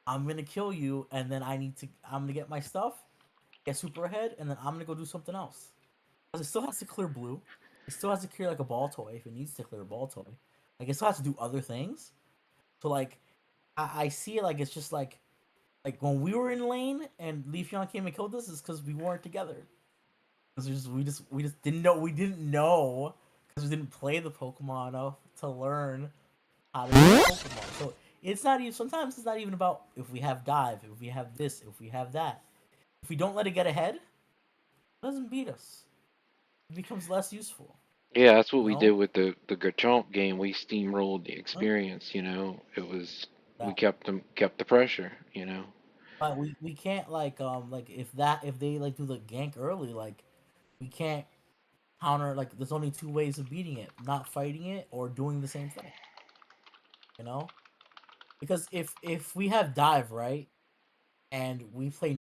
Speaker 8: I'm gonna kill you, and then I'm gonna get my stuff, get super ahead, and then I'm gonna go do something else. Because it still has to clear blue. It still has to clear like a ball toy if it needs to clear a ball toy. Like, it still has to do other things. So like, I see it like it's just like when we were in lane and Leafeon came and killed us, is because we weren't together. Because we just didn't know because we didn't play the Pokemon enough to learn how to use Pokemon. So it's not even, sometimes it's not even about if we have dive, if we have this, if we have that. If we don't let it get ahead, it doesn't beat us. It becomes less useful.
Speaker 1: Yeah, that's what
Speaker 8: You
Speaker 1: we did
Speaker 8: know?
Speaker 1: with the Garchomp game. We steamrolled the
Speaker 8: Huh?
Speaker 1: experience. It was we
Speaker 8: That,
Speaker 1: kept the pressure.
Speaker 8: but we can't like if they like do the gank early, like we can't counter, like there's only two ways of beating it: not fighting it or doing the same thing. You know? Because if we have dive, right, and we play